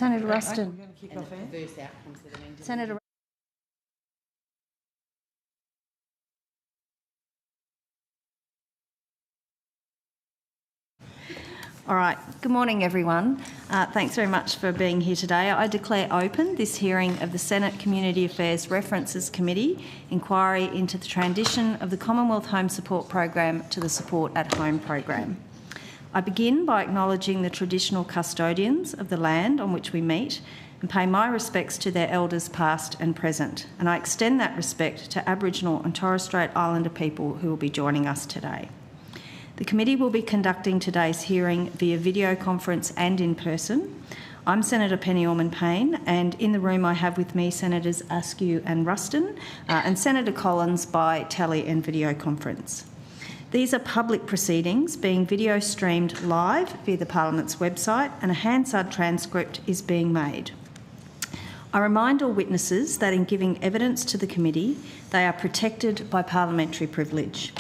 Senator Ruston. We're going to kick off, adverse outcomes that are needed. Senator. All right. Good morning, everyone. Thanks very much for being here today. I declare open this hearing of the Senate Community Affairs References Committee inquiry into the transition of the Commonwealth Home Support Program to the Support at Home program. I begin by acknowledging the traditional custodians of the land on which we meet and pay my respects to their elders past and present, and I extend that respect to Aboriginal and Torres Strait Islander people who will be joining us today. The committee will be conducting today's hearing via video conference and in person. I'm Senator Penny Orman-Payne, and in the room I have with me Senators Askew and Ruston, and Senator Collins by tele and video conference. These are public proceedings being video streamed live via the Parliament's website, and a Hansard transcript is being made. I remind all witnesses that in giving evidence to the committee, they are protected by parliamentary privilege.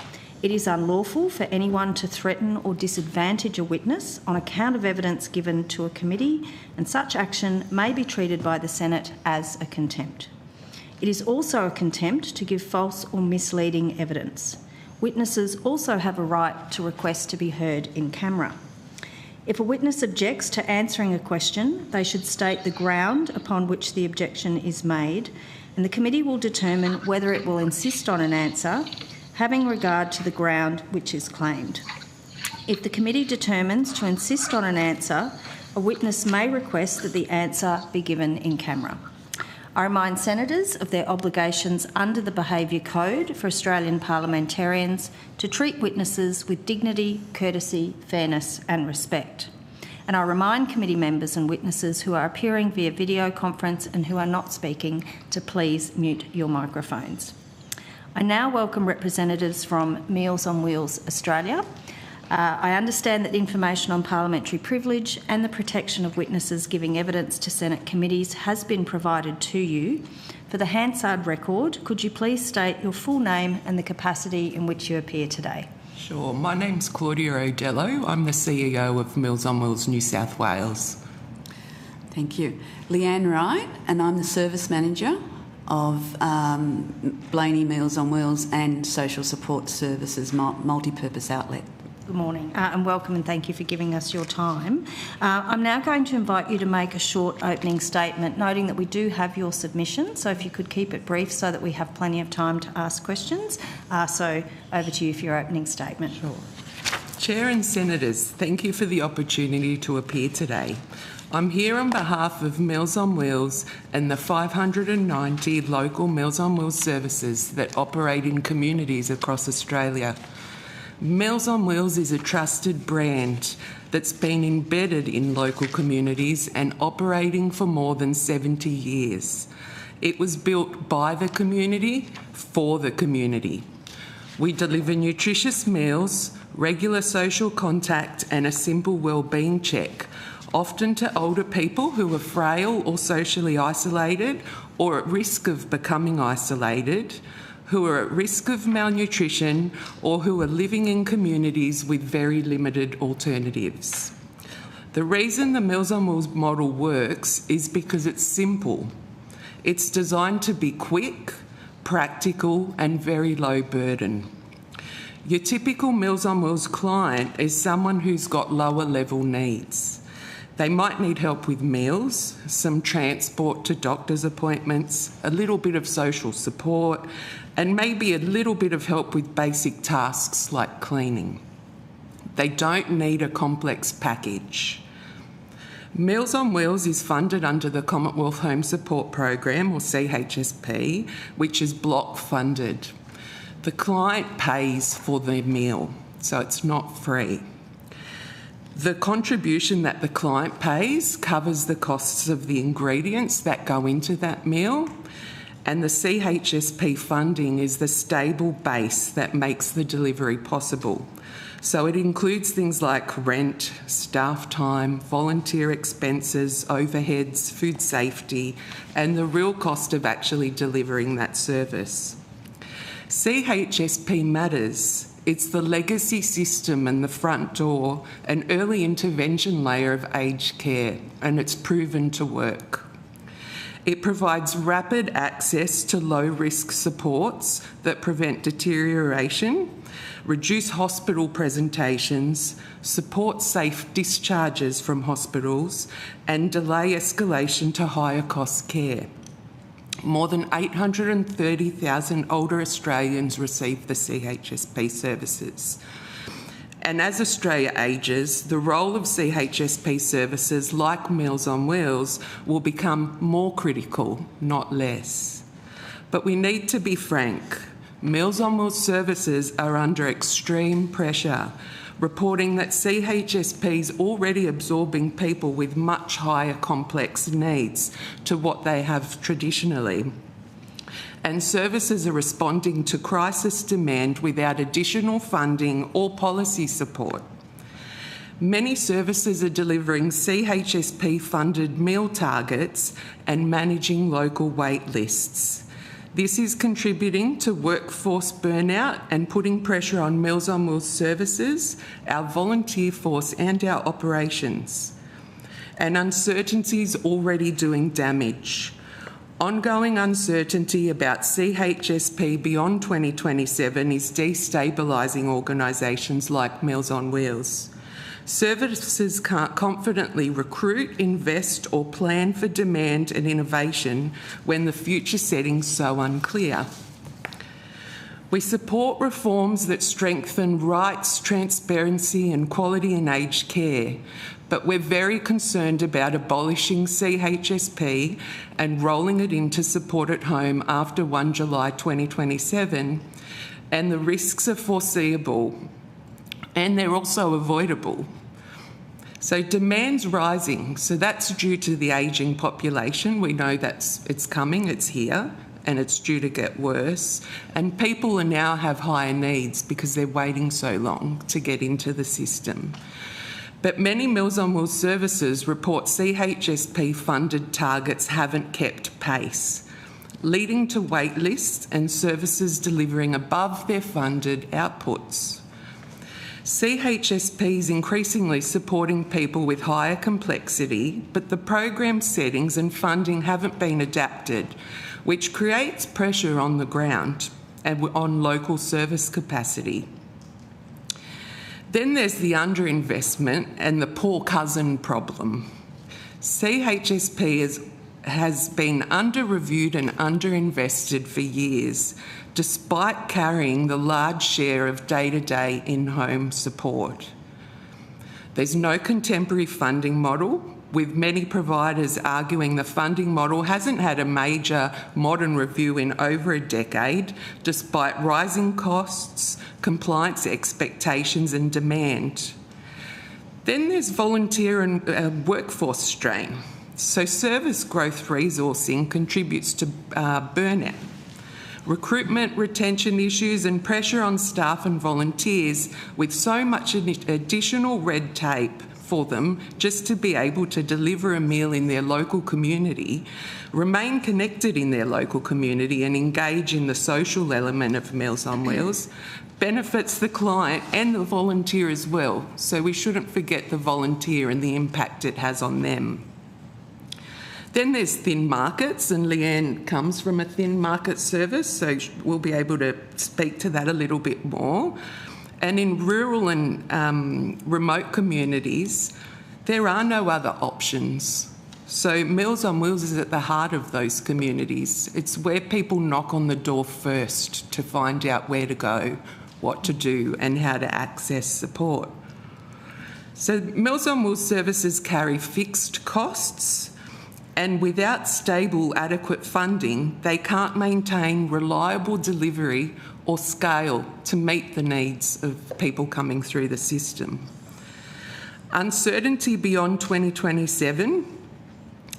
It is unlawful for anyone to threaten or disadvantage a witness on account of evidence given to a committee, and such action may be treated by the Senate as a contempt. It is also a contempt to give false or misleading evidence. Witnesses also have a right to request to be heard in camera. If a witness objects to answering a question, they should state the ground upon which the objection is made, and the committee will determine whether it will insist on an answer, having regard to the ground which is claimed. If the committee determines to insist on an answer, a witness may request that the answer be given in camera. I remind senators of their obligations under the Behaviour Code for Australian parliamentarians to treat witnesses with dignity, courtesy, fairness and respect. And I remind committee members and witnesses who are appearing via video conference and who are not speaking to please mute your microphones. I now welcome representatives from Meals on Wheels Australia. I understand that information on parliamentary privilege and the protection of witnesses giving evidence to Senate committees has been provided to you. For the Hansard record, could you please state your full name and the capacity in which you appear today? Sure. My name's Claudia Odello. I'm the CEO of Meals on Wheels New South Wales. Thank you. Leanne Wright, and I'm the Service Manager of Blaney Meals on Wheels and Social Support Services multi-purpose outlet. Good morning and welcome, and thank you for giving us your time. I'm now going to invite you to make a short opening statement, noting that we do have your submission, so if you could keep it brief so that we have plenty of time to ask questions. So over to you for your opening statement. Sure. Chair and Senators, thank you for the opportunity to appear today. I'm here on behalf of Meals on Wheels and the 590 local Meals on Wheels services that operate in communities across Australia. Meals on Wheels is a trusted brand that's been embedded in local communities and operating for more than 70 years. It was built by the community, for the community. We deliver nutritious meals, regular social contact and a simple wellbeing check, often to older people who are frail or socially isolated or at risk of becoming isolated, who are at risk of malnutrition or who are living in communities with very limited alternatives. The reason the Meals on Wheels model works is because it's simple. It's designed to be quick, practical and very low burden. Your typical Meals on Wheels client is someone who's got lower level needs. They might need help with meals, some transport to doctor's appointments, a little bit of social support, and maybe a little bit of help with basic tasks like cleaning. They don't need a complex package. Meals on Wheels is funded under the Commonwealth Home Support Program, or CHSP, which is block funded. The client pays for their meal, so it's not free. The contribution that the client pays covers the costs of the ingredients that go into that meal, and the CHSP funding is the stable base that makes the delivery possible. So it includes things like rent, staff time, volunteer expenses, overheads, food safety, and the real cost of actually delivering that service. CHSP matters. It's the legacy system and the front door, an early intervention layer of aged care, and it's proven to work. It provides rapid access to low-risk supports that prevent deterioration, reduce hospital presentations, support safe discharges from hospitals, and delay escalation to higher cost care. More than 830,000 older Australians receive the CHSP services. And as Australia ages, the role of CHSP services like Meals on Wheels will become more critical, not less. But we need to be frank. Meals on Wheels services are under extreme pressure, reporting that CHSP is already absorbing people with much higher complex needs to what they have traditionally. And services are responding to crisis demand without additional funding or policy support. Many services are delivering CHSP-funded meal targets and managing local wait lists. This is contributing to workforce burnout and putting pressure on Meals on Wheels services, our volunteer force and our operations. And uncertainty is already doing damage. Ongoing uncertainty about CHSP beyond 2027 is destabilising organisations like Meals on Wheels. Services can't confidently recruit, invest or plan for demand and innovation when the future setting's so unclear. We support reforms that strengthen rights, transparency and quality in aged care, but we're very concerned about abolishing CHSP and rolling it into support at home after 1 July 2027, and the risks are foreseeable and they're also avoidable. So demand's rising, so that's due to the ageing population. We know it's coming, it's here, and it's due to get worse. And people now have higher needs because they're waiting so long to get into the system. But many Meals on Wheels services report CHSP-funded targets haven't kept pace, leading to wait lists and services delivering above their funded outputs. CHSP is increasingly supporting people with higher complexity, but the program settings and funding haven't been adapted, which creates pressure on the ground and on local service capacity. Then there's the underinvestment and the poor cousin problem. CHSP has been under-reviewed and underinvested for years, despite carrying the large share of day-to-day in-home support. There's no contemporary funding model, with many providers arguing the funding model hasn't had a major modern review in over a decade, despite rising costs, compliance expectations and demand. Then there's volunteer and workforce strain. So service growth resourcing contributes to burnout. Recruitment, retention issues and pressure on staff and volunteers with so much additional red tape for them just to be able to deliver a meal in their local community, remain connected in their local community and engage in the social element of Meals on Wheels, benefits the client and the volunteer as well. So we shouldn't forget the volunteer and the impact it has on them. Then there's thin markets, and Leanne comes from a thin market service, so we'll be able to speak to that a little bit more. And in rural and remote communities, there are no other options. So Meals on Wheels is at the heart of those communities. It's where people knock on the door first to find out where to go, what to do, and how to access support. So Meals on Wheels services carry fixed costs, and without stable, adequate funding, they can't maintain reliable delivery or scale to meet the needs of people coming through the system. Uncertainty beyond 2027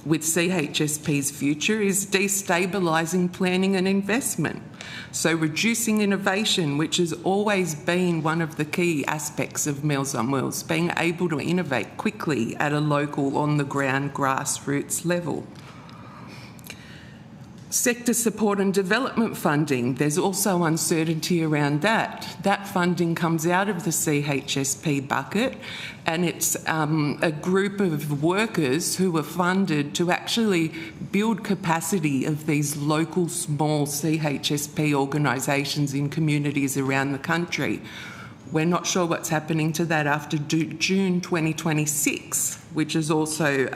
with CHSP's future is destabilising planning and investment. So reducing innovation, which has always been one of the key aspects of Meals on Wheels, being able to innovate quickly at a local, on-the-ground, grassroots level. Sector support and development funding, there's also uncertainty around that. That funding comes out of the CHSP bucket, and it's a group of workers who are funded to actually build capacity of these local small CHSP organisations in communities around the country. We're not sure what's happening to that after June 2026, which is also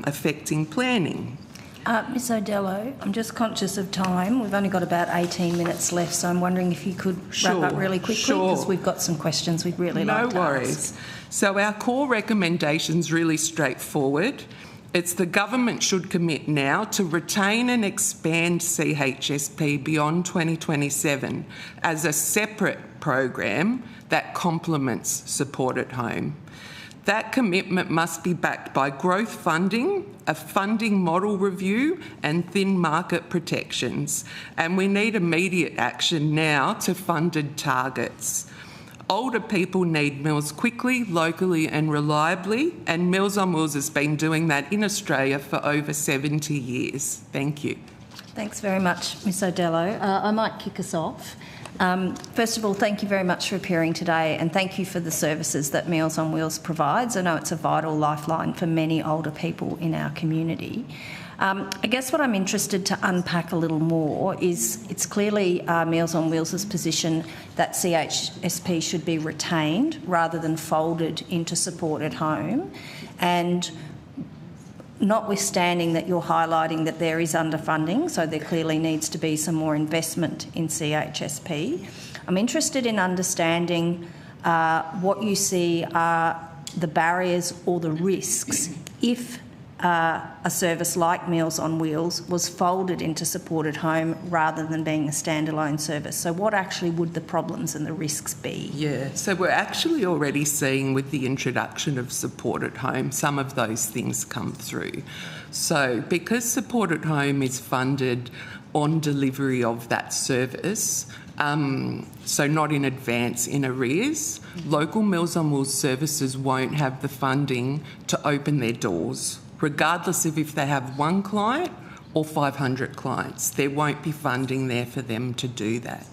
affecting planning. Ms Odello, I'm just conscious of time. We've only got about 18 minutes left, so I'm wondering if you could wrap up really quickly, because we've got some questions we'd really like to ask. No worries. So our core recommendation's really straightforward. It's the government should commit now to retain and expand CHSP beyond 2027 as a separate program that complements support at home. That commitment must be backed by growth funding, a funding model review and thin market protections. And we need immediate action now to funded targets. Older people need meals quickly, locally and reliably, and Meals on Wheels has been doing that in Australia for over 70 years. Thank you. Thanks very much, Ms Odello. I might kick us off. First of all, thank you very much for appearing today, and thank you for the services that Meals on Wheels provides. I know it's a vital lifeline for many older people in our community. I guess what I'm interested to unpack a little more is it's clearly Meals on Wheels' position that CHSP should be retained rather than folded into support at home. And notwithstanding that you're highlighting that there is underfunding, so there clearly needs to be some more investment in CHSP, I'm interested in understanding what you see are the barriers or the risks if a service like Meals on Wheels was folded into support at home rather than being a standalone service. So what actually would the problems and the risks be? Yeah, so we're actually already seeing with the introduction of support at home, some of those things come through. So because support at home is funded on delivery of that service, so not in advance, in arrears, local Meals on Wheels services won't have the funding to open their doors, regardless of if they have one client or 500 clients. There won't be funding there for them to do that.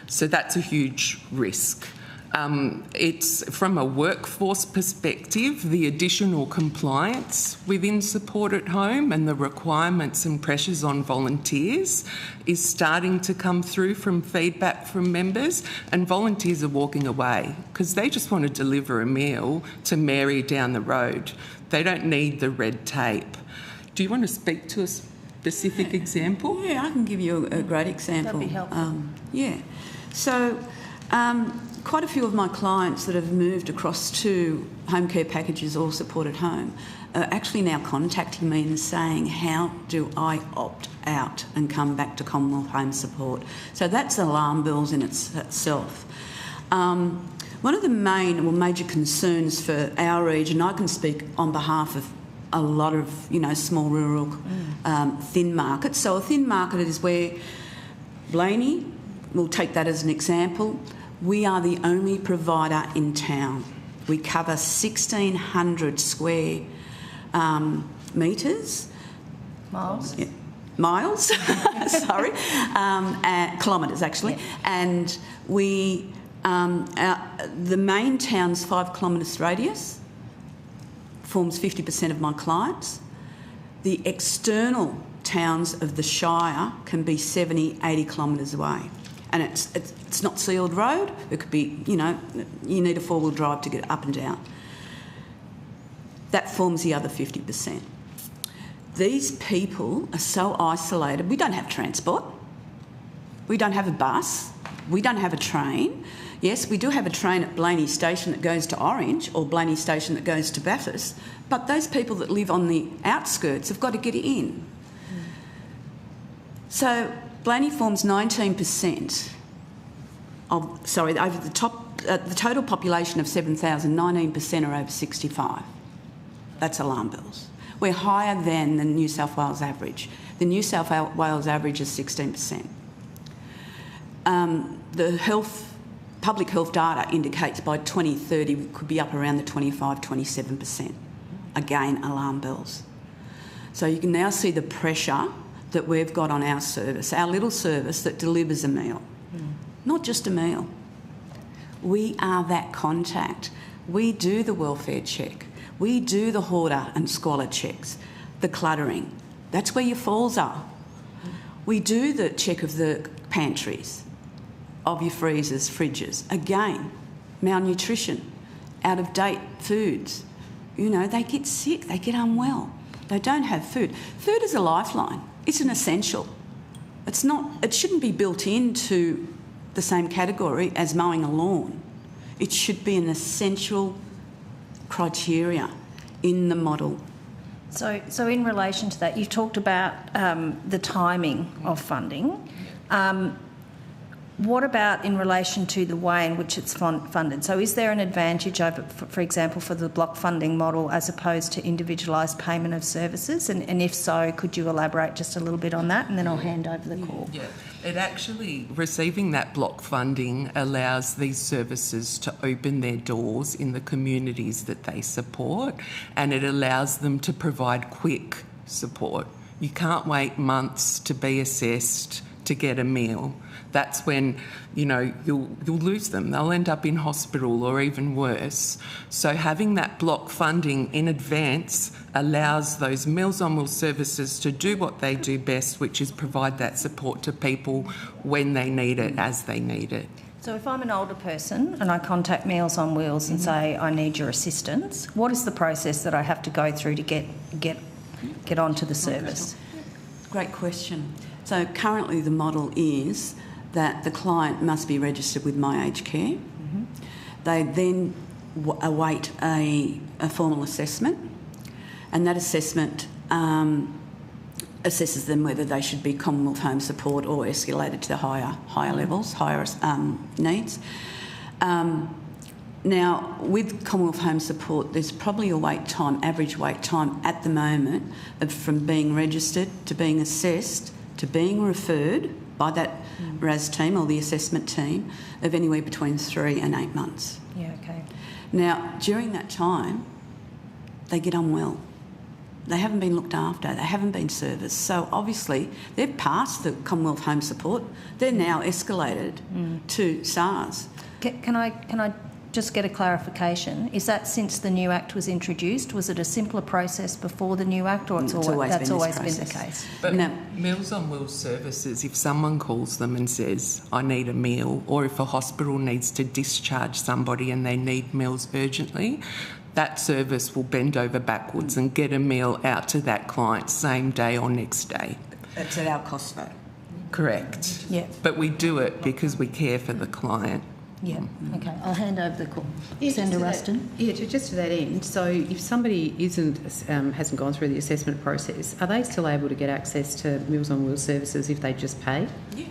So that's a huge risk. It's from a workforce perspective, the additional compliance within support at home and the requirements and pressures on volunteers is starting to come through from feedback from members, and volunteers are walking away because they just want to deliver a meal to Mary down the road. They don't need the red tape. Do you want to speak to a specific example? Yeah, I can give you a great example. That'd be helpful. So quite a few of my clients that have moved across to home care packages or support at home are actually now contacting me and saying, how do I opt out and come back to Commonwealth home support? So that's alarm bells in itself. One of the main or major concerns for our region, I can speak on behalf of a lot of, small rural thin markets. So a thin market is where Blaney, we'll take that as an example, we are the only provider in town. We cover 1,600 square metres. Miles? Yeah. Miles, sorry, kilometres actually. Yeah. And we, the main town's 5 kilometres radius forms 50% of my clients. The external towns of the Shire can be 70, 80 kilometres away. And it's not sealed road. It could be, you need a 4-wheel drive to get up and down. That forms the other 50%. These people are so isolated. We don't have transport. We don't have a bus. We don't have a train. Yes, we do have a train at Blaney Station that goes to Orange or Blaney Station that goes to Bathurst, but those people that live on the outskirts have got to get in. So Blaney forms 19% of, over the top, the total population of 7,000, 19% are over 65. That's alarm bells. We're higher than the New South Wales average. The New South Wales average is 16%. The public health data indicates by 2030 we could be up around the 25, 27%. Again, alarm bells. So you can now see the pressure that we've got on our service, our little service that delivers a meal, not just a meal. We are that contact. We do the welfare check. We do the hoarder and squalor checks, the cluttering. That's where your falls are. We do the check of the pantries, of your freezers, fridges. Again, malnutrition, out-of-date foods. You know, they get sick, they get unwell. They don't have food. Food is a lifeline. It's an essential. It shouldn't be built into the same category as mowing a lawn. It should be an essential criteria in the model. So in relation to that, you've talked about the timing of funding. What about in relation to the way in which it's funded? So is there an advantage over, for example, for the block funding model as opposed to individualised payment of services? And if so, could you elaborate just a little bit on that, and then I'll hand over the call. Yeah, it actually, receiving that block funding allows these services to open their doors in the communities that they support, and it allows them to provide quick support. You can't wait months to be assessed to get a meal. That's when, you know, you'll lose them. They'll end up in hospital or even worse. So having that block funding in advance allows those Meals on Wheels services to do what they do best, which is provide that support to people when they need it, as they need it. So if I'm an older person and I contact Meals on Wheels and say, I need your assistance, what is the process that I have to go through to get onto the service? Great question. So currently the model is that the client must be registered with My Aged Care. They then await a formal assessment, and that assessment assesses them whether they should be Commonwealth home support or escalated to the higher levels, higher needs. Now, with Commonwealth home support, there's probably a average wait time at the moment from being registered to being assessed to being referred by that RAS team or the assessment team of anywhere between 3 and 8 months. Yeah, okay. Now, during that time, they get unwell. They haven't been looked after. They haven't been serviced. So obviously, they've passed the Commonwealth home support. They're now escalated to SARS. Can I just get a clarification? Is that since the new Act was introduced? Was it a simpler process before the new Act, or that's always been the case? But Meals on Wheels services, if someone calls them and says, I need a meal, or if a hospital needs to discharge somebody and they need meals urgently, that service will bend over backwards and get a meal out to that client same day or next day. It's at our cost though. Correct. Yeah. But we do it because we care for the client. Yeah, okay. I'll hand over the call. Senator Ruston. Just to that end, so if somebody hasn't gone through the assessment process, are they still able to get access to Meals on Wheels services if they just pay? Yeah.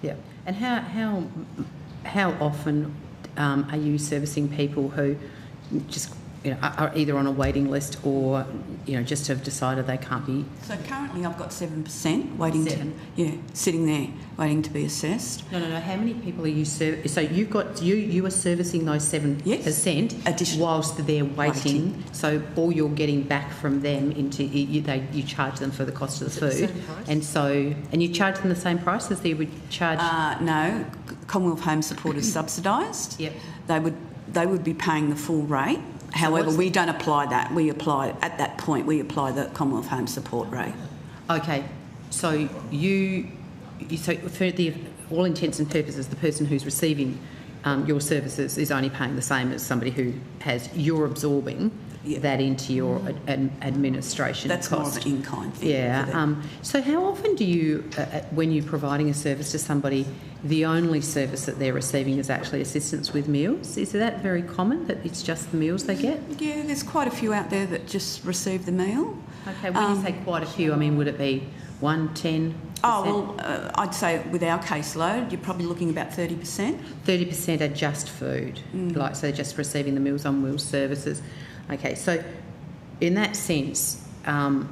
Yeah. And how often are you servicing people who just are either on a waiting list or just have decided they can't be? So currently I've got 7% waiting sitting there waiting to be assessed. No. How many people are you servicing? So you are servicing those 7% whilst they're waiting. So all you're getting back from them you charge them for the cost of the food, and you charge them the same price as they would charge. No, Commonwealth home support is subsidised. Yep. They would be paying the full rate. However, we don't apply that. We apply the Commonwealth home support rate. Okay, so for all intents and purposes, the person who's receiving your services is only paying the same as somebody who has. You're absorbing that into your administration That's cost. More of an in-kind thing. Yeah. So how often do you, when you're providing a service to somebody, the only service that they're receiving is actually assistance with meals? Is that very common, that it's just the meals they get? Yeah, there's quite a few out there that just receive the meal. Okay, when you say quite a few, I mean, would it be 1, 10%? Oh, well, I'd say with our caseload, you're probably looking about 30%. 30% are just food, so they're just receiving the Meals on Wheels services. Okay, so in that sense, there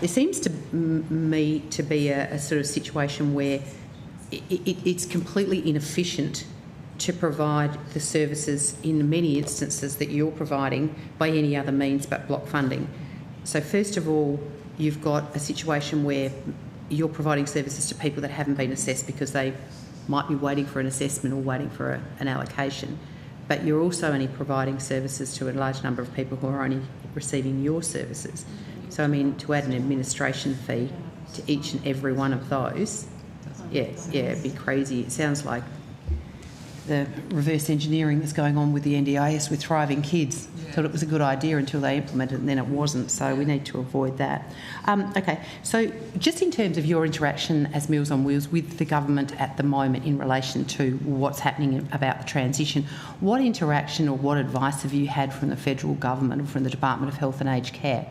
seems to me to be a sort of situation where it's completely inefficient to provide the services in many instances that you're providing by any other means but block funding. So first of all, you've got a situation where you're providing services to people that haven't been assessed because they might be waiting for an assessment or waiting for an allocation, but you're also only providing services to a large number of people who are only receiving your services. So, I mean, to add an administration fee to each and every one of those, it'd be crazy. It sounds like the reverse engineering that's going on with the NDIS with Thriving Kids. Thought it was a good idea until they implemented it, and then it wasn't, so we need to avoid that. Okay, so just in terms of your interaction as Meals on Wheels with the government at the moment in relation to what's happening about the transition, what interaction or what advice have you had from the federal government or from the Department of Health and Aged Care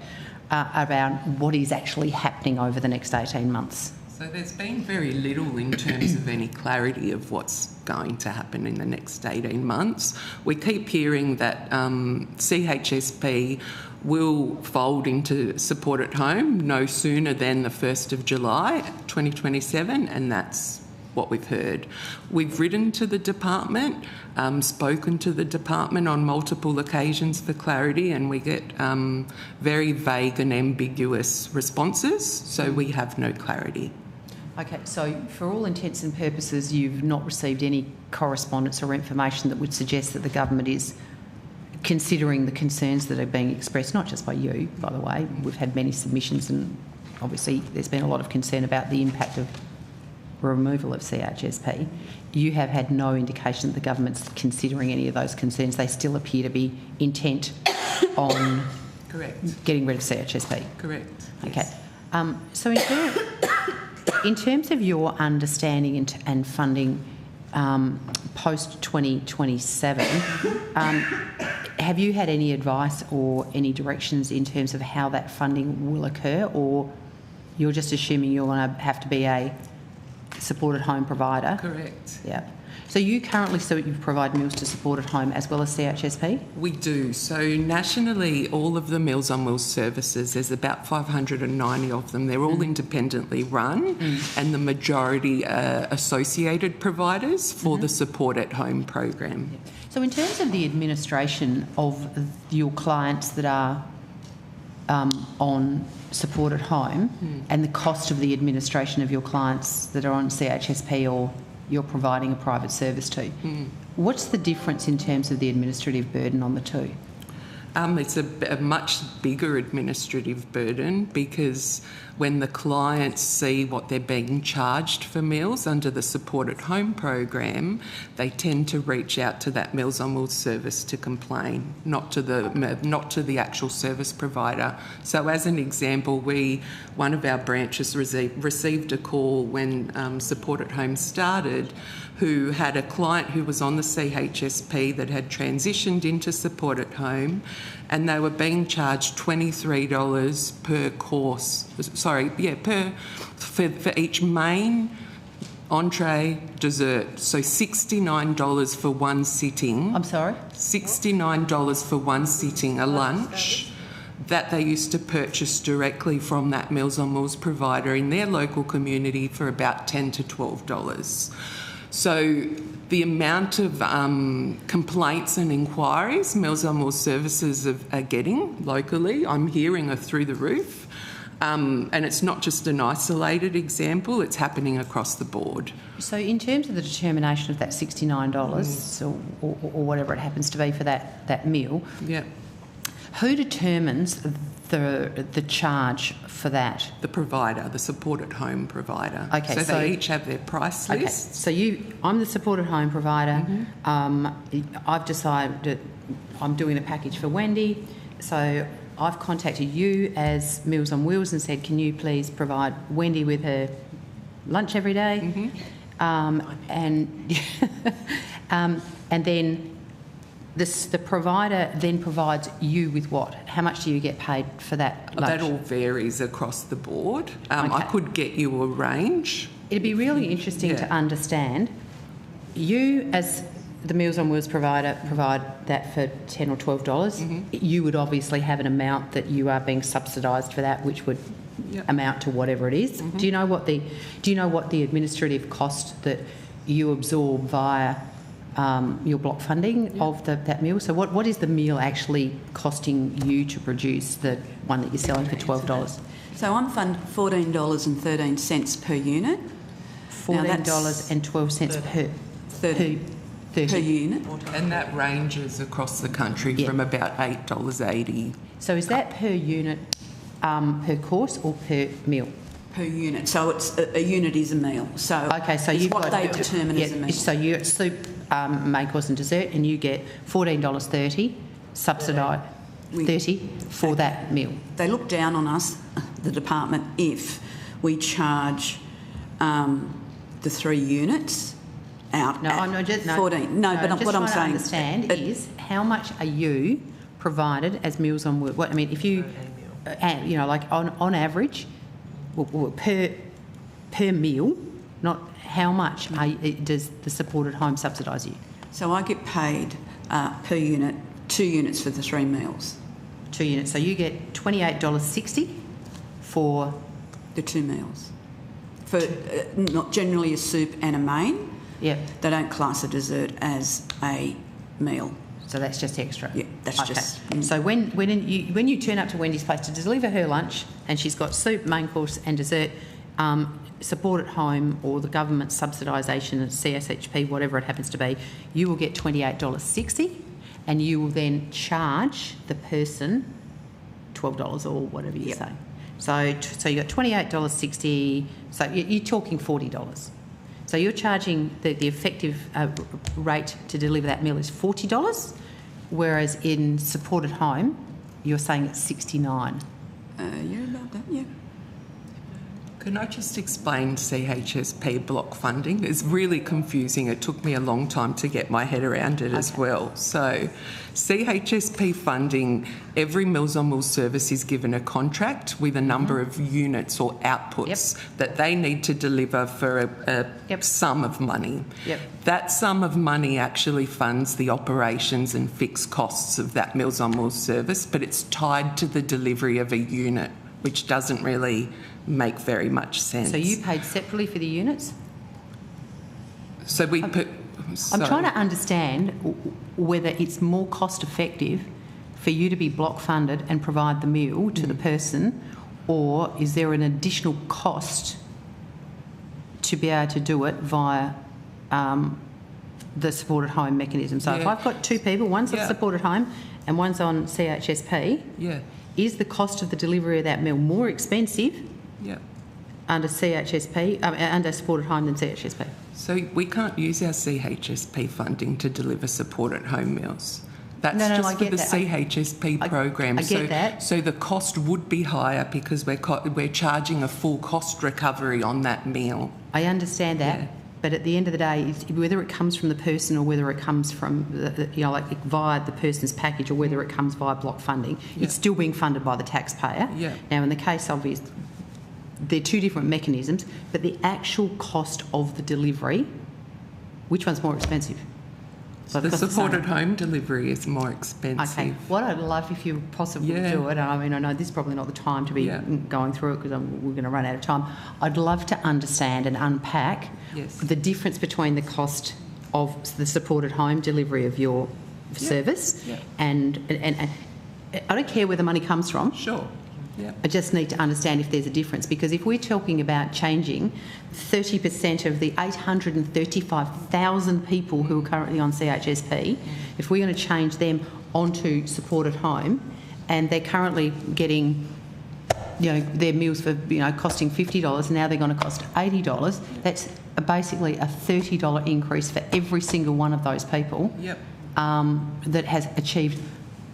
around what is actually happening over the next 18 months? So there's been very little in terms of any clarity of what's going to happen in the next 18 months. We keep hearing that CHSP will fold into support at home no sooner than the 1st of July 2027, and that's what we've heard. We've written to the department, spoken to the department on multiple occasions for clarity, and we get very vague and ambiguous responses, so we have no clarity. Okay, so for all intents and purposes, you've not received any correspondence or information that would suggest that the government is considering the concerns that are being expressed, not just by you, by the way. We've had many submissions, and obviously there's been a lot of concern about the impact of removal of CHSP. You have had no indication that the government's considering any of those concerns. They still appear to be intent on getting rid of CHSP. Correct. Okay. So in terms of your understanding and funding post 2027, have you had any advice or any directions in terms of how that funding will occur, or you're just assuming you're going to have to be a supported home provider? Correct. Yeah. So you provide meals to support at home as well as CHSP? We do. So nationally, all of the Meals on Wheels services, there's about 590 of them. They're all independently run, and the majority are associated providers for the support at home program. Yeah. So in terms of the administration of your clients that are on support at home and the cost of the administration of your clients that are on CHSP or you're providing a private service to, what's the difference in terms of the administrative burden on the two? It's a much bigger administrative burden, because when the clients see what they're being charged for meals under the Support at Home program, they tend to reach out to that Meals on Wheels service to complain, not to the actual service provider. So, as an example, one of our branches received a call when Support at Home started, who had a client who was on the CHSP that had transitioned into Support at Home, and they were being charged $23 per course. For each main, entree, dessert. So $69 for one sitting. I'm sorry? $69 for one sitting, a lunch, that they used to purchase directly from that Meals on Wheels provider in their local community for about $10 to $12. So the amount of complaints and inquiries Meals on Wheels services are getting locally, I'm hearing, are through the roof. And it's not just an isolated example, it's happening across the board. So in terms of the determination of that $69 or whatever it happens to be for that meal, who determines the charge for that? The provider, the Support at Home provider. Okay, so they each have their price list. Okay, so I'm the Support at Home provider. I've decided I'm doing a package for Wendy, so I've contacted you as Meals on Wheels and said, can you please provide Wendy with her lunch every day? And then the provider then provides you with what? How much do you get paid for that lunch? That all varies across the board. I could get you a range. It'd be really interesting to understand. You, as the Meals on Wheels provider, provide that for $10 or $12. You would obviously have an amount that you are being subsidised for that, which would amount to whatever it is. Do you know what the administrative cost that you absorb via your block funding of that meal. So what is the meal actually costing you to produce, the one that you're selling for $12? So I'm funded $14.13 per unit. $14.12 per unit. And that ranges across the country from about $8.80. So is that per unit, per course, or per meal? Per unit. So it's a unit is a meal. So okay, so it's you've what got, they determine as a meal. So you get soup, main course and dessert, and you get $14.30 subsidised 30 for that meal. They look down on us, the department, if we charge the 3 units out. No, I'm not just 14. No, but what I'm saying understand is how much are you provided as Meals on Wheels? What I mean, if you, like on average, per meal, not how much does the supported home subsidise you? So I get paid per unit, 2 units for the 3 meals. 2 units. So you get $28.60 for the 2 meals. For not generally a soup and a main. Yep. They don't class a dessert as a meal. So that's just extra. Yeah, that's okay. just. So when you turn up to Wendy's place to deliver her lunch, and she's got soup, main course, and dessert, support at home or the government subsidisation of CHSP, whatever it happens to be, you will get $28.60, and you will then charge the person $12 or whatever you say. So you got $28.60. So you're talking $40. So you're charging the effective rate to deliver that meal is $40, whereas in supported home, you're saying it's $69. Yeah, about that, yeah. Can I just explain CHSP block funding? It's really confusing. It took me a long time to get my head around it as well. So CHSP funding, every Meals on Wheels service is given a contract with a number of units or outputs that they need to deliver for a sum of money. That sum of money actually funds the operations and fixed costs of that Meals on Wheels service, but it's tied to the delivery of a unit, which doesn't really make very much sense. So you paid separately for the units? So we put... I'm trying to understand whether it's more cost effective for you to be block funded and provide the meal to the person, or is there an additional cost to be able to do it via the supported home mechanism? So if I've got 2 people, one's on supported home and one's on CHSP, is the cost of the delivery of that meal more expensive under CHSP, under supported home than CHSP? So we can't use our CHSP funding to deliver supported home meals. That's just for the CHSP program. I get that. So the cost would be higher because we're charging a full cost recovery on that meal. I understand that. But at the end of the day, whether it comes from the person or whether it comes from via the person's package or whether it comes via block funding, it's still being funded by the taxpayer. Now, in the case of they're 2 different mechanisms, but the actual cost of the delivery, which one's more expensive? So the supported home delivery is more expensive. Okay. What I'd love if you possibly do it, I mean, I know this is probably not the time to be going through it because we're going to run out of time. I'd love to understand and unpack the difference between the cost of the supported home delivery of your service and I don't care where the money comes from. Sure. I just need to understand if there's a difference, because if we're talking about changing 30% of the 835,000 people who are currently on CHSP, if we're going to change them onto supported home and they're currently getting their meals for costing $50, now they're going to cost $80, that's basically a $30 increase for every single one of those people that has achieved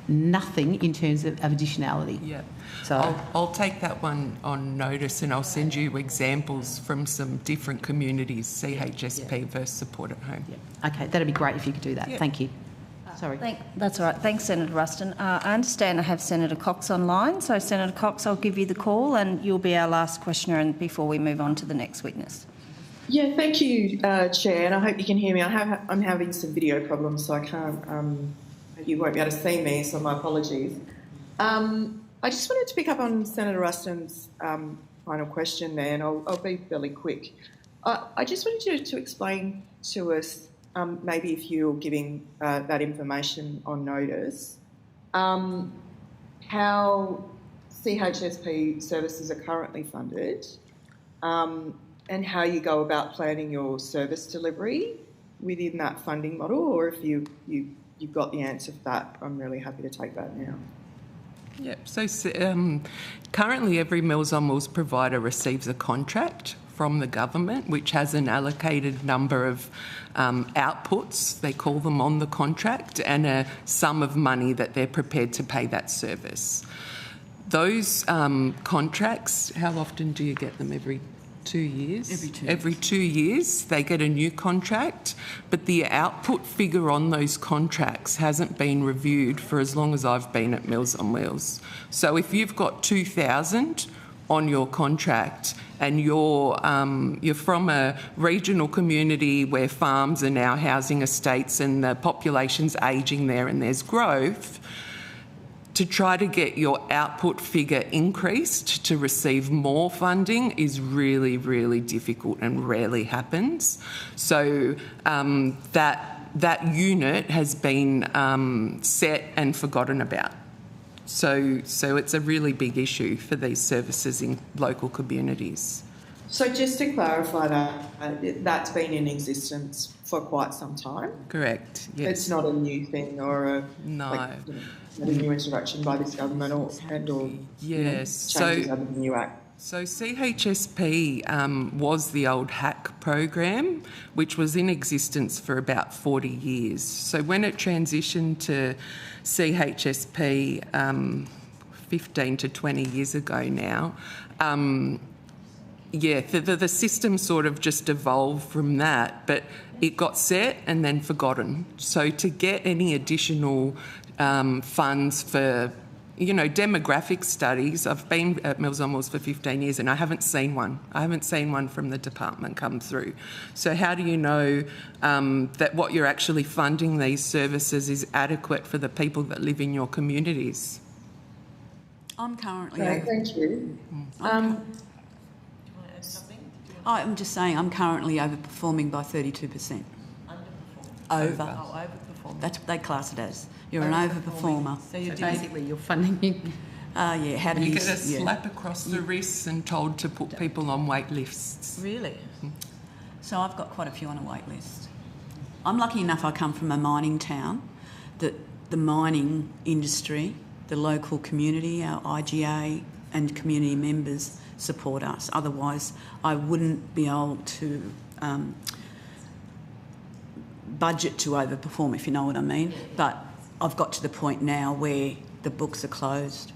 nothing in terms of additionality. So I'll take that one on notice and I'll send you examples from some different communities, CHSP versus supported home. Okay, that'd be great if you could do that. Thank you. Sorry. That's all right. Thanks, Senator Ruston. I understand I have Senator Cox online. So, Senator Cox, I'll give you the call and you'll be our last questioner and before we move on to the next witness. Yeah, thank you, Chair, and I hope you can hear me. I'm having some video problems, so I can't... you won't be able to see me, so my apologies. I just wanted to pick up on Senator Ruston's final question there, and I'll be fairly quick. I just wanted you to explain to us maybe if you're giving that information on notice, how CHSP services are currently funded, and how you go about planning your service delivery within that funding model, or if you've got the answer for that, I'm really happy to take that now. Yep. So currently every Meals on Wheels provider receives a contract from the government which has an allocated number of outputs, they call them, on the contract, and a sum of money that they're prepared to pay that service. Those contracts, how often do you get them? Every 2 years? Every 2 years they get a new contract, but the output figure on those contracts hasn't been reviewed for as long as I've been at Meals on Wheels. So if you've got 2,000 on your contract and you're from a regional community where farms are now housing estates and the population's ageing there and there's growth, to try to get your output figure increased to receive more funding is really, really difficult and rarely happens. So that unit has been set and forgotten about. So it's a really big issue for these services in local communities. So just to clarify that, that's been in existence for quite some time? Correct, yes. It's not a new thing or a new introduction by this government or changes under the new Act? So CHSP was the old HAC program, which was in existence for about 40 years. So when it transitioned to CHSP 15 to 20 years ago now, the system sort of just evolved from that, but it got set and then forgotten. So to get any additional funds for, demographic studies, I've been at Meals on Wheels for 15 years and I haven't seen one. I haven't seen one from the department come through. So how do you know that what you're actually funding these services is adequate for the people that live in your communities? I'm currently... thank you. I'm just saying I'm currently overperforming by 32%. Overperforming? That's what they class it as. You're an overperformer. So basically you're funding... How do you get a slap across the wrists and told to put people on wait lists. Really? So I've got quite a few on a wait list. I'm lucky enough I come from a mining town that the mining industry, the local community, our IGA and community members support us. Otherwise, I wouldn't be able to budget to overperform, if you know what I mean. But I've got to the point now where the books are closed.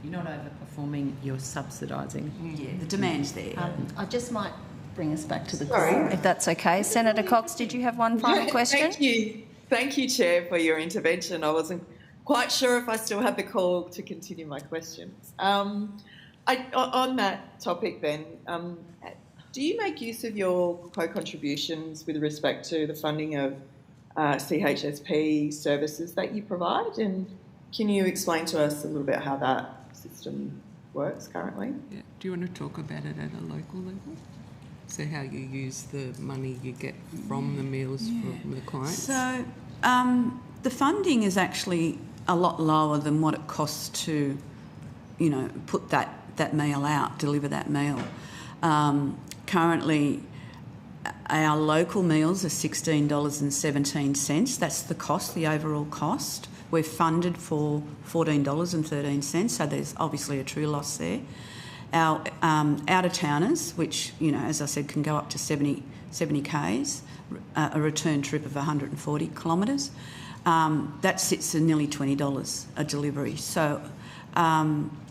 You're not overperforming, you're subsidising. Yeah, the demand's there. I just might bring us back to the call, if that's okay. Senator Cox, did you have one final question? Thank you, Chair, for your intervention. I wasn't quite sure if I still had the call to continue my questions. On that topic then, do you make use of your co-contributions with respect to the funding of CHSP services that you provide? And can you explain to us a little bit how that system works currently? Yeah. Do you want to talk about it at a local level? So how you use the money you get from the meals from the clients? So the funding is actually a lot lower than what it costs to, put that meal out, deliver that meal. Currently, our local meals are $16.17. That's the cost, the overall cost. We're funded for $14.13, so there's obviously a true loss there. Our out-of-towners, which, as I said, can go up to 70 k's, a return trip of 140 kilometres, that sits at nearly $20 a delivery. So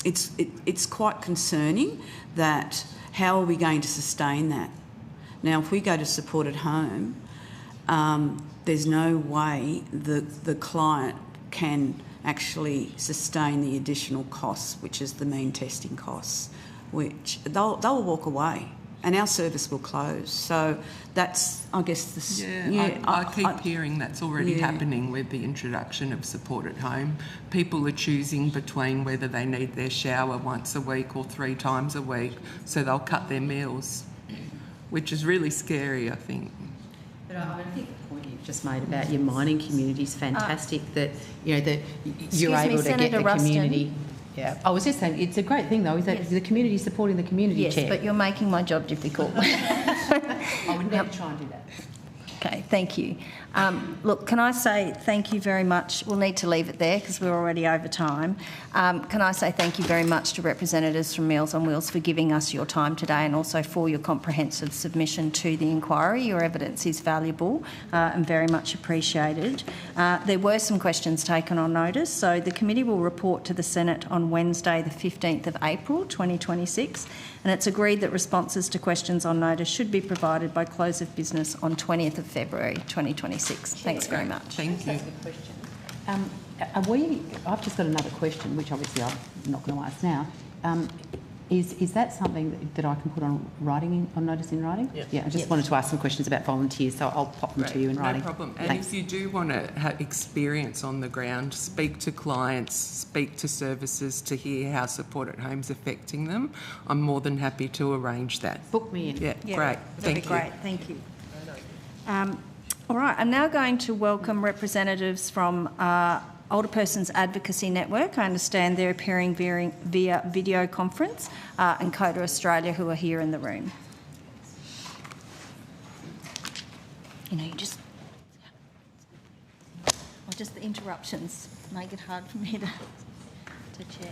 it's quite concerning that how are we going to sustain that? Now, if we go to support at home, there's no way the client can actually sustain the additional costs, which is the mean testing costs, which they'll walk away and our service will close. So that's, I guess, I keep hearing that's already happening with the introduction of support at home. People are choosing between whether they need their shower once a week or 3 times a week, so they'll cut their meals, which is really scary, I think. But I think the point just made about your mining community is fantastic. That that you're able to Senator get the Ruston. community. Yeah, I was just saying it's a great thing though. Is that Yes. the community supporting the community, Yes, Chair? but you're making my job difficult. I would never try and do that. Okay, thank you. Look, can I say thank you very much? We'll need to leave it there because we're already over time. Can I say thank you very much to representatives from Meals on Wheels for giving us your time today and also for your comprehensive submission to the inquiry. Your evidence is valuable and very much appreciated. There were some questions taken on notice, so the committee will report to the Senate on Wednesday the 15th of April 2026, and it's agreed that responses to questions on notice should be provided by close of business on 20th of February 2026. Thanks very much. Thank you. I've just got another question, which obviously I'm not going to ask now. Is that something that I can put on writing, on notice in writing? Yep. Yeah, I just wanted to ask some questions about volunteers, so I'll pop them to you in writing. No problem. And Thanks. if you do want to have experience on the ground, speak to clients, speak to services to hear how support at home's affecting them, I'm more than happy to arrange that. Book me in. Yeah, Yeah, great. that'd be great. Thank you. All right, I'm now going to welcome representatives from Older Persons Advocacy Network. I understand they're appearing via video conference, and CODA Australia, who are here in the room. You just... Or just the interruptions make it hard for me to chair.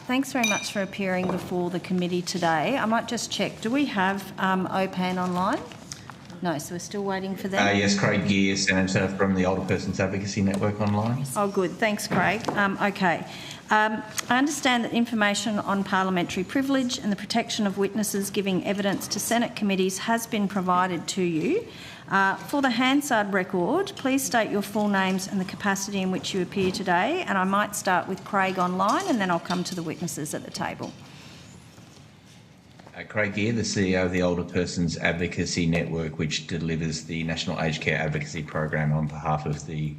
Thanks very much for appearing before the committee today. I might just check, do we have OPAN online? No, so we're still waiting for them? Yes, Craig Gear, Senator from the Older Persons Advocacy Network online. Oh, good. Thanks, Craig. Okay. I understand that information on parliamentary privilege and the protection of witnesses giving evidence to Senate committees has been provided to you. For the Hansard record, please state your full names and the capacity in which you appear today, and I might start with Craig online and then I'll come to the witnesses at the table. Craig Gear, the CEO of the Older Persons Advocacy Network, which delivers the National Aged Care Advocacy Program on behalf of the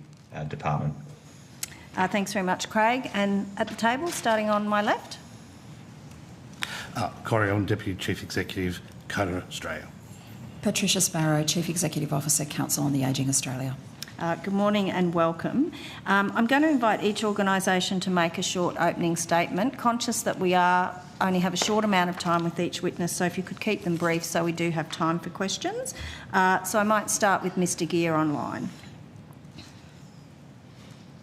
Department. Thanks very much, Craig. And at the table, starting on my left. Corey Owen, Deputy Chief Executive, CODA Australia. Patricia Sparrow, Chief Executive Officer, Council on the Ageing Australia. Good morning and welcome. I'm going to invite each organisation to make a short opening statement, conscious that we only have a short amount of time with each witness, so if you could keep them brief so we do have time for questions. So I might start with Mr Gear online.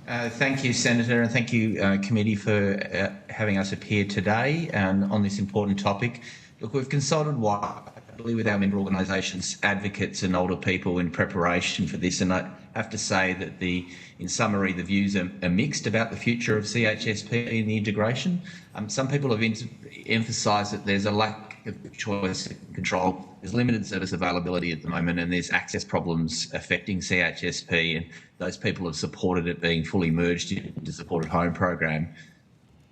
Thank you, Senator, and thank you, Committee, for having us appear today on this important topic. Look, we've consulted widely with our member organisations, advocates and older people in preparation for this, and I have to say that in summary, the views are mixed about the future of CHSP and the integration. Some people have emphasised that there's a lack of choice and control. There's limited service availability at the moment and there's access problems affecting CHSP, and those people have supported it being fully merged into the supported home program.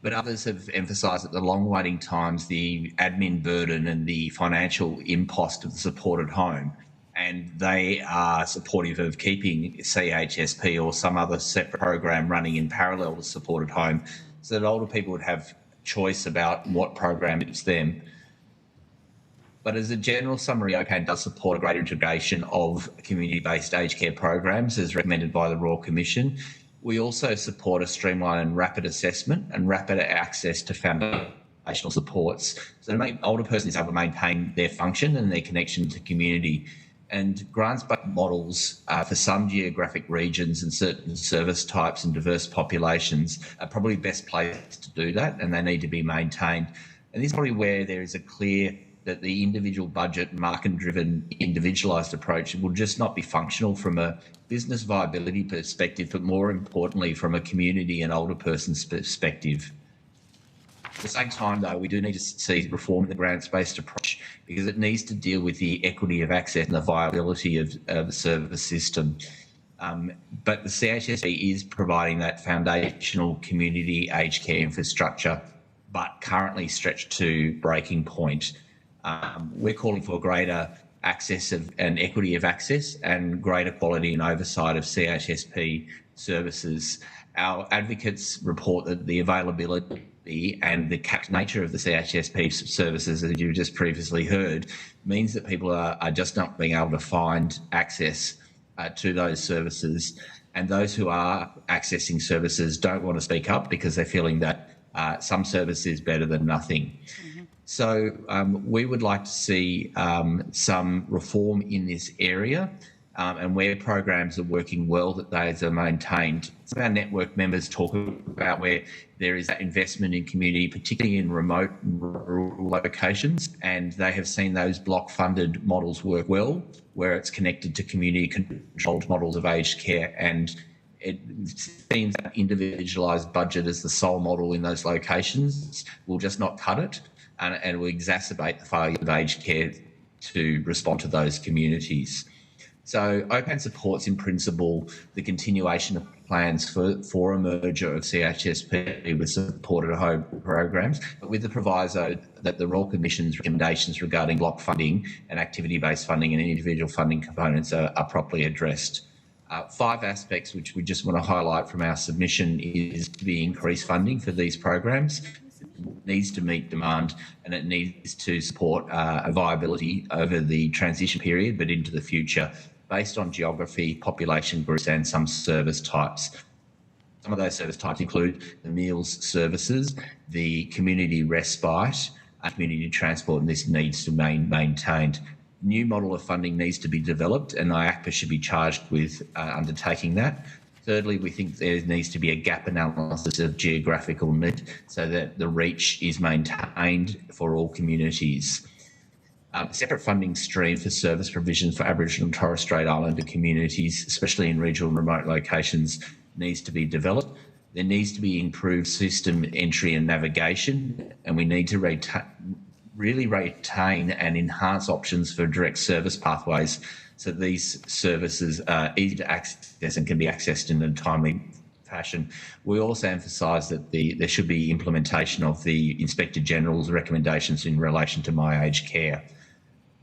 But others have emphasised that the long waiting times, the admin burden and the financial impost of the supported home, and they are supportive of keeping CHSP or some other separate program running in parallel to supported home so that older people would have choice about what program fits them. But as a general summary, OPAN does support a greater integration of community-based aged care programs as recommended by the Royal Commission. We also support a streamlined and rapid assessment and rapid access to foundational supports so to make older persons able to maintain their function and their connection to community. And grants-based models for some geographic regions and certain service types and diverse populations are probably best placed to do that, and they need to be maintained. And this is probably where there is a clear that the individual budget, market-driven, individualised approach will just not be functional from a business viability perspective, but more importantly from a community and older person's perspective. At the same time, though, we do need to see reform in the grants-based approach because it needs to deal with the equity of access and the viability of the service system. But the CHSP is providing that foundational community aged care infrastructure, but currently stretched to breaking point. We're calling for greater access and equity of access and greater quality and oversight of CHSP services. Our advocates report that the availability and the capped nature of the CHSP services, as you just previously heard, means that people are just not being able to find access to those services. And those who are accessing services don't want to speak up because they're feeling that some service is better than nothing. Mm-hmm. So we would like to see some reform in this area. And where programs are working well, that those are maintained. Some of our network members talk about where there is that investment in community, particularly in remote and rural locations, and they have seen those block-funded models work well, where it's connected to community-controlled models of aged care, and it seems that individualised budget as the sole model in those locations will just not cut it, and it will exacerbate the failure of aged care to respond to those communities. So OPAN supports in principle the continuation of plans for a merger of CHSP with supported home programs, but with the proviso that the Royal Commission's recommendations regarding block funding and activity-based funding and individual funding components are properly addressed. 5 aspects which we just want to highlight from our submission is to be increased funding for these programs. It needs to meet demand, and it needs to support a viability over the transition period but into the future, based on geography, population groups and some service types. Some of those service types include the meals services, the community respite, community transport, and this needs to be maintained. New model of funding needs to be developed, and IACPA should be charged with undertaking that. Thirdly, we think there needs to be a gap analysis of geographical need so that the reach is maintained for all communities. Separate funding stream for service provision for Aboriginal and Torres Strait Islander communities, especially in regional and remote locations, needs to be developed. There needs to be improved system entry and navigation, and we need to really retain and enhance options for direct service pathways so these services are easy to access and can be accessed in a timely fashion. We also emphasise that there should be implementation of the Inspector General's recommendations in relation to My Aged Care.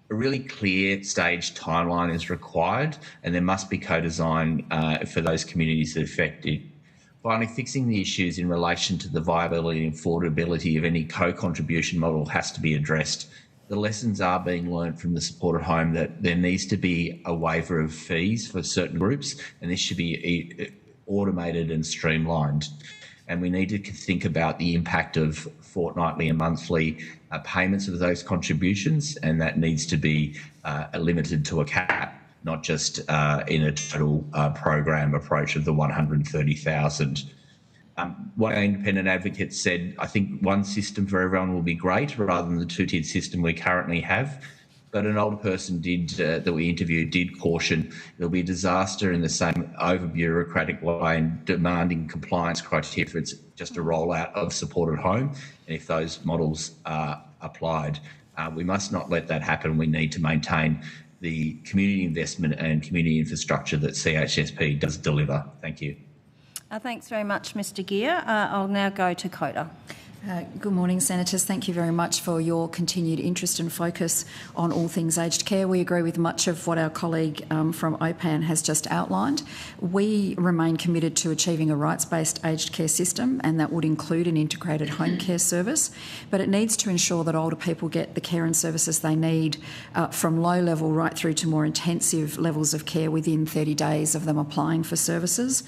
A really clear staged timeline is required, and there must be co-design for those communities that are affected. Finally, fixing the issues in relation to the viability and affordability of any co-contribution model has to be addressed. The lessons are being learned from the supported home that there needs to be a waiver of fees for certain groups, and this should be automated and streamlined. And we need to think about the impact of fortnightly and monthly payments of those contributions, and that needs to be limited to a cap, not just in a total program approach of the 130,000. One independent advocate said, I think one system for everyone will be great rather than the two-tiered system we currently have. But an older person that we interviewed did caution it'll be a disaster in the same over-bureaucratic way and demanding compliance criteria if it's just a rollout of supported home. And if those models are applied, we must not let that happen. We need to maintain the community investment and community infrastructure that CHSP does deliver. Thank you. Thanks very much, Mr Gear. I'll now go to Coda. Good morning, Senators. Thank you very much for your continued interest and focus on all things aged care. We agree with much of what our colleague from OPAN has just outlined. We remain committed to achieving a rights-based aged care system, and that would include an integrated home care service, but it needs to ensure that older people get the care and services they need from low level right through to more intensive levels of care within 30 days of them applying for services.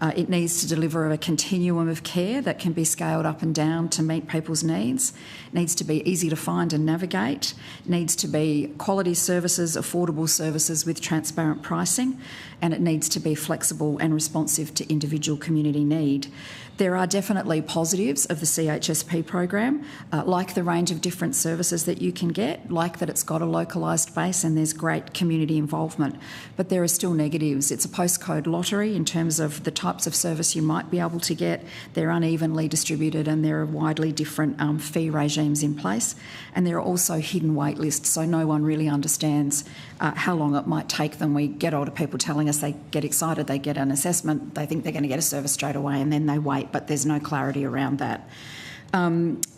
It needs to deliver a continuum of care that can be scaled up and down to meet people's needs. It needs to be easy to find and navigate. It needs to be quality services, affordable services with transparent pricing, and it needs to be flexible and responsive to individual community need. There are definitely positives of the CHSP program, like the range of different services that you can get, like that it's got a localised base and there's great community involvement. But there are still negatives. It's a postcode lottery in terms of the types of service you might be able to get. They're unevenly distributed and there are widely different fee regimes in place. And there are also hidden wait lists, so no one really understands how long it might take them. We get older people telling us they get excited, they get an assessment, they think they're going to get a service straight away and then they wait, but there's no clarity around that.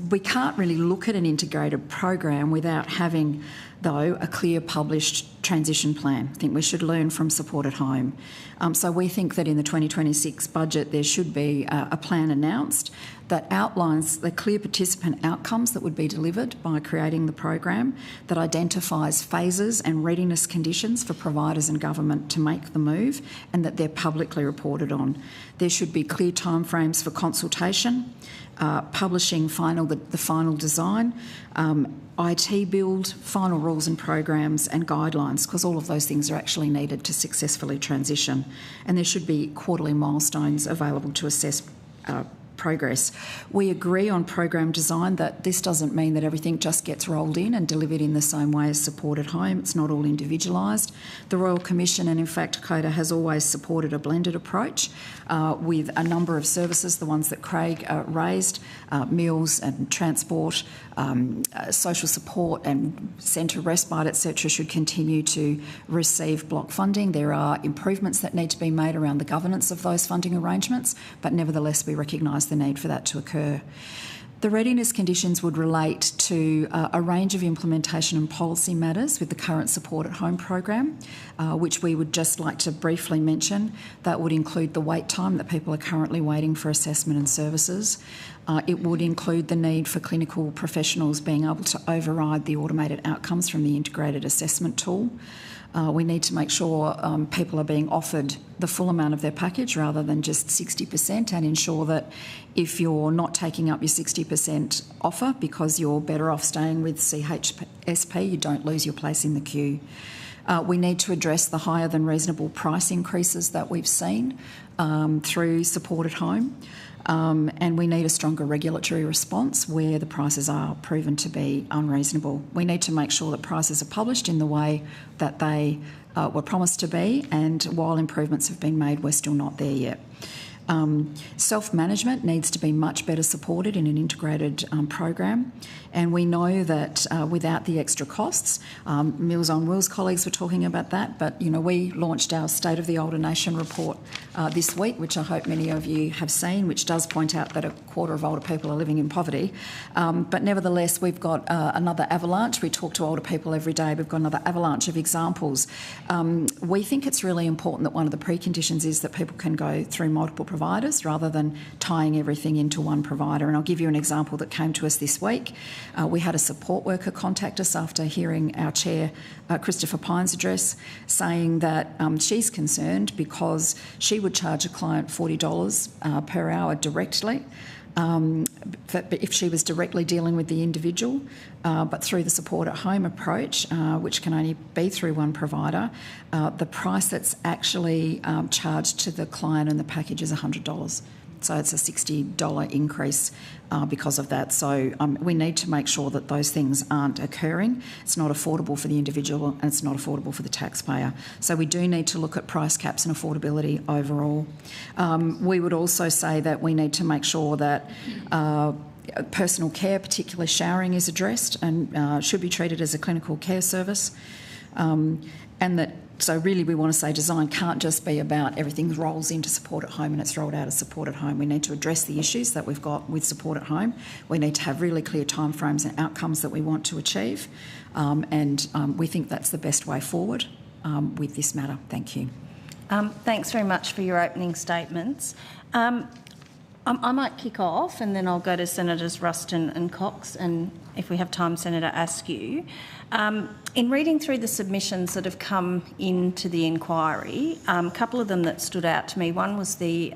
We can't really look at an integrated program without having though, a clear published transition plan. I think we should learn from Support at Home. So we think that in the 2026 budget there should be a plan announced that outlines the clear participant outcomes that would be delivered by creating the program, that identifies phases and readiness conditions for providers and government to make the move, and that they're publicly reported on. There should be clear timeframes for consultation, publishing the final design, IT build, final rules and programs and guidelines, because all of those things are actually needed to successfully transition. And there should be quarterly milestones available to assess progress. We agree on program design that this doesn't mean that everything just gets rolled in and delivered in the same way as Support at Home. It's not all individualised. The Royal Commission and in fact CODA has always supported a blended approach with a number of services, the ones that Craig raised, meals and transport, social support and centre respite, etc., should continue to receive block funding. There are improvements that need to be made around the governance of those funding arrangements, but nevertheless we recognise the need for that to occur. The readiness conditions would relate to a range of implementation and policy matters with the current Support at Home program, which we would just like to briefly mention. That would include the wait time that people are currently waiting for assessment and services. It would include the need for clinical professionals being able to override the automated outcomes from the integrated assessment tool. We need to make sure people are being offered the full amount of their package rather than just 60%, and ensure that if you're not taking up your 60% offer because you're better off staying with CHSP, you don't lose your place in the queue. We need to address the higher than reasonable price increases that we've seen through Support at Home. And we need a stronger regulatory response where the prices are proven to be unreasonable. We need to make sure that prices are published in the way that they were promised to be, and while improvements have been made, we're still not there yet. Self-management needs to be much better supported in an integrated program, and we know that without the extra costs, Meals on Wheels colleagues were talking about that, but we launched our State of the Older Nation report this week, which I hope many of you have seen, which does point out that a quarter of older people are living in poverty. But nevertheless, we've got another avalanche. We talk to older people every day. We've got another avalanche of examples. We think it's really important that one of the preconditions is that people can go through multiple providers rather than tying everything into one provider. And I'll give you an example that came to us this week. We had a support worker contact us after hearing our chair, Christopher Pine's address, saying that she's concerned because she would charge a client $40 per hour directly. But if she was directly dealing with the individual, but through the Support at Home approach, which can only be through one provider, the price that's actually charged to the client and the package is $100. So it's a $60 increase because of that. So we need to make sure that those things aren't occurring. It's not affordable for the individual and it's not affordable for the taxpayer. So we do need to look at price caps and affordability overall. We would also say that we need to make sure that personal care, particularly showering, is addressed and should be treated as a clinical care service. So really we want to say design can't just be about everything rolls into Support at Home and it's rolled out of Support at Home. We need to address the issues that we've got with Support at Home. We need to have really clear timeframes and outcomes that we want to achieve. And we think that's the best way forward with this matter. Thank you. Thanks very much for your opening statements. I might kick off and then I'll go to Senators Ruston and Cox, and if we have time, Senator Askew. In reading through the submissions that have come into the inquiry, a couple of them that stood out to me. One was the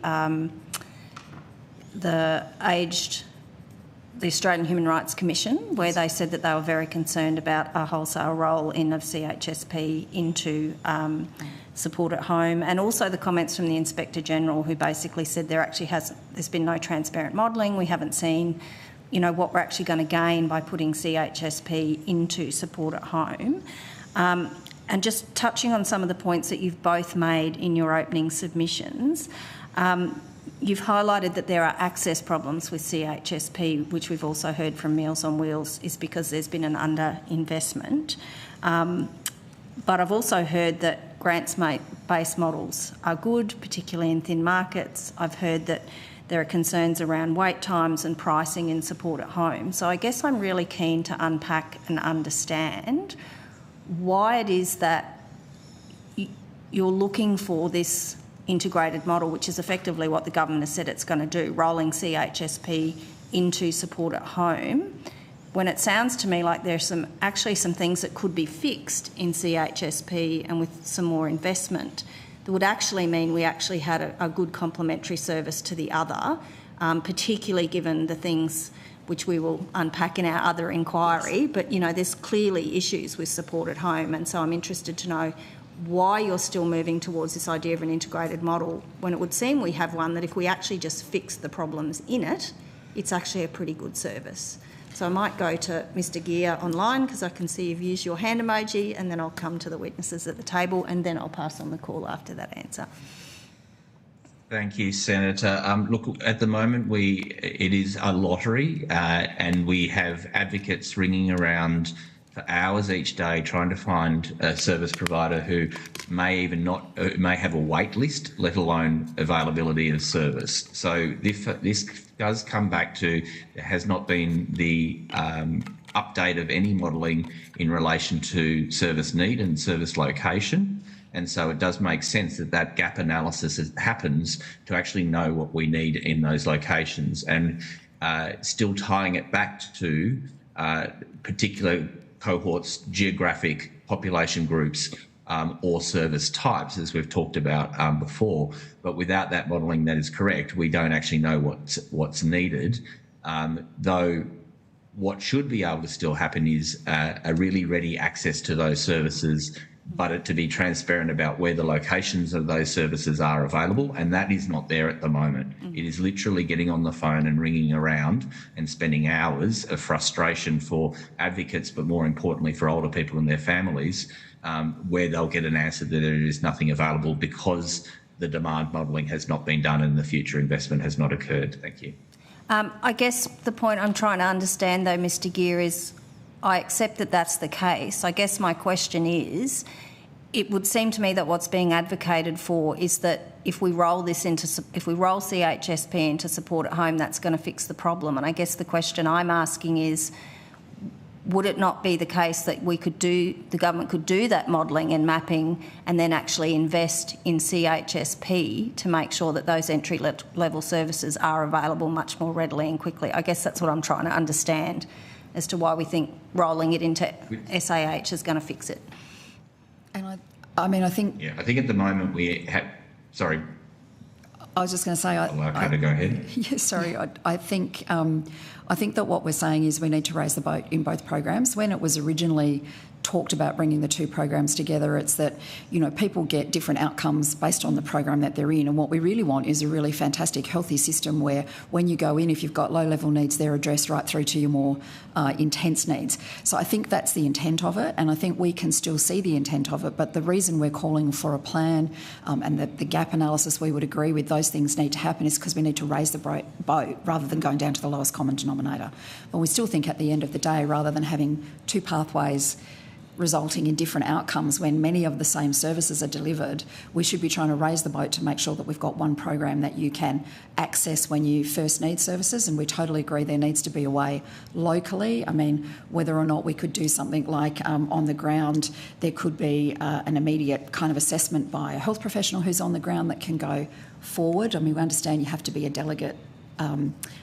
Australian Human Rights Commission, where they said that they were very concerned about a wholesale roll-in of CHSP into Support at Home, and also the comments from the Inspector General, who basically said there's been no transparent modelling. We haven't seen what we're actually going to gain by putting CHSP into Support at Home. And just touching on some of the points that you've both made in your opening submissions, you've highlighted that there are access problems with CHSP, which we've also heard from Meals on Wheels is because there's been an underinvestment. But I've also heard that grants-based models are good, particularly in thin markets. I've heard that there are concerns around wait times and pricing in Support at Home. So I guess I'm really keen to unpack and understand why it is that you're looking for this integrated model, which is effectively what the government has said it's going to do, rolling CHSP into support at home, when it sounds to me like there's actually some things that could be fixed in CHSP and with some more investment that would actually mean we actually had a good complementary service to the other, particularly given the things which we will unpack in our other inquiry. But, you know, there's clearly issues with support at home, and so I'm interested to know why you're still moving towards this idea of an integrated model when it would seem we have one that if we actually just fix the problems in it, it's actually a pretty good service. So I might go to Mr Gear online because I can see you've used your hand emoji, and then I'll come to the witnesses at the table, and then I'll pass on the call after that answer. Thank you, Senator. Look, at the moment, it is a lottery, and we have advocates ringing around for hours each day trying to find a service provider who may have a wait list, let alone availability of service. So this does come back to there has not been the update of any modelling in relation to service need and service location. And so it does make sense that gap analysis happens to actually know what we need in those locations, and still tying it back to particular cohorts, geographic population groups, or service types, as we've talked about before. But without that modelling, that is correct, we don't actually know what's needed. Though what should be able to still happen is a really ready access to those services, but it to be transparent about where the locations of those services are available, and that is not there at the moment. It is literally getting on the phone and ringing around and spending hours of frustration for advocates, but more importantly for older people and their families, where they'll get an answer that there is nothing available because the demand modelling has not been done and the future investment has not occurred. Thank you. I guess the point I'm trying to understand, though, Mr Gear, is I accept that that's the case. I guess my question is, it would seem to me that what's being advocated for is that if we roll CHSP into support at home, that's going to fix the problem. And I guess the question I'm asking is, would it not be the case that the government could do that modelling and mapping and then actually invest in CHSP to make sure that those entry-level services are available much more readily and quickly? I guess that's what I'm trying to understand as to why we think rolling it into SAH is going to fix it. And I think... Yeah, I think at the moment we have... Sorry. I was just going to say... to go ahead. Yeah, sorry. I think that what we're saying is we need to raise the boat in both programs. When it was originally talked about bringing the two programs together, it's that, you know, people get different outcomes based on the program that they're in, and what we really want is a really fantastic, healthy system where when you go in, if you've got low-level needs, they're addressed right through to your more intense needs. So I think that's the intent of it, and I think we can still see the intent of it, but the reason we're calling for a plan and the gap analysis, we would agree with those things need to happen, is because we need to raise the boat rather than going down to the lowest common denominator. But we still think at the end of the day, rather than having two pathways resulting in different outcomes when many of the same services are delivered, we should be trying to raise the boat to make sure that we've got one program that you can access when you first need services, and we totally agree there needs to be a way locally. I mean, whether or not we could do something like on the ground, there could be an immediate kind of assessment by a health professional who's on the ground that can go forward. I mean, we understand you have to be a delegate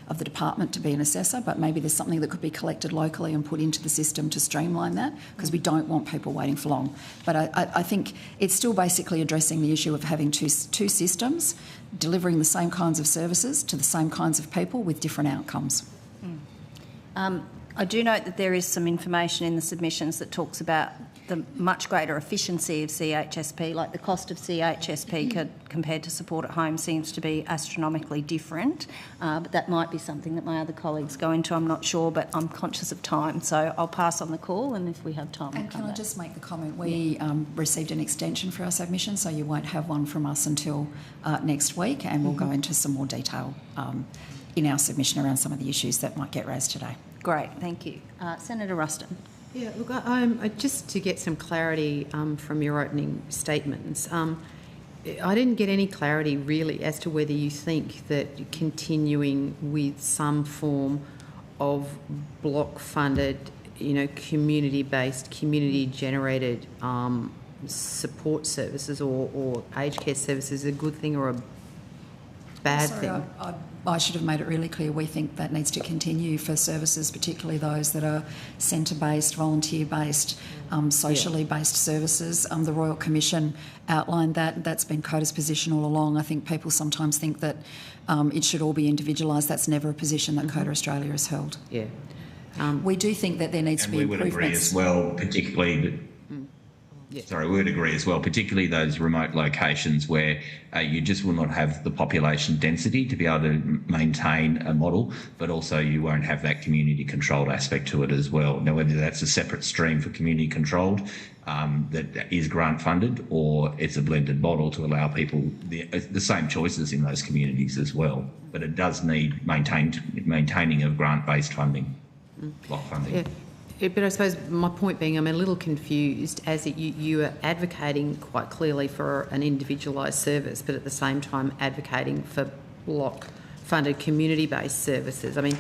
of the department to be an assessor, but maybe there's something that could be collected locally and put into the system to streamline that, because we don't want people waiting for long. But I think it's still basically addressing the issue of having two systems, delivering the same kinds of services to the same kinds of people with different outcomes. I do note that there is some information in the submissions that talks about the much greater efficiency of CHSP, like the cost of CHSP compared to support at home seems to be astronomically different, but that might be something that my other colleagues go into, I'm not sure, but I'm conscious of time, so I'll pass on the call, and if we have time, and can I just make the comment, we received an extension for our submission, so you won't have one from us until next week, and we'll go into some more detail in our submission around some of the issues that might get raised today. Great, thank you. Senator Ruston. Yeah, look, just to get some clarity from your opening statements, I didn't get any clarity really as to whether you think that continuing with some form of block-funded community-based, community-generated support services or aged care services a good thing or a bad thing? I should have made it really clear. We think that needs to continue for services, particularly those that are centre-based, volunteer-based, socially based services. The Royal Commission outlined that. That's been CODA's position all along. I think people sometimes think that it should all be individualised. That's never a position that CODA Australia has held. Yeah. We do think that there needs to be improvements. We would agree as well, particularly... Sorry, we would agree as well, particularly those remote locations where you just will not have the population density to be able to maintain a model, but also you won't have that community controlled aspect to it as well. Now, whether that's a separate stream for community controlled that is grant funded, or it's a blended model to allow people the same choices in those communities as well. But it does need maintaining of grant-based funding, block funding. Yeah. But I suppose my point being, I'm a little confused as that you are advocating quite clearly for an individualised service, but at the same time advocating for block-funded community-based services. I mean,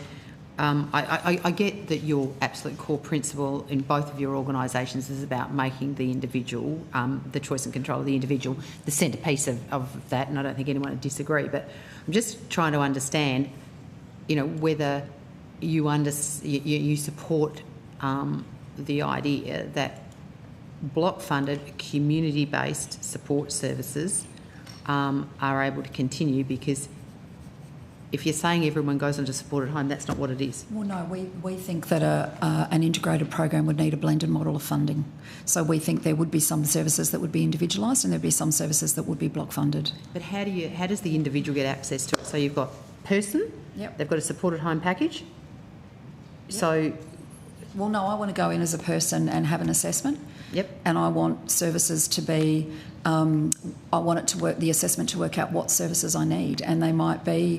I get that your absolute core principle in both of your organisations is about making the individual, the choice and control of the individual, the centrepiece of that, and I don't think anyone would disagree. But I'm just trying to understand, whether you support the idea that block-funded, community-based support services are able to continue, because if you're saying everyone goes into supported home, that's not what it is. Well, no, we think that an integrated program would need a blended model of funding. So we think there would be some services that would be individualised and there'd be some services that would be block-funded. But how does the individual get access to it? So you've got person, yep. They've got a supported home package. Yep. So... Well, no, I want to go in as a person and have an assessment. Yep. And I want services to be, I want it to work, the assessment to work out what services I need. And they might be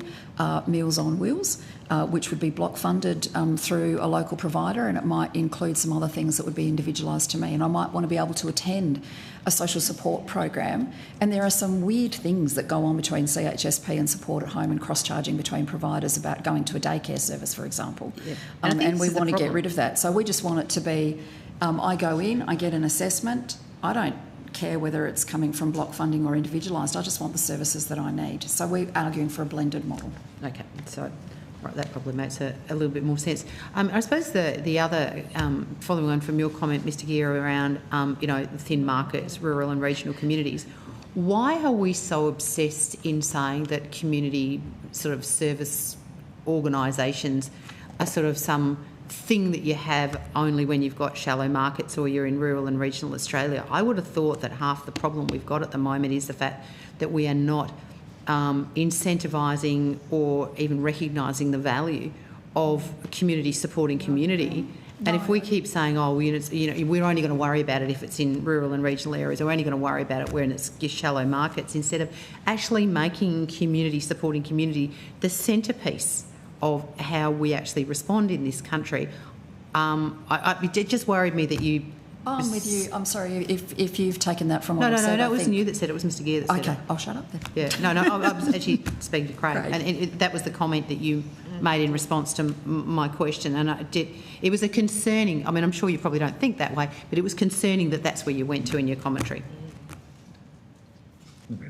Meals on Wheels, which would be block funded through a local provider, and it might include some other things that would be individualised to me. And I might want to be able to attend a social support program. And there are some weird things that go on between CHSP and support at home and cross-charging between providers about going to a daycare service, for example. Yeah. And we want to get rid of that. So we just want it to be, I go in, I get an assessment. I don't care whether it's coming from block funding or individualised. I just want the services that I need. So we're arguing for a blended model. Okay, so right, that probably makes a little bit more sense. I suppose the other, following on from your comment, Mr. Gear, around the thin markets, rural and regional communities, why are we so obsessed in saying that community sort of service organisations are sort of some thing that you have only when you've got shallow markets or you're in rural and regional Australia? I would have thought that half the problem we've got at the moment is the fact that we are not incentivising or even recognising the value of community supporting community. And if we keep saying, we're only going to worry about it if it's in rural and regional areas, or we're only going to worry about it when it's shallow markets, instead of actually making community supporting community the centrepiece of how we actually respond in this country. It just worried me that you... I'm with you. I'm sorry if you've taken that from what I said. No, it wasn't you that said it. It was Mr. Gear that said it. Okay, I'll shut up then. Yeah, I was actually speaking to Craig. And that was the comment that you made in response to my question. And it was a concerning... I mean, I'm sure you probably don't think that way, but it was concerning that that's where you went to in your commentary.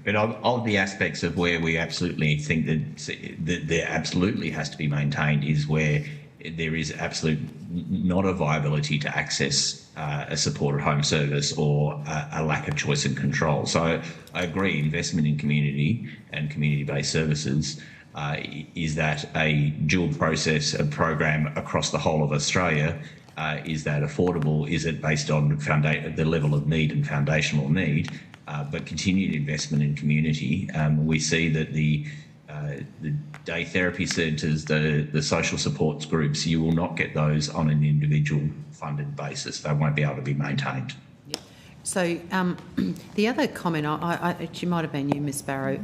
But of the aspects of where we absolutely think that there absolutely has to be maintained is where there is absolute not a viability to access a supported home service or a lack of choice and control. So I agree, investment in community and community-based services is that a dual process, a program across the whole of Australia. Is that affordable? Is it based on the level of need and foundational need? But continued investment in community. We see that the day therapy centres, the social supports groups, you will not get those on an individual funded basis. They won't be able to be maintained. Yeah. So the other comment, it might have been you, Ms Barrow,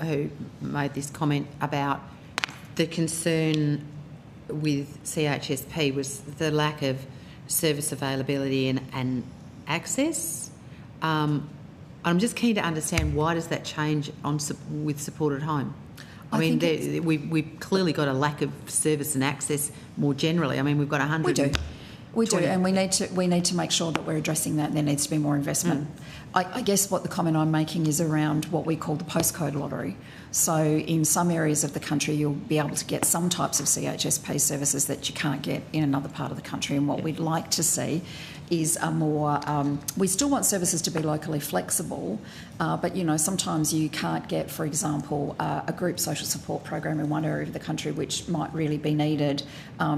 who made this comment about the concern with CHSP was the lack of service availability and access. I'm just keen to understand, why does that change with supported home? I mean, we've clearly got a lack of service and access more generally. I mean, we've got 100... We do. We do, and we need to make sure that we're addressing that, and there needs to be more investment. I guess what the comment I'm making is around what we call the postcode lottery. So in some areas of the country, you'll be able to get some types of CHSP services that you can't get in another part of the country. And what we'd like to see is a more... we still want services to be locally flexible, but, you know, sometimes you can't get, for example, a group social support program in one area of the country which might really be needed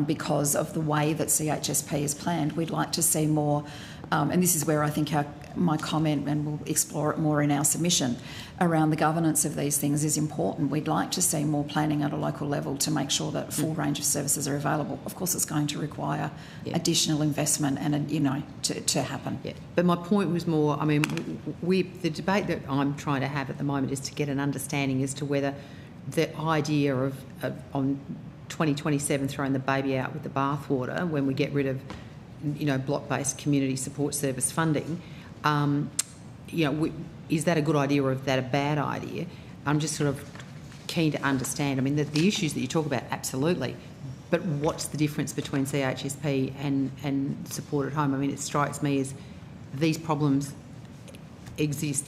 because of the way that CHSP is planned. We'd like to see more, and this is where I think my comment, and we'll explore it more in our submission, around the governance of these things is important. We'd like to see more planning at a local level to make sure that a full range of services are available. Of course, it's going to require additional investment and, you know, to happen. Yeah. But my point was more, I mean, the debate that I'm trying to have at the moment is to get an understanding as to whether the idea of on 2027 throwing the baby out with the bathwater when we get rid of, you know, block-based community support service funding, you know, is that a good idea or is that a bad idea? I'm just sort of keen to understand. I mean, the issues that you talk about, absolutely, but what's the difference between CHSP and support at home? I mean, it strikes me as these problems exist.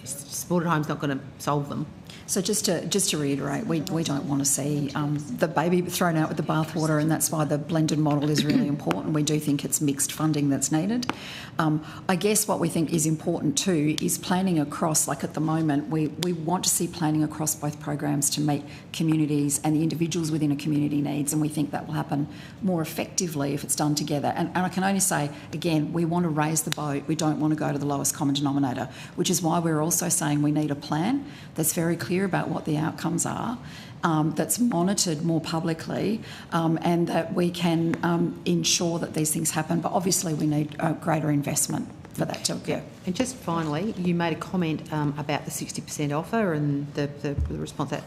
Support at home's not going to solve them. So just to reiterate, we don't want to see the baby thrown out with the bathwater, and that's why the blended model is really important. We do think it's mixed funding that's needed. I guess what we think is important too is planning across, like at the moment, we want to see planning across both programs to meet communities and the individuals within a community needs, and we think that will happen more effectively if it's done together. And I can only say, again, we want to raise the boat. We don't want to go to the lowest common denominator, which is why we're also saying we need a plan that's very clear about what the outcomes are, that's monitored more publicly, and that we can ensure that these things happen. But obviously we need greater investment for that to occur. Yeah. And just finally, you made a comment about the 60% offer and the response to that.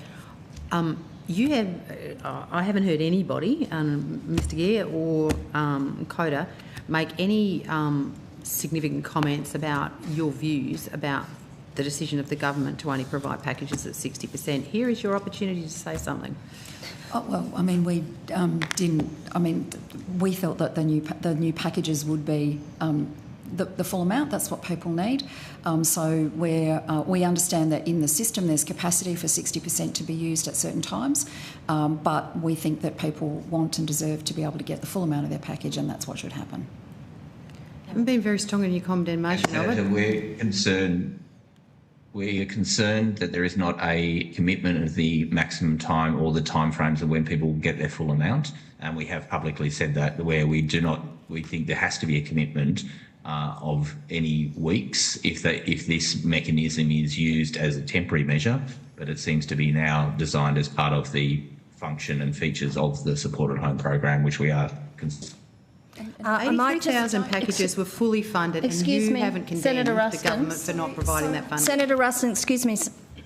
I haven't heard anybody, Mr. Gear or Coda, make any significant comments about your views about the decision of the government to only provide packages at 60%. Here is your opportunity to say something. Oh, well, I mean, we didn't. I mean, we felt that the new packages would be the full amount. That's what people need. So we understand that in the system there's capacity for 60% to be used at certain times, but we think that people want and deserve to be able to get the full amount of their package, and that's what should happen. You haven't been very strong in your condemnation of it. We are concerned that there is not a commitment of the maximum time or the timeframes of when people will get their full amount, and we have publicly said that where we think there has to be a commitment of any weeks if this mechanism is used as a temporary measure, but it seems to be now designed as part of the function and features of the support at home program, which we are concerned. 83,000 packages were fully funded, and you haven't condemned the government for not providing that funding. Senator Ruston, excuse me,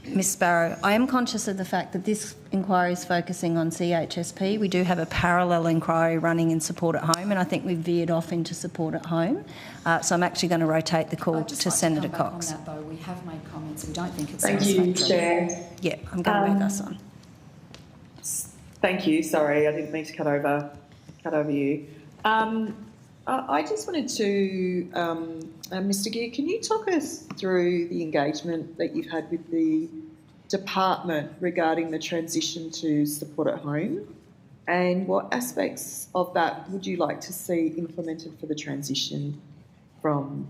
Ms Sparrow, I am conscious of the fact that this inquiry is focusing on CHSP. We do have a parallel inquiry running in support at home, and I think we've veered off into support at home. So I'm actually going to rotate the call to Senator Cox. On that, though, we have made comments. We don't think it's Thank you, Chair. Yeah, I'm going to move us on. Thank you. Sorry, I didn't mean to cut over you. I just wanted to, Mr. Gear, can you talk us through the engagement that you've had with the department regarding the transition to support at home, and what aspects of that would you like to see implemented for the transition from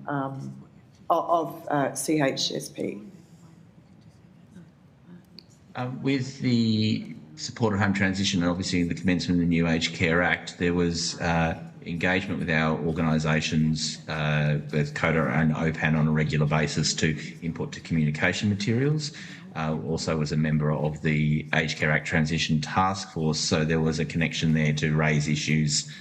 CHSP? With the support at home transition, and obviously the commencement of the New Aged Care Act, there was engagement with our organisations, both CODA and OPAN, on a regular basis to input to communication materials. Also was a member of the Aged Care Act Transition Task Force, so there was a connection there to raise issues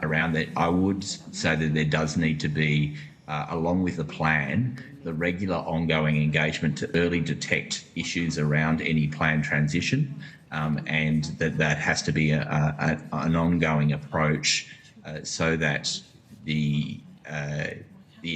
around that. I would say that there does need to be, along with the plan, the regular ongoing engagement to early detect issues around any planned transition, and that has to be an ongoing approach so that the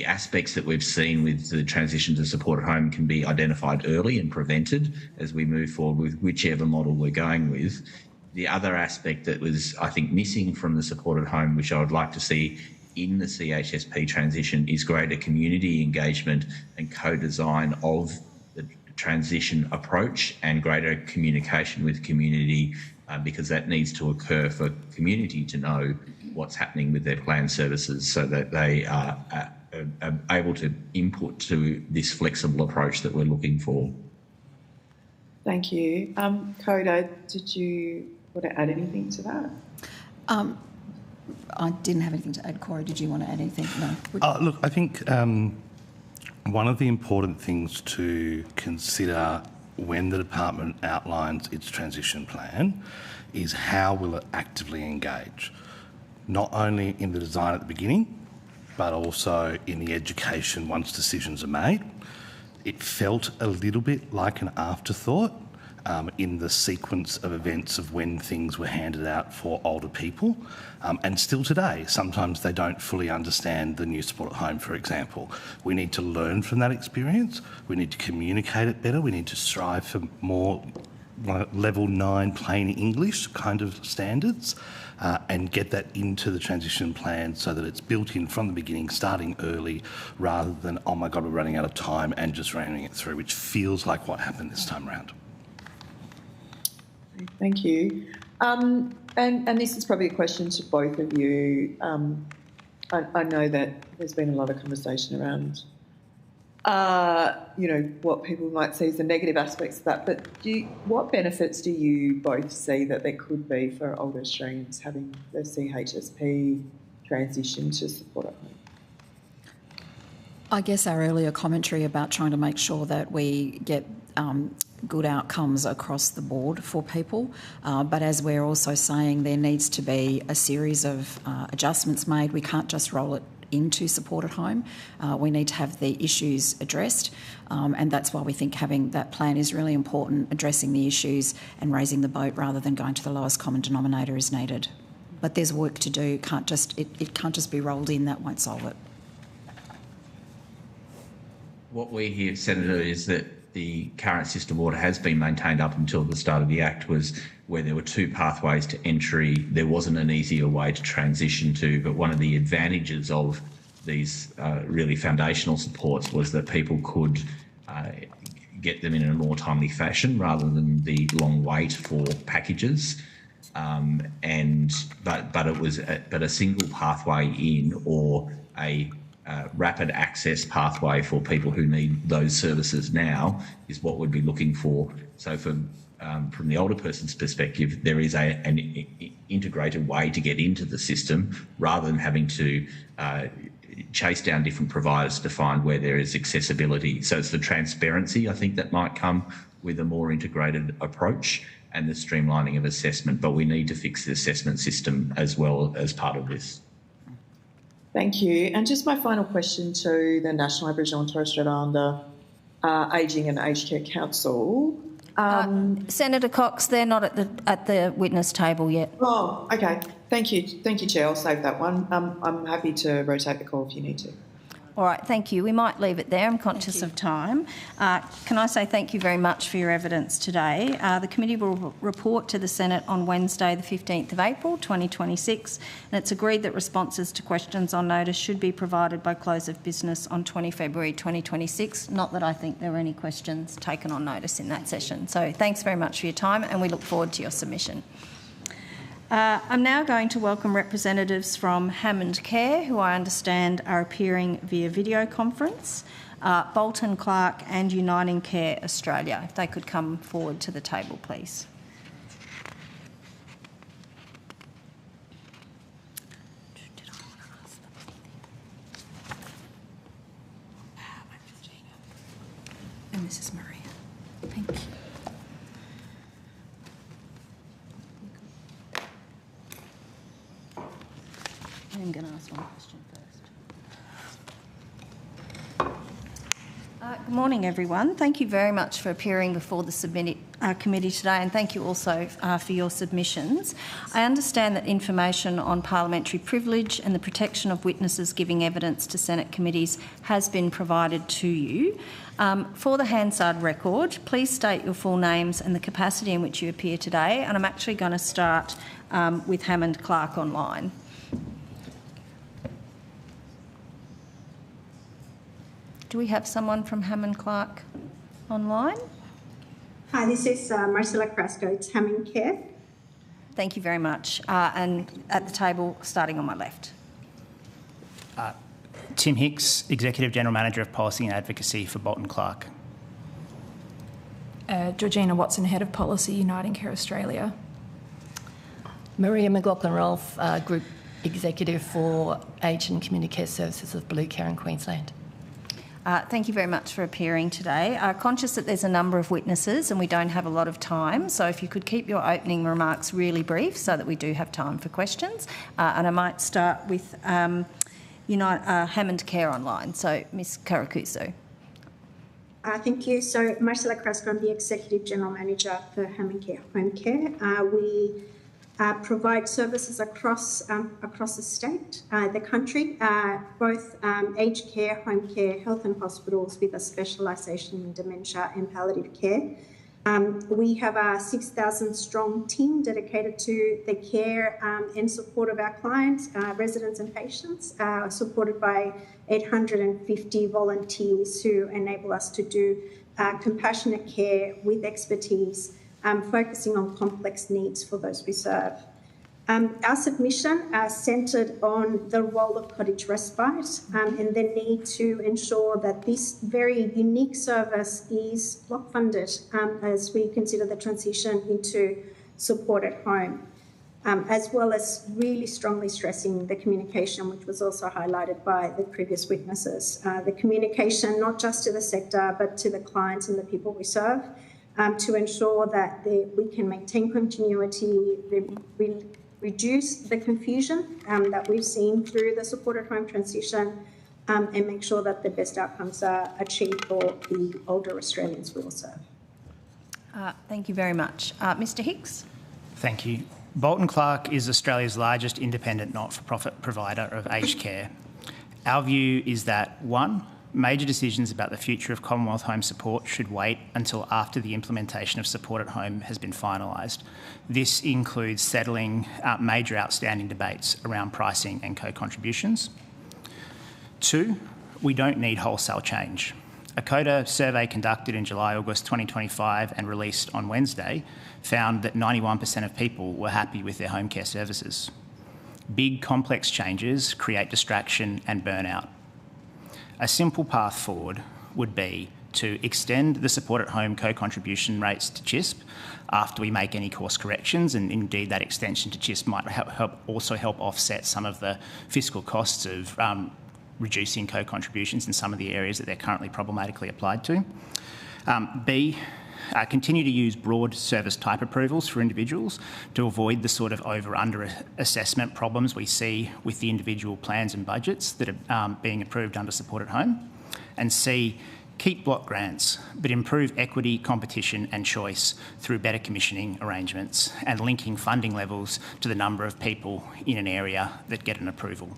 aspects that we've seen with the transition to support at home can be identified early and prevented as we move forward with whichever model we're going with. The other aspect that was, I think, missing from the supported home, which I would like to see in the CHSP transition, is greater community engagement and co-design of the transition approach and greater communication with community, because that needs to occur for community to know what's happening with their planned services so that they are able to input to this flexible approach that we're looking for. Thank you. Coda, did you want to add anything to that? I didn't have anything to add. Corey, did you want to add anything? No. Look, I think one of the important things to consider when the department outlines its transition plan is how will it actively engage, not only in the design at the beginning, but also in the education once decisions are made. It felt a little bit like an afterthought in the sequence of events of when things were handed out for older people. And still today, sometimes they don't fully understand the new support at home, for example. We need to learn from that experience. We need to communicate it better. We need to strive for more level 9 plain English kind of standards and get that into the transition plan so that it's built in from the beginning, starting early, rather than, oh my God, we're running out of time and just ramming it through, which feels like what happened this time around. Thank you. And this is probably a question to both of you. I know that there's been a lot of conversation around, what people might see as the negative aspects of that, but what benefits do you both see that there could be for older Australians having the CHSP transition to support at home? I guess our earlier commentary about trying to make sure that we get good outcomes across the board for people, but as we're also saying, there needs to be a series of adjustments made. We can't just roll it into support at home. We need to have the issues addressed, and that's why we think having that plan is really important, addressing the issues and raising the boat rather than going to the lowest common denominator is needed. But there's work to do. It can't just be rolled in. That won't solve it. What we hear, Senator, is that the current system order has been maintained up until the start of the Act, was where there were 2 pathways to entry. There wasn't an easier way to transition to, but one of the advantages of these really foundational supports was that people could get them in a more timely fashion rather than the long wait for packages. But it was a single pathway in, or a rapid access pathway for people who need those services now, is what we'd be looking for. So from the older person's perspective, there is an integrated way to get into the system rather than having to chase down different providers to find where there is accessibility. So it's the transparency, I think, that might come with a more integrated approach, and the streamlining of assessment. But we need to fix the assessment system as well as part of this. Thank you. And just my final question to the National Aboriginal and Torres Strait Islander Ageing and Aged Care Council. Senator Cox, they're not at the witness table yet. Oh, okay. Thank you, Chair. I'll save that one. I'm happy to rotate the call if you need to. All right, thank you. We might leave it there. I'm conscious of time. Can I say thank you very much for your evidence today? The committee will report to the Senate on Wednesday, the 15th of April 2026, and it's agreed that responses to questions on notice should be provided by close of business on 20 February 2026. Not that I think there were any questions taken on notice in that session. So thanks very much for your time, and we look forward to your submission. I'm now going to welcome representatives from Hammond Care, who I understand are appearing via video conference, Bolton Clark and Uniting Care Australia. If they could come forward to the table, please. And this is Maria. Thank you. I'm going to ask one question first. Good morning, everyone. Thank you very much for appearing before the committee today, and thank you also for your submissions. I understand that information on parliamentary privilege and the protection of witnesses giving evidence to Senate committees has been provided to you. For the Hansard record, please state your full names and the capacity in which you appear today, and I'm actually going to start with Hammond Clark online. Do we have someone from Hammond Clark online? Hi, this is Marcella Crasco. It's Hammond Care. Thank you very much. And at the table, starting on my left. Tim Hicks, Executive General Manager of Policy and Advocacy for Bolton Clark. Georgina Watson, Head of Policy, Uniting Care Australia. Maria McLaughlin-Rolfe, Group Executive for Aged and Community Care Services of Blue Care in Queensland. Thank you very much for appearing today. Conscious that there's a number of witnesses and we don't have a lot of time, so if you could keep your opening remarks really brief so that we do have time for questions. And I might start with Hammond Care online. So, Ms Karakuso. Thank you. So, Marcella Crasco, I'm the Executive General Manager for Hammond Care Home Care. We provide services across the state, the country, both aged care, home care, health and hospitals with a specialisation in dementia and palliative care. We have a 6,000 strong team dedicated to the care and support of our clients, residents and patients, supported by 850 volunteers who enable us to do compassionate care with expertise, focusing on complex needs for those we serve. Our submission centred on the role of cottage respite and the need to ensure that this very unique service is block funded as we consider the transition into support at home, as well as really strongly stressing the communication, which was also highlighted by the previous witnesses. The communication not just to the sector but to the clients and the people we serve, to ensure that we can maintain continuity, reduce the confusion that we've seen through the supported home transition, and make sure that the best outcomes are achieved for the older Australians we will serve. Thank you very much. Mr Hicks. Thank you. Bolton Clark is Australia's largest independent not-for-profit provider of aged care. Our view is that, 1, major decisions about the future of Commonwealth home support should wait until after the implementation of support at home has been finalised. This includes settling major outstanding debates around pricing and co-contributions. 2, we don't need wholesale change. A CODA survey conducted in July-August 2025 and released on Wednesday found that 91% of people were happy with their home care services. Big, complex changes create distraction and burnout. A simple path forward would be to extend the support at home co-contribution rates to CHSP after we make any course corrections, and indeed that extension to CHSP might help offset some of the fiscal costs of reducing co-contributions in some of the areas that they're currently problematically applied to. B, continue to use broad service type approvals for individuals to avoid the sort of over-under assessment problems we see with the individual plans and budgets that are being approved under support at home. And C, keep block grants, but improve equity, competition and choice through better commissioning arrangements and linking funding levels to the number of people in an area that get an approval.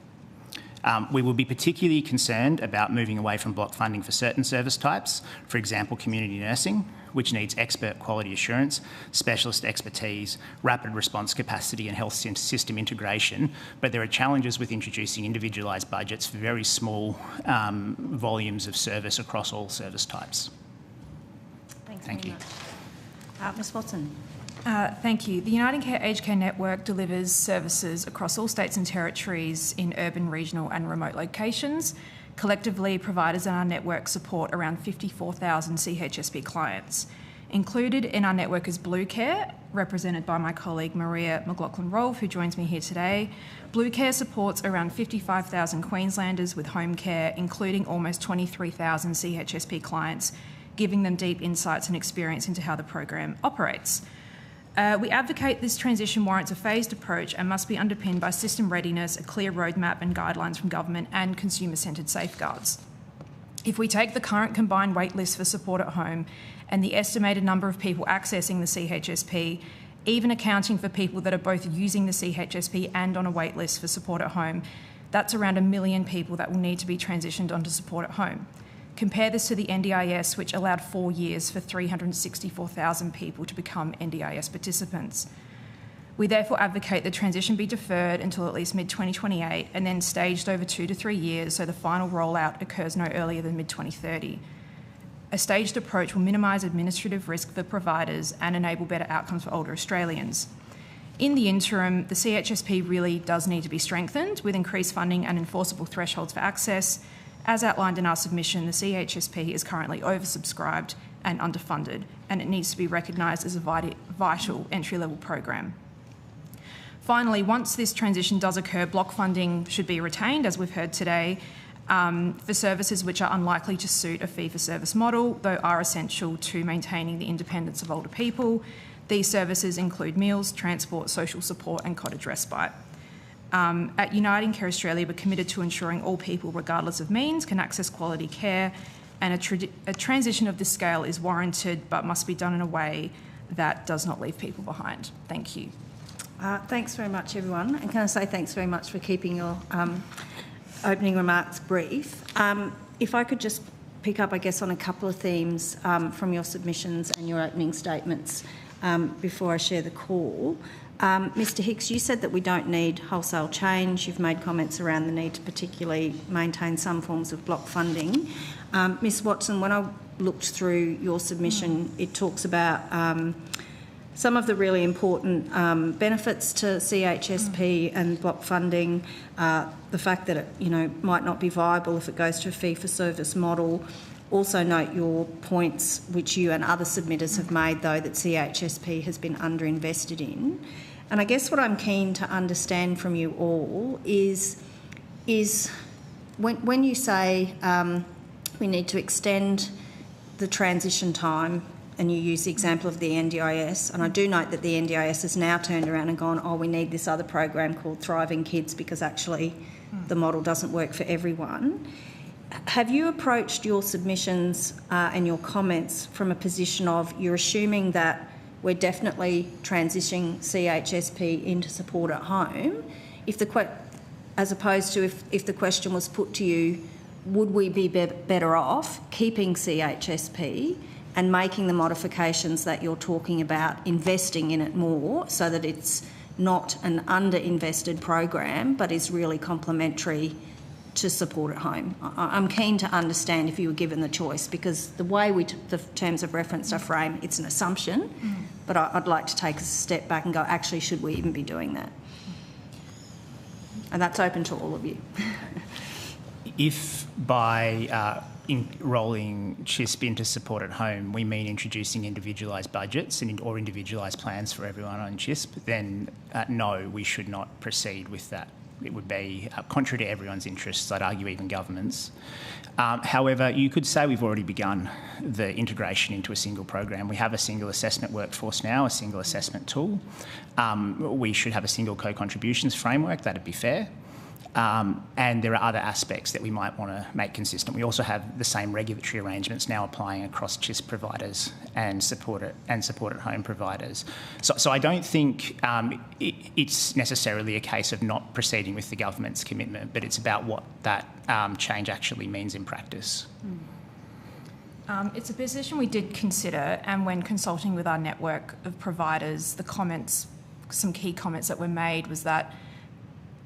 We will be particularly concerned about moving away from block funding for certain service types, for example, community nursing, which needs expert quality assurance, specialist expertise, rapid response capacity and health system integration, but there are challenges with introducing individualised budgets for very small volumes of service across all service types. Thank you. Ms Watson. Thank you. The Uniting Care Aged Care Network delivers services across all states and territories in urban, regional and remote locations. Collectively, providers in our network support around 54,000 CHSP clients. Included in our network is Blue Care, represented by my colleague Maria McLaughlin-Rolfe, who joins me here today. Blue Care supports around 55,000 Queenslanders with home care, including almost 23,000 CHSP clients, giving them deep insights and experience into how the program operates. We advocate this transition warrants a phased approach and must be underpinned by system readiness, a clear roadmap and guidelines from government and consumer-centred safeguards. If we take the current combined wait list for support at home and the estimated number of people accessing the CHSP, even accounting for people that are both using the CHSP and on a wait list for support at home, that's around 1 million people that will need to be transitioned onto support at home. Compare this to the NDIS, which allowed 4 years for 364,000 people to become NDIS participants. We therefore advocate the transition be deferred until at least mid-2028 and then staged over 2 to 3 years so the final rollout occurs no earlier than mid-2030. A staged approach will minimise administrative risk for providers and enable better outcomes for older Australians. In the interim, the CHSP really does need to be strengthened with increased funding and enforceable thresholds for access. As outlined in our submission, the CHSP is currently oversubscribed and underfunded, and it needs to be recognised as a vital entry-level program. Finally, once this transition does occur, block funding should be retained, as we've heard today, for services which are unlikely to suit a fee-for-service model, though are essential to maintaining the independence of older people. These services include meals, transport, social support and cottage respite. At Uniting Care Australia, we're committed to ensuring all people, regardless of means, can access quality care, and a transition of this scale is warranted but must be done in a way that does not leave people behind. Thank you. Thanks very much, everyone. And can I say thanks very much for keeping your opening remarks brief. If I could just pick up, I guess, on a couple of themes from your submissions and your opening statements before I share the call. Mr Hicks, you said that we don't need wholesale change. You've made comments around the need to particularly maintain some forms of block funding. Ms Watson, when I looked through your submission, it talks about some of the really important benefits to CHSP and block funding, the fact that it might not be viable if it goes to a fee-for-service model. Also note your points, which you and other submitters have made, though, that CHSP has been underinvested in. And I guess what I'm keen to understand from you all is when you say we need to extend the transition time, and you use the example of the NDIS, and I do note that the NDIS has now turned around and gone, we need this other program called Thriving Kids because actually the model doesn't work for everyone. Have you approached your submissions and your comments from a position of you're assuming that we're definitely transitioning CHSP into support at home, as opposed to if the question was put to you, would we be better off keeping CHSP and making the modifications that you're talking about, investing in it more so that it's not an under-invested program but is really complementary to support at home? I'm keen to understand if you were given the choice, because the way the terms of reference are framed, it's an assumption, but I'd like to take a step back and go, actually, should we even be doing that? And that's open to all of you. If by rolling CHSP into support at home we mean introducing individualised budgets or individualised plans for everyone on CHSP, then no, we should not proceed with that. It would be contrary to everyone's interests, I'd argue even government's. However, you could say we've already begun the integration into a single program. We have a single assessment workforce now, a single assessment tool. We should have a single co-contributions framework, that'd be fair. And there are other aspects that we might want to make consistent. We also have the same regulatory arrangements now applying across CHSP providers and support at home providers. So I don't think it's necessarily a case of not proceeding with the government's commitment, but it's about what that change actually means in practice. It's a position we did consider, and when consulting with our network of providers, some key comments that were made was that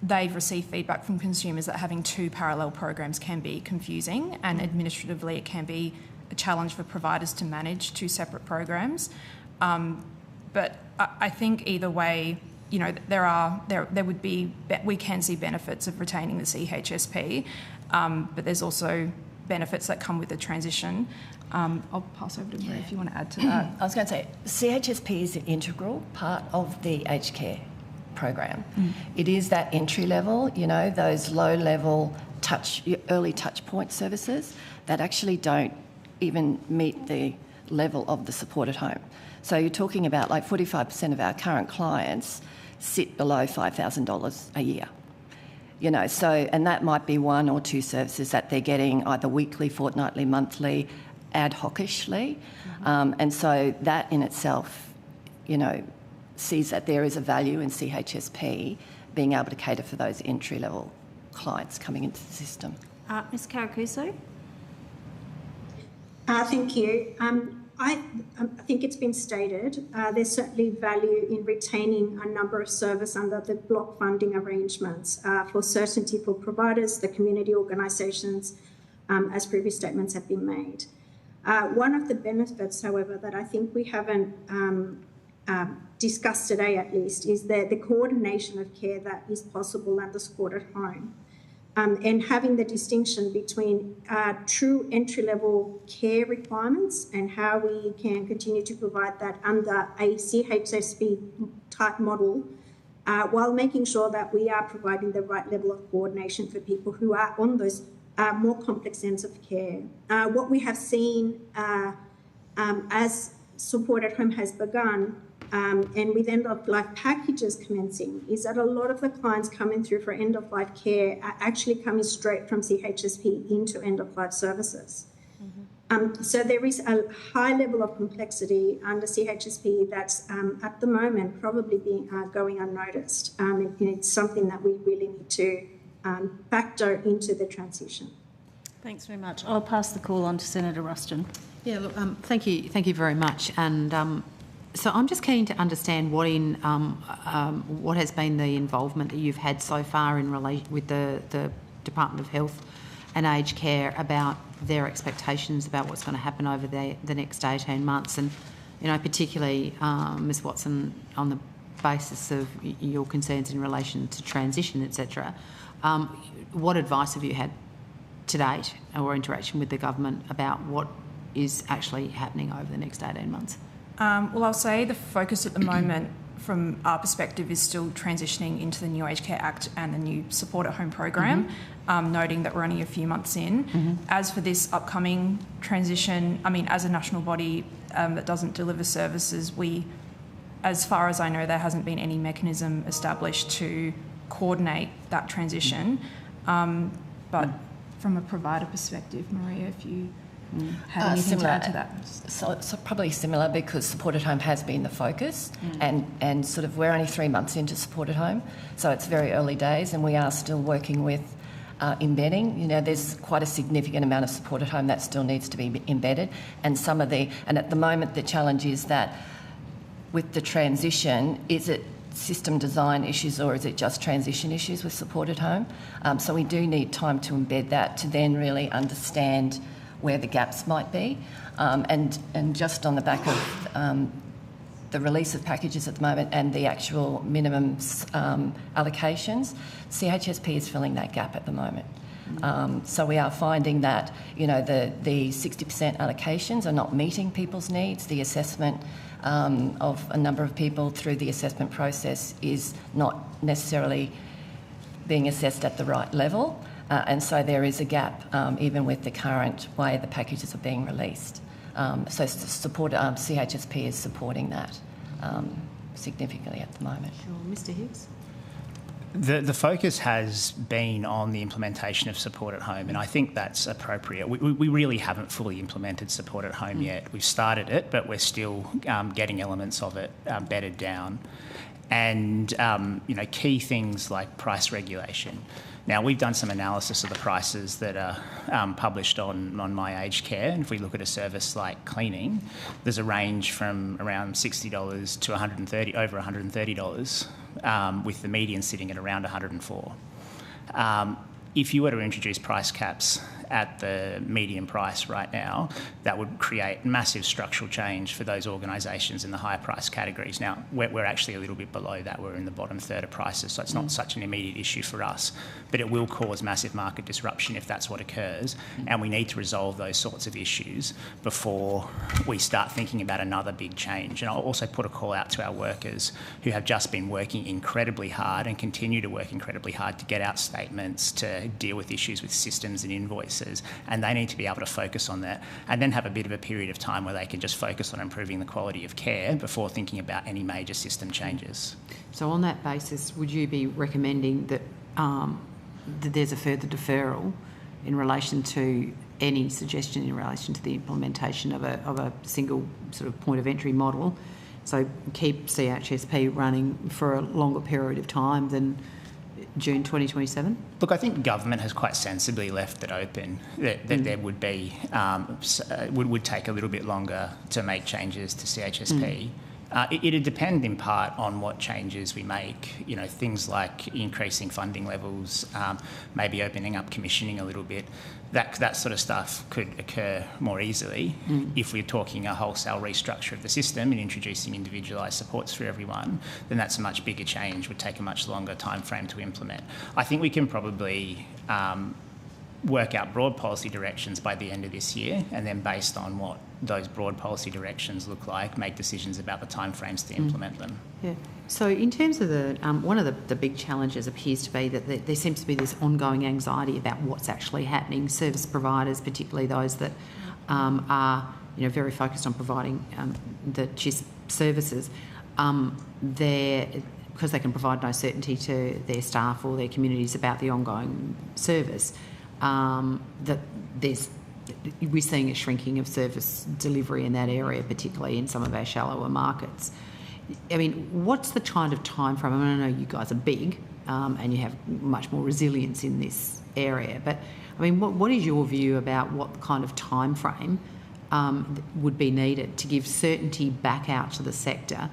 they've received feedback from consumers that having two parallel programs can be confusing, and administratively it can be a challenge for providers to manage two separate programs. But I think either way, we can see benefits of retaining the CHSP, but there's also benefits that come with the transition. I'll pass over to Maria if you want to add to that. I was going to say, CHSP is an integral part of the aged care program. It is that entry level, those low level early touch point services that actually don't even meet the level of the support at home. So you're talking about like 45% of our current clients sit below $5,000 a year. You know, so, and that might be one or two services that they're getting either weekly, fortnightly, monthly, ad hocishly. And so that in itself, you know, sees that there is a value in CHSP being able to cater for those entry-level clients coming into the system. Ms Karakuso? Thank you. I think it's been stated there's certainly value in retaining a number of services under the block funding arrangements for certainty for providers, the community organisations, as previous statements have been made. One of the benefits, however, that I think we haven't discussed today at least is the coordination of care that is possible under supported home. And having the distinction between true entry-level care requirements and how we can continue to provide that under a CHSP type model, while making sure that we are providing the right level of coordination for people who are on those more complex ends of care. What we have seen as supported home has begun, and with end-of-life packages commencing, is that a lot of the clients coming through for end-of-life care are actually coming straight from CHSP into end-of-life services. So there is a high level of complexity under CHSP that's at the moment probably going unnoticed, and it's something that we really need to factor into the transition. Thanks very much. I'll pass the call on to Senator Ruston. Yeah, look, thank you very much. And so I'm just keen to understand what has been the involvement that you've had so far in relation with the Department of Health and Aged Care about their expectations about what's going to happen over the next 18 months, and you know, particularly Ms Watson, on the basis of your concerns in relation to transition, etc. What advice have you had to date, or interaction with the government about what is actually happening over the next 18 months? Well, I'll say the focus at the moment from our perspective is still transitioning into the new Aged Care Act and the new Support at Home program, noting that we're only a few months in. As for this upcoming transition, I mean, as a national body that doesn't deliver services, as far as I know, there hasn't been any mechanism established to coordinate that transition. But from a provider perspective, Maria, if you have anything to add to that? So probably similar, because supported home has been the focus, and sort of we're only 3 months into supported home, so it's very early days, and we are still working with embedding. You know, there's quite a significant amount of supported home that still needs to be embedded, and at the moment the challenge is that with the transition, is it system design issues or is it just transition issues with supported home? So we do need time to embed that to then really understand where the gaps might be. And just on the back of the release of packages at the moment and the actual minimum allocations, CHSP is filling that gap at the moment. So we are finding that, you know, the 60% allocations are not meeting people's needs. The assessment of a number of people through the assessment process is not necessarily being assessed at the right level. And so there is a gap, even with the current way the packages are being released. So CHSP is supporting that significantly at the moment. Sure. Mr Higgs? The focus has been on the implementation of support at home, and I think that's appropriate. We really haven't fully implemented support at home yet. We've started it, but we're still getting elements of it bedded down. And, you know, key things like price regulation. Now, we've done some analysis of the prices that are published on My Aged Care, and if we look at a service like cleaning, there's a range from around $60 to over $130, with the median sitting at around $104. If you were to introduce price caps at the median price right now, that would create massive structural change for those organisations in the higher price categories. Now, we're actually a little bit below that. We're in the bottom third of prices, so it's not such an immediate issue for us. But it will cause massive market disruption if that's what occurs, and we need to resolve those sorts of issues before we start thinking about another big change. And I'll also put a call out to our workers who have just been working incredibly hard and continue to work incredibly hard to get out statements, to deal with issues with systems and invoices, and they need to be able to focus on that and then have a bit of a period of time where they can just focus on improving the quality of care before thinking about any major system changes. So on that basis, would you be recommending that there's a further deferral in relation to any suggestion in relation to the implementation of a single sort of point of entry model. So keep CHSP running for a longer period of time than June 2027? Look, I think government has quite sensibly left it open that there would be would take a little bit longer to make changes to CHSP. It'd depend in part on what changes we make. You know, things like increasing funding levels, maybe opening up commissioning a little bit. That sort of stuff could occur more easily if we're talking a wholesale restructure of the system and introducing individualised supports for everyone. Then that's a much bigger change, would take a much longer time frame to implement. I think we can probably work out broad policy directions by the end of this year, and then based on what those broad policy directions look like, make decisions about the timeframes to implement them. Yeah. So in terms of the one of the big challenges appears to be that there seems to be this ongoing anxiety about what's actually happening. Service providers, particularly those that are very focused on providing the CHSP services, because they can provide no certainty to their staff or their communities about the ongoing service, that we're seeing a shrinking of service delivery in that area, particularly in some of our shallower markets. I mean, what's the kind of time frame? I mean, I know you guys are big and you have much more resilience in this area, but I mean, what is your view about what kind of time frame would be needed to give certainty back out to the sector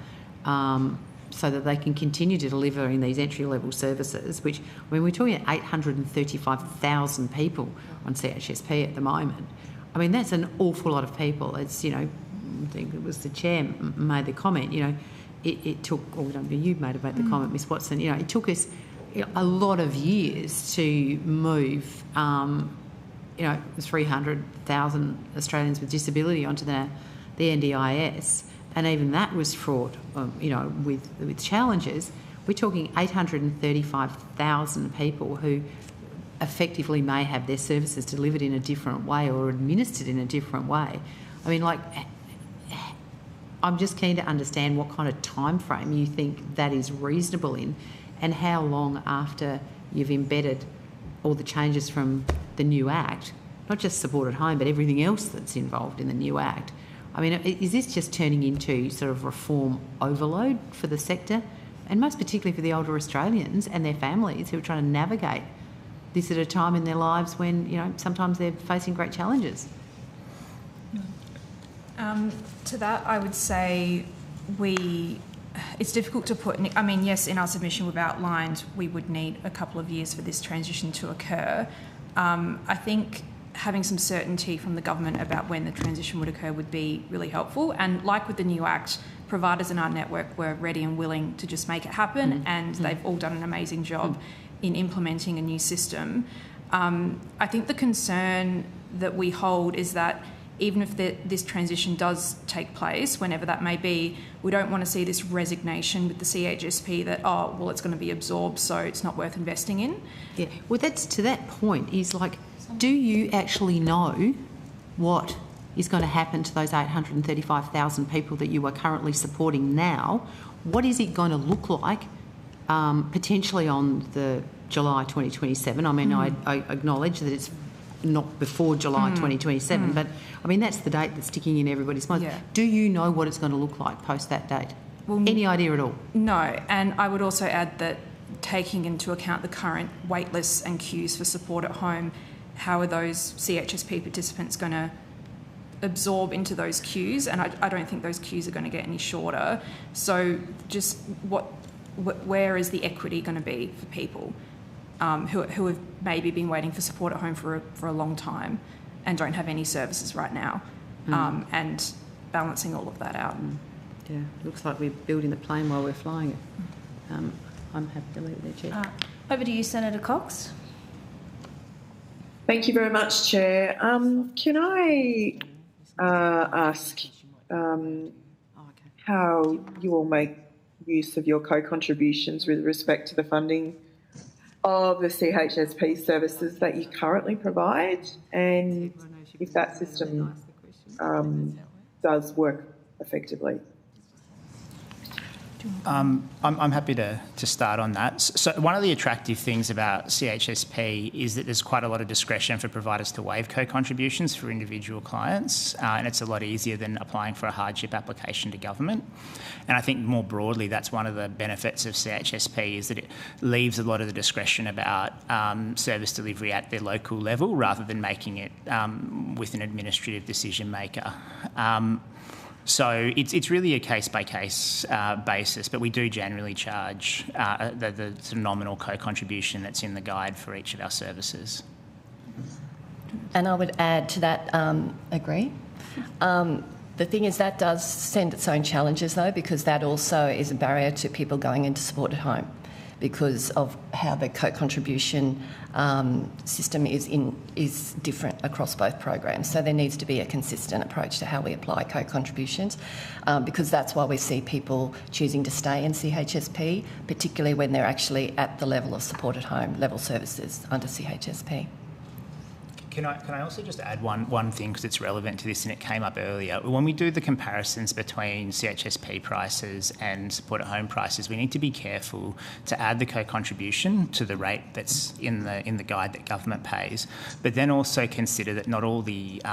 so that they can continue to deliver in these entry-level services, which, I mean, we're talking about 835,000 people on CHSP at the moment. I mean, that's an awful lot of people. It's, I think it was the chair made the comment, it took, or you may have made the comment, Ms Watson, it took us a lot of years to move, 300,000 Australians with disability onto the NDIS. And even that was fraught, with challenges. We're talking 835,000 people who effectively may have their services delivered in a different way or administered in a different way. I mean, I'm just keen to understand what kind of time frame you think that is reasonable in, and how long after you've embedded all the changes from the new Act, not just support at home, but everything else that's involved in the new Act. I mean, is this just turning into sort of reform overload for the sector, and most particularly for the older Australians and their families who are trying to navigate this at a time in their lives when, sometimes they're facing great challenges? To that, I would say it's difficult to put... I mean, yes, in our submission we've outlined we would need a couple of years for this transition to occur. I think having some certainty from the government about when the transition would occur would be really helpful. And like with the new Act, providers in our network were ready and willing to just make it happen, and they've all done an amazing job in implementing a new system. I think the concern that we hold is that even if this transition does take place, whenever that may be, we don't want to see this resignation with the CHSP that, it's going to be absorbed, so it's not worth investing in. Yeah, well, that's to that point, is like, do you actually know what is going to happen to those 835,000 people that you are currently supporting now? What is it going to look like potentially on the July 2027? I mean, I acknowledge that it's not before July 2027, but I mean, that's the date that's sticking in everybody's mind. Yeah. Do you know what it's going to look like post that date? Well, any idea at all? No, and I would also add that taking into account the current wait lists and queues for support at home, how are those CHSP participants going to absorb into those queues? And I don't think those queues are going to get any shorter. So just where is the equity going to be for people who have maybe been waiting for support at home for a long time and don't have any services right now, and balancing all of that out. Yeah, looks like we're building the plane while we're flying it. I'm happy to leave it there, Chair. Over to you, Senator Cox. Thank you very much, Chair. Can I ask how you all make use of your co-contributions with respect to the funding of the CHSP services that you currently provide, and if that system does work effectively? I'm happy to start on that. So one of the attractive things about CHSP is that there's quite a lot of discretion for providers to waive co-contributions for individual clients, and it's a lot easier than applying for a hardship application to government. And I think more broadly, that's one of the benefits of CHSP, is that it leaves a lot of the discretion about service delivery at their local level rather than making it with an administrative decision maker. So it's really a case-by-case basis, but we do generally charge the sort of nominal co-contribution that's in the guide for each of our services. And I would add to that, agree. The thing is that does send its own challenges though, because that also is a barrier to people going into supported home because of how the co-contribution system is different across both programs. So there needs to be a consistent approach to how we apply co-contributions, because that's why we see people choosing to stay in CHSP, particularly when they're actually at the level of supported home level services under CHSP. Can I also just add one thing, because it's relevant to this and it came up earlier. When we do the comparisons between CHSP prices and supported home prices, we need to be careful to add the co-contribution to the rate that's in the guide that government pays, but then also consider that not all the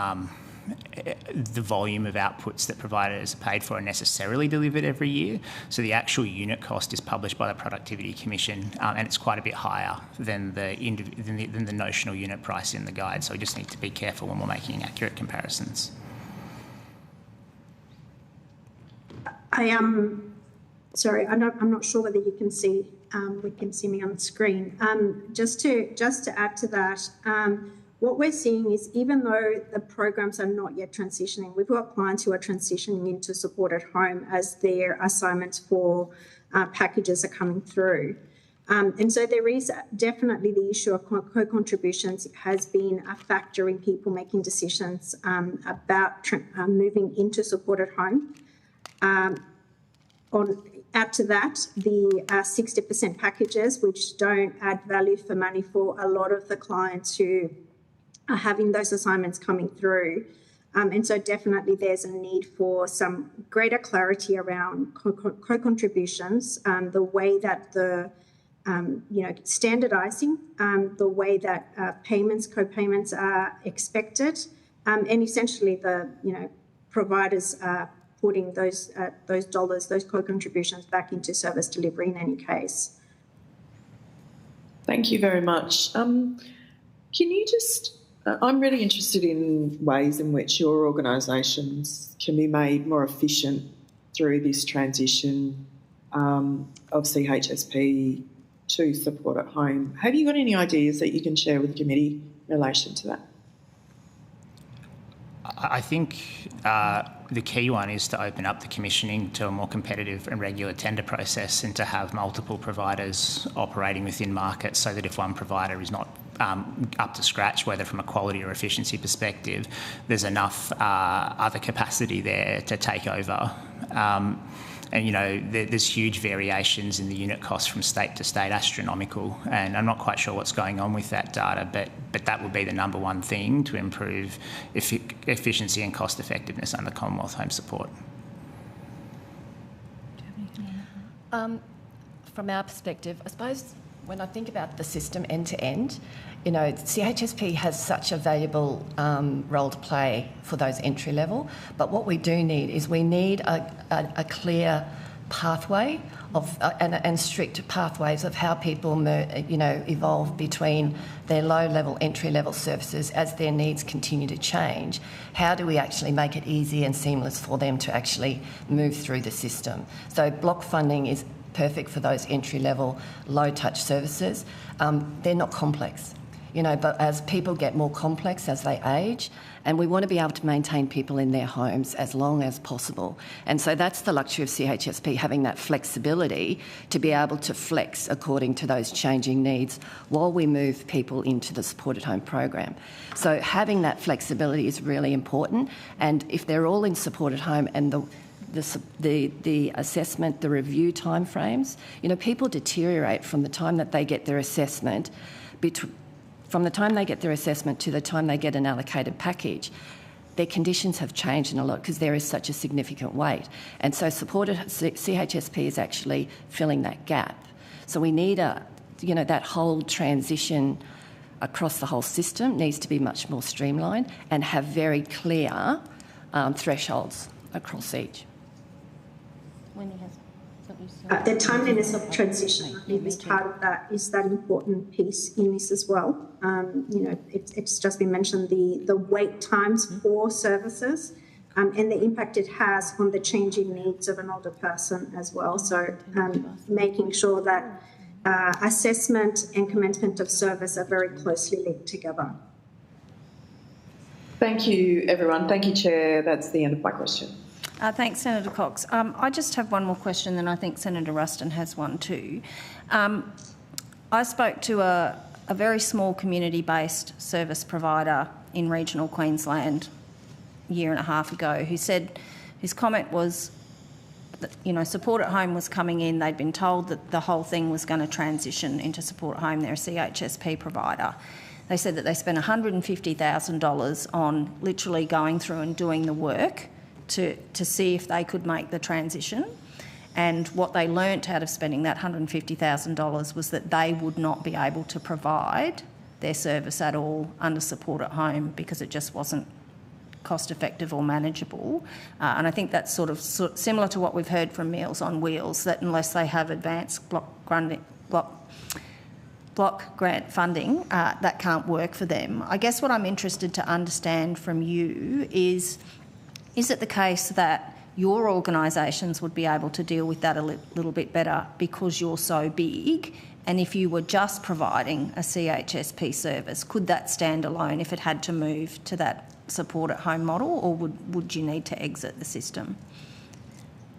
volume of outputs that providers are paid for are necessarily delivered every year. So the actual unit cost is published by the Productivity Commission, and it's quite a bit higher than the notional unit price in the guide. So we just need to be careful when we're making accurate comparisons. I am sorry. I'm not sure whether you can see me on the screen. Just to add to that. What we're seeing is, even though the programs are not yet transitioning, we've got clients who are transitioning into supported home as their assignments for packages are coming through. And so there is definitely the issue of co-contributions has been a factor in people making decisions about moving into supported home. Add to that the 60% packages, which don't add value for money for a lot of the clients who are having those assignments coming through. And so definitely there's a need for some greater clarity around co-contributions, the way that standardising the way that co-payments are expected, and essentially the providers are putting those dollars, those co-contributions back into service delivery in any case. Thank you very much. Can you just... I'm really interested in ways in which your organisations can be made more efficient through this transition of CHSP to support at home. Have you got any ideas that you can share with the committee in relation to that? I think the key one is to open up the commissioning to a more competitive and regular tender process, and to have multiple providers operating within markets, so that if one provider is not up to scratch, whether from a quality or efficiency perspective, there's enough other capacity there to take over. And, there's huge variations in the unit costs from state to state, astronomical, and I'm not quite sure what's going on with that data, but that would be the number one thing to improve efficiency and cost effectiveness under Commonwealth home support. From our perspective, I suppose when I think about the system end to end, CHSP has such a valuable role to play for those entry level. But what we do need is a clear pathway and strict pathways of how people evolve between their low level entry level services as their needs continue to change. How do we actually make it easy and seamless for them to actually move through the system? So block funding is perfect for those entry-level, low-touch services. They're not complex, but as people get more complex as they age, and we want to be able to maintain people in their homes as long as possible. And so that's the luxury of CHSP, having that flexibility to be able to flex according to those changing needs while we move people into the supported home program. So having that flexibility is really important, and if they're all in supported home and the assessment, the review timeframes, people deteriorate from the time that they get their assessment, from the time they get their assessment to the time they get an allocated package. their conditions have changed in a lot because there is such a significant wait. And so supported CHSP is actually filling that gap. So we need that whole transition across the whole system needs to be much more streamlined and have very clear thresholds across each. Wendy has something to say. The timeliness of transition, I think, is part of that, is that important piece in this as well. It's just been mentioned, the wait times for services and the impact it has on the changing needs of an older person as well. So making sure that assessment and commencement of service are very closely linked together. Thank you, everyone. Thank you, Chair. That's the end of my question. Thanks, Senator Cox. I just have one more question, then I think Senator Ruston has one too. I spoke to a very small community-based service provider in regional Queensland a year and a half ago who said his comment was that, support at home was coming in. They'd been told that the whole thing was going to transition into support at home. They're a CHSP provider. They said that they spent $150,000 on literally going through and doing the work to see if they could make the transition. And what they learnt out of spending that $150,000 was that they would not be able to provide their service at all under support at home because it just wasn't cost effective or manageable. And I think that's sort of similar to what we've heard from Meals on Wheels, that unless they have advanced block grant funding, that can't work for them. I guess what I'm interested to understand from you is it the case that your organisations would be able to deal with that a little bit better because you're so big? And if you were just providing a CHSP service, could that stand alone if it had to move to that support at home model, or would you need to exit the system?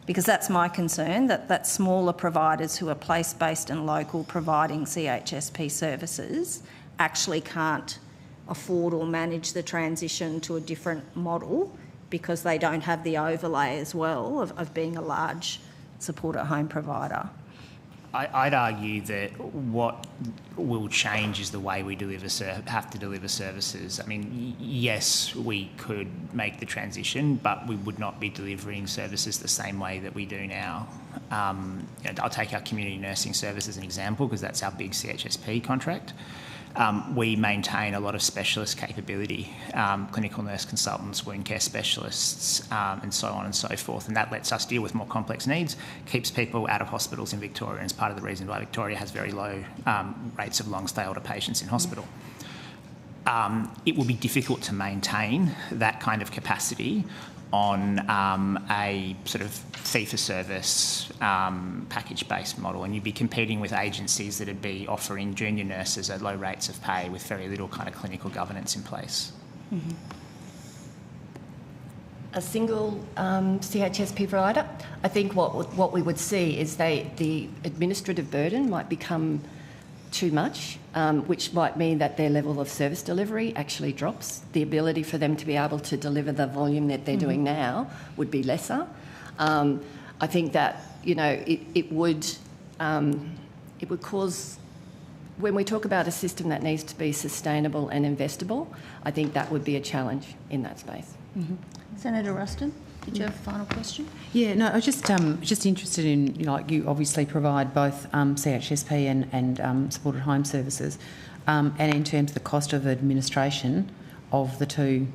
Because that's my concern, that smaller providers who are place-based and local providing CHSP services actually can't afford or manage the transition to a different model because they don't have the overlay as well of being a large support at home provider. I'd argue that what will change is the way we have to deliver services. I mean, yes, we could make the transition, but we would not be delivering services the same way that we do now. I'll take our community nursing service as an example because that's our big CHSP contract. We maintain a lot of specialist capability, clinical nurse consultants, wound care specialists, and so on and so forth. And that lets us deal with more complex needs, keeps people out of hospitals in Victoria, and is part of the reason why Victoria has very low rates of long-stay older patients in hospital. It will be difficult to maintain that kind of capacity on a sort of fee-for-service package-based model, and you'd be competing with agencies that would be offering junior nurses at low rates of pay with very little kind of clinical governance in place. Mm-hmm. A single CHSP provider, I think what we would see is the administrative burden might become too much, which might mean that their level of service delivery actually drops. The ability for them to be able to deliver the volume that they're doing now would be lesser. I think that it would cause, when we talk about a system that needs to be sustainable and investable, I think that would be a challenge in that space. Mm-hmm. Senator Ruston, did you have a final question? Yeah, no, I was just interested in, you obviously provide both CHSP and supported home services, and in terms of the cost of administration of the two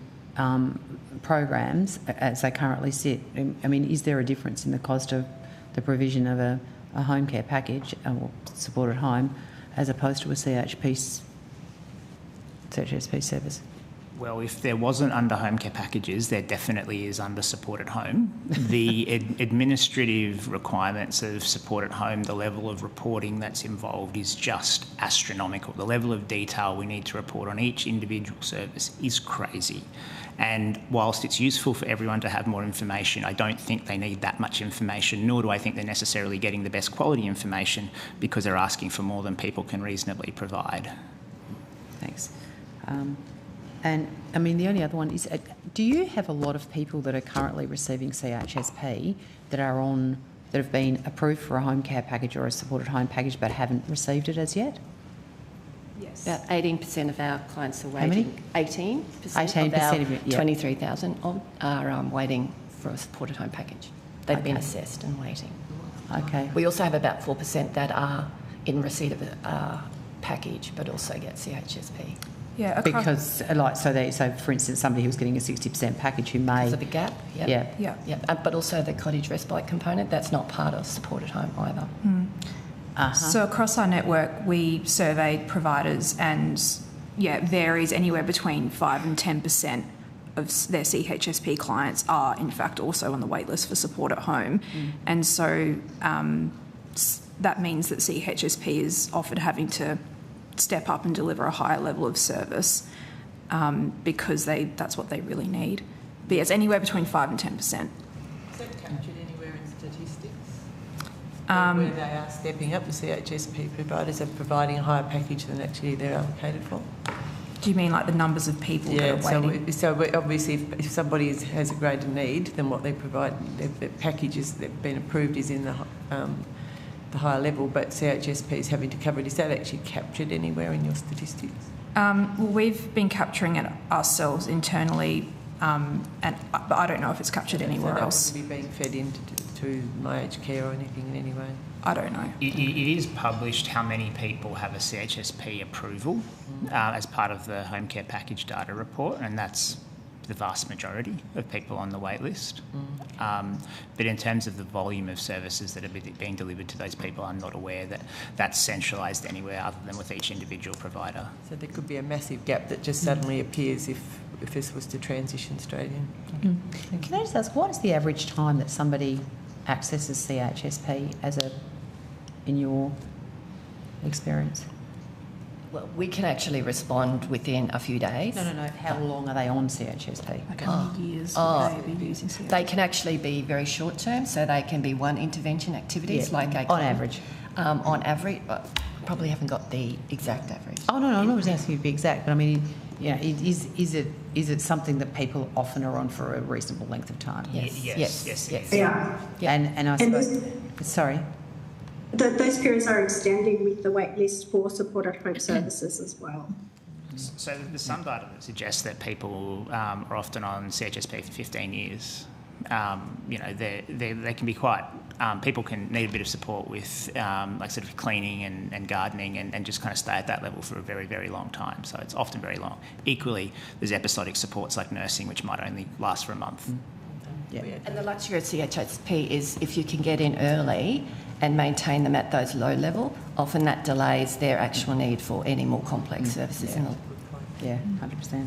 programs as they currently sit. I mean, is there a difference in the cost of the provision of a home care package or supported home as opposed to a CHSP service? Well, if there wasn't under home care packages, there definitely is under support at home. The administrative requirements of support at home, the level of reporting that's involved is just astronomical. The level of detail we need to report on each individual service is crazy. And whilst it's useful for everyone to have more information, I don't think they need that much information, nor do I think they're necessarily getting the best quality information because they're asking for more than people can reasonably provide. Thanks. And, I mean, the only other one is, do you have a lot of people that are currently receiving CHSP that have been approved for a home care package or a supported home package but haven't received it as yet? Yes. About 18% of our clients are waiting. 18% 18% of our of it, yeah. 23,000 are waiting for a supported home package. They've been assessed and waiting. Okay. We also have about 4% that are in receipt of a package but also get CHSP. Yeah, because so for instance, somebody who's getting a 60% package who may... Because of the gap, yeah. But also the cottage respite component, that's not part of supported home either. So across our network, we surveyed providers and, varies anywhere between 5 and 10% of their CHSP clients are, in fact, also on the waitlist for support at home. And so that means that CHSP is often having to step up and deliver a higher level of service because that's what they really need. But yes, anywhere between 5 and 10%. Is that captured anywhere in statistics? Where they are stepping up, the CHSP providers are providing a higher package than actually they're allocated for? Do you mean like the numbers of people that are waiting? So obviously if somebody has a greater need, then what they provide, the packages that have been approved is in the higher level, but CHSP is having to cover it. Is that actually captured anywhere in your statistics? Well, we've been capturing it ourselves internally, but I don't know if it's captured anywhere else. So that wouldn't be being fed into My Aged Care or anything in any way? I don't know. It is published how many people have a CHSP approval as part of the home care package data report, and that's the vast majority of people on the wait list. But in terms of the volume of services that are being delivered to those people, I'm not aware that that's centralised anywhere other than with each individual provider. So there could be a massive gap that just suddenly appears if this was to transition straight in. Can I just ask, what is the average time that somebody accesses CHSP in your experience? Well, we can actually respond within a few days. No. How long are they on CHSP? Like how many years would they be using CHSP? They can actually be very short term, so they can be one intervention activities on average. On average, probably haven't got the exact average. Oh no, I'm not asking you to be exact, but I mean, is it something that people often are on for a reasonable length of time? Yes. Yeah. And I suppose, sorry. Those periods are extending with the wait list for supported home services as well. So there's some data that suggests that people are often on CHSP for 15 years. They can be quite... people can need a bit of support with like sort of cleaning and gardening and just kind of stay at that level for a very, very long time. So it's often very long. Equally, there's episodic supports like nursing, which might only last for a month. Yeah. And the luxury of CHSP is if you can get in early and maintain them at those low level, often that delays their actual need for any more complex services. 100%. And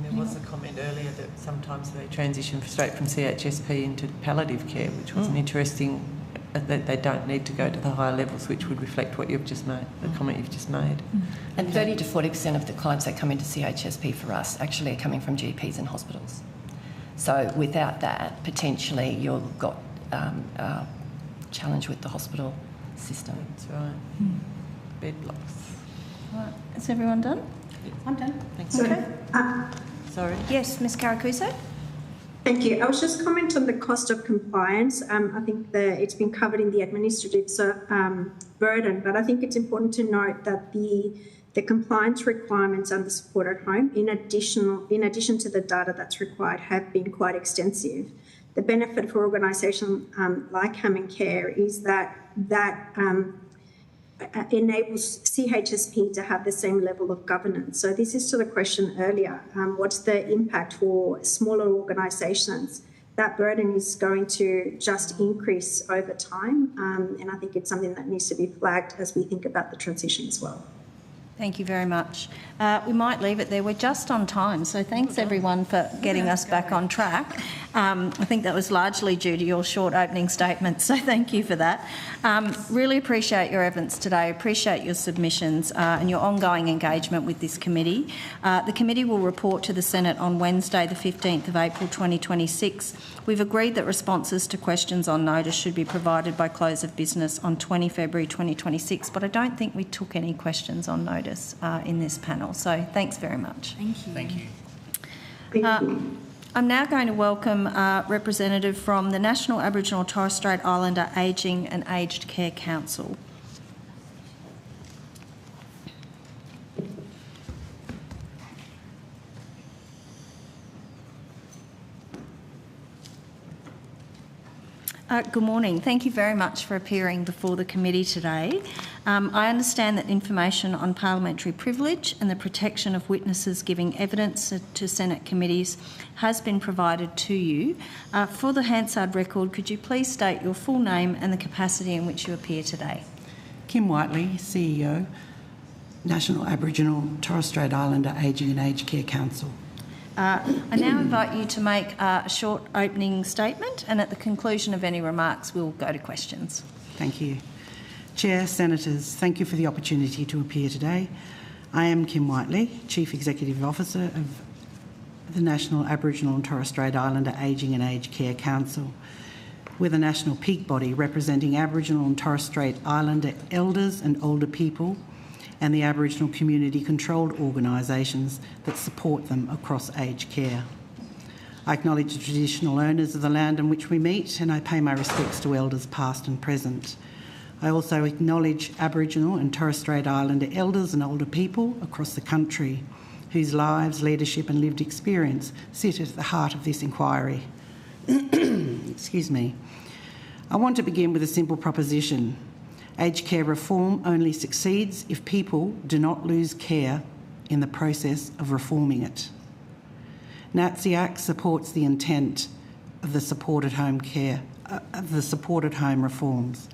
there was a comment earlier that sometimes they transition straight from CHSP into palliative care, which was an interesting, that they don't need to go to the higher levels, which would reflect what you've just made, the comment you've just made. And 30 to 40% of the clients that come into CHSP for us actually are coming from GPs and hospitals. So without that, potentially you've got a challenge with the hospital system. That's right. Bed blocks. Right. Is everyone done? I'm done. Thanks. Okay. Sorry. Yes, Ms. Caracuso. Thank you. I was just commenting on the cost of compliance. I think it's been covered in the administrative burden, but I think it's important to note that the compliance requirements under supported home, in addition to the data that's required, have been quite extensive. The benefit for organisations like Home Care is that enables CHSP to have the same level of governance. So this is to the question earlier, what's the impact for smaller organisations? That burden is going to just increase over time, and I think it's something that needs to be flagged as we think about the transition as well. Thank you very much. We might leave it there. We're just on time, so thanks everyone for getting us back on track. I think that was largely due to your short opening statement, so thank you for that. Really appreciate your evidence today, appreciate your submissions and your ongoing engagement with this committee. The committee will report to the Senate on Wednesday the 15th of April 2026. We've agreed that responses to questions on notice should be provided by close of business on 20 February 2026, but I don't think we took any questions on notice in this panel, so thanks very much. Thank you. Thank you. Thank you. I'm now going to welcome a representative from the National Aboriginal and Torres Strait Islander Ageing and Aged Care Council. Good morning. Thank you very much for appearing before the committee today. I understand that information on parliamentary privilege and the protection of witnesses giving evidence to Senate committees has been provided to you. For the Hansard record, could you please state your full name and the capacity in which you appear today? Kim Whiteley, CEO, National Aboriginal and Torres Strait Islander Ageing and Aged Care Council. I now invite you to make a short opening statement, and at the conclusion of any remarks, we'll go to questions. Thank you. Chair, Senators, thank you for the opportunity to appear today. I am Kim Whiteley, Chief Executive Officer of the National Aboriginal and Torres Strait Islander Ageing and Aged Care Council. We're the national peak body representing Aboriginal and Torres Strait Islander elders and older people, and the Aboriginal community-controlled organisations that support them across aged care. I acknowledge the traditional owners of the land on which we meet, and I pay my respects to elders past and present. I also acknowledge Aboriginal and Torres Strait Islander elders and older people across the country whose lives, leadership and lived experience sit at the heart of this inquiry. Excuse me. I want to begin with a simple proposition. Aged care reform only succeeds if people do not lose care in the process of reforming it. NATSIAC supports the intent of the supported home reforms.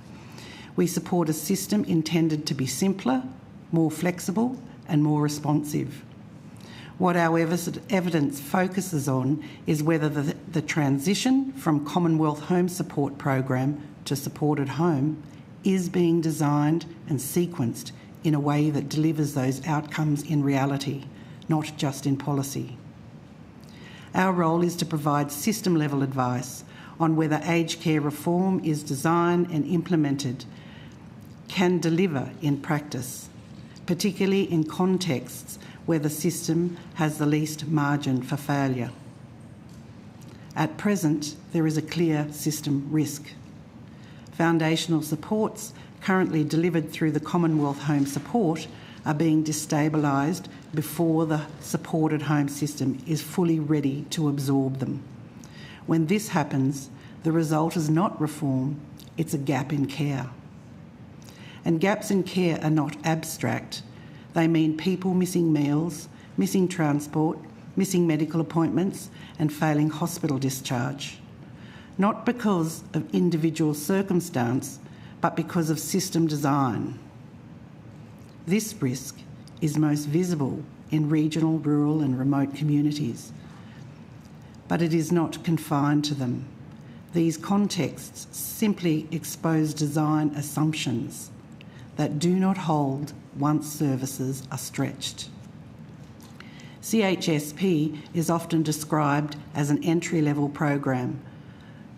We support a system intended to be simpler, more flexible and more responsive. What our evidence focuses on is whether the transition from Commonwealth Home Support Program to supported home is being designed and sequenced in a way that delivers those outcomes in reality, not just in policy. Our role is to provide system-level advice on whether aged care reform is designed and implemented can deliver in practice, particularly in contexts where the system has the least margin for failure. At present, there is a clear system risk. Foundational supports currently delivered through the Commonwealth Home Support are being destabilised before the supported home system is fully ready to absorb them. When this happens, the result is not reform, it's a gap in care. And gaps in care are not abstract. They mean people missing meals, missing transport, missing medical appointments and failing hospital discharge. Not because of individual circumstance, but because of system design. This risk is most visible in regional, rural and remote communities, but it is not confined to them. These contexts simply expose design assumptions that do not hold once services are stretched. CHSP is often described as an entry-level program.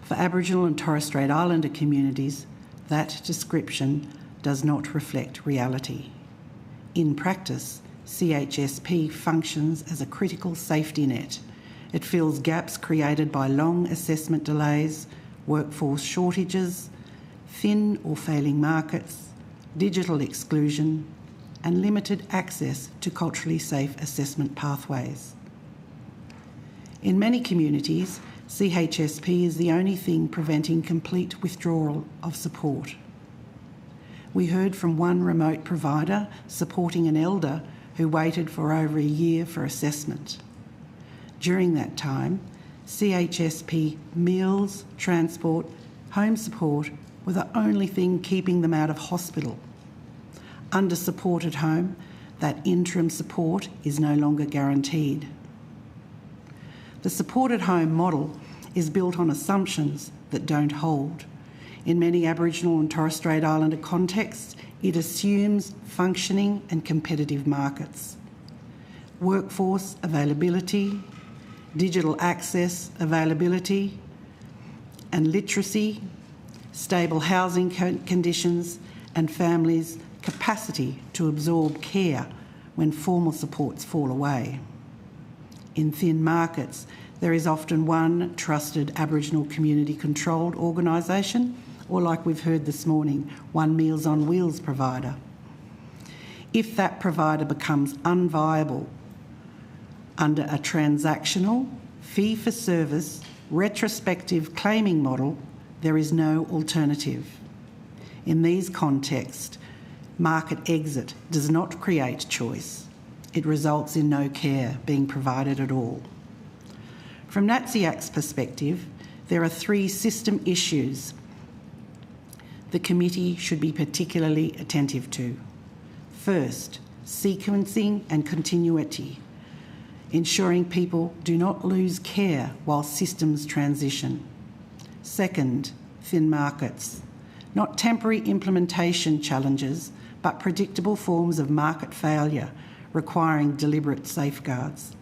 For Aboriginal and Torres Strait Islander communities, that description does not reflect reality. In practice, CHSP functions as a critical safety net. It fills gaps created by long assessment delays, workforce shortages, thin or failing markets, digital exclusion, and limited access to culturally safe assessment pathways. In many communities, CHSP is the only thing preventing complete withdrawal of support. We heard from one remote provider supporting an elder who waited for over a year for assessment. During that time, CHSP meals, transport, home support were the only thing keeping them out of hospital. Under supported home, that interim support is no longer guaranteed. The supported home model is built on assumptions that don't hold. In many Aboriginal and Torres Strait Islander contexts, it assumes functioning and competitive markets. Workforce availability, digital access availability, and literacy, stable housing conditions, and families' capacity to absorb care when formal supports fall away. In thin markets, there is often one trusted Aboriginal community-controlled organisation, or like we've heard this morning, one Meals on Wheels provider. If that provider becomes unviable under a transactional, fee-for-service, retrospective claiming model, there is no alternative. In these contexts, market exit does not create choice. It results in no care being provided at all. From NATSIAC's perspective, there are 3 system issues the committee should be particularly attentive to. First, sequencing and continuity, ensuring people do not lose care while systems transition. Second, thin markets, not temporary implementation challenges, but predictable forms of market failure requiring deliberate safeguards.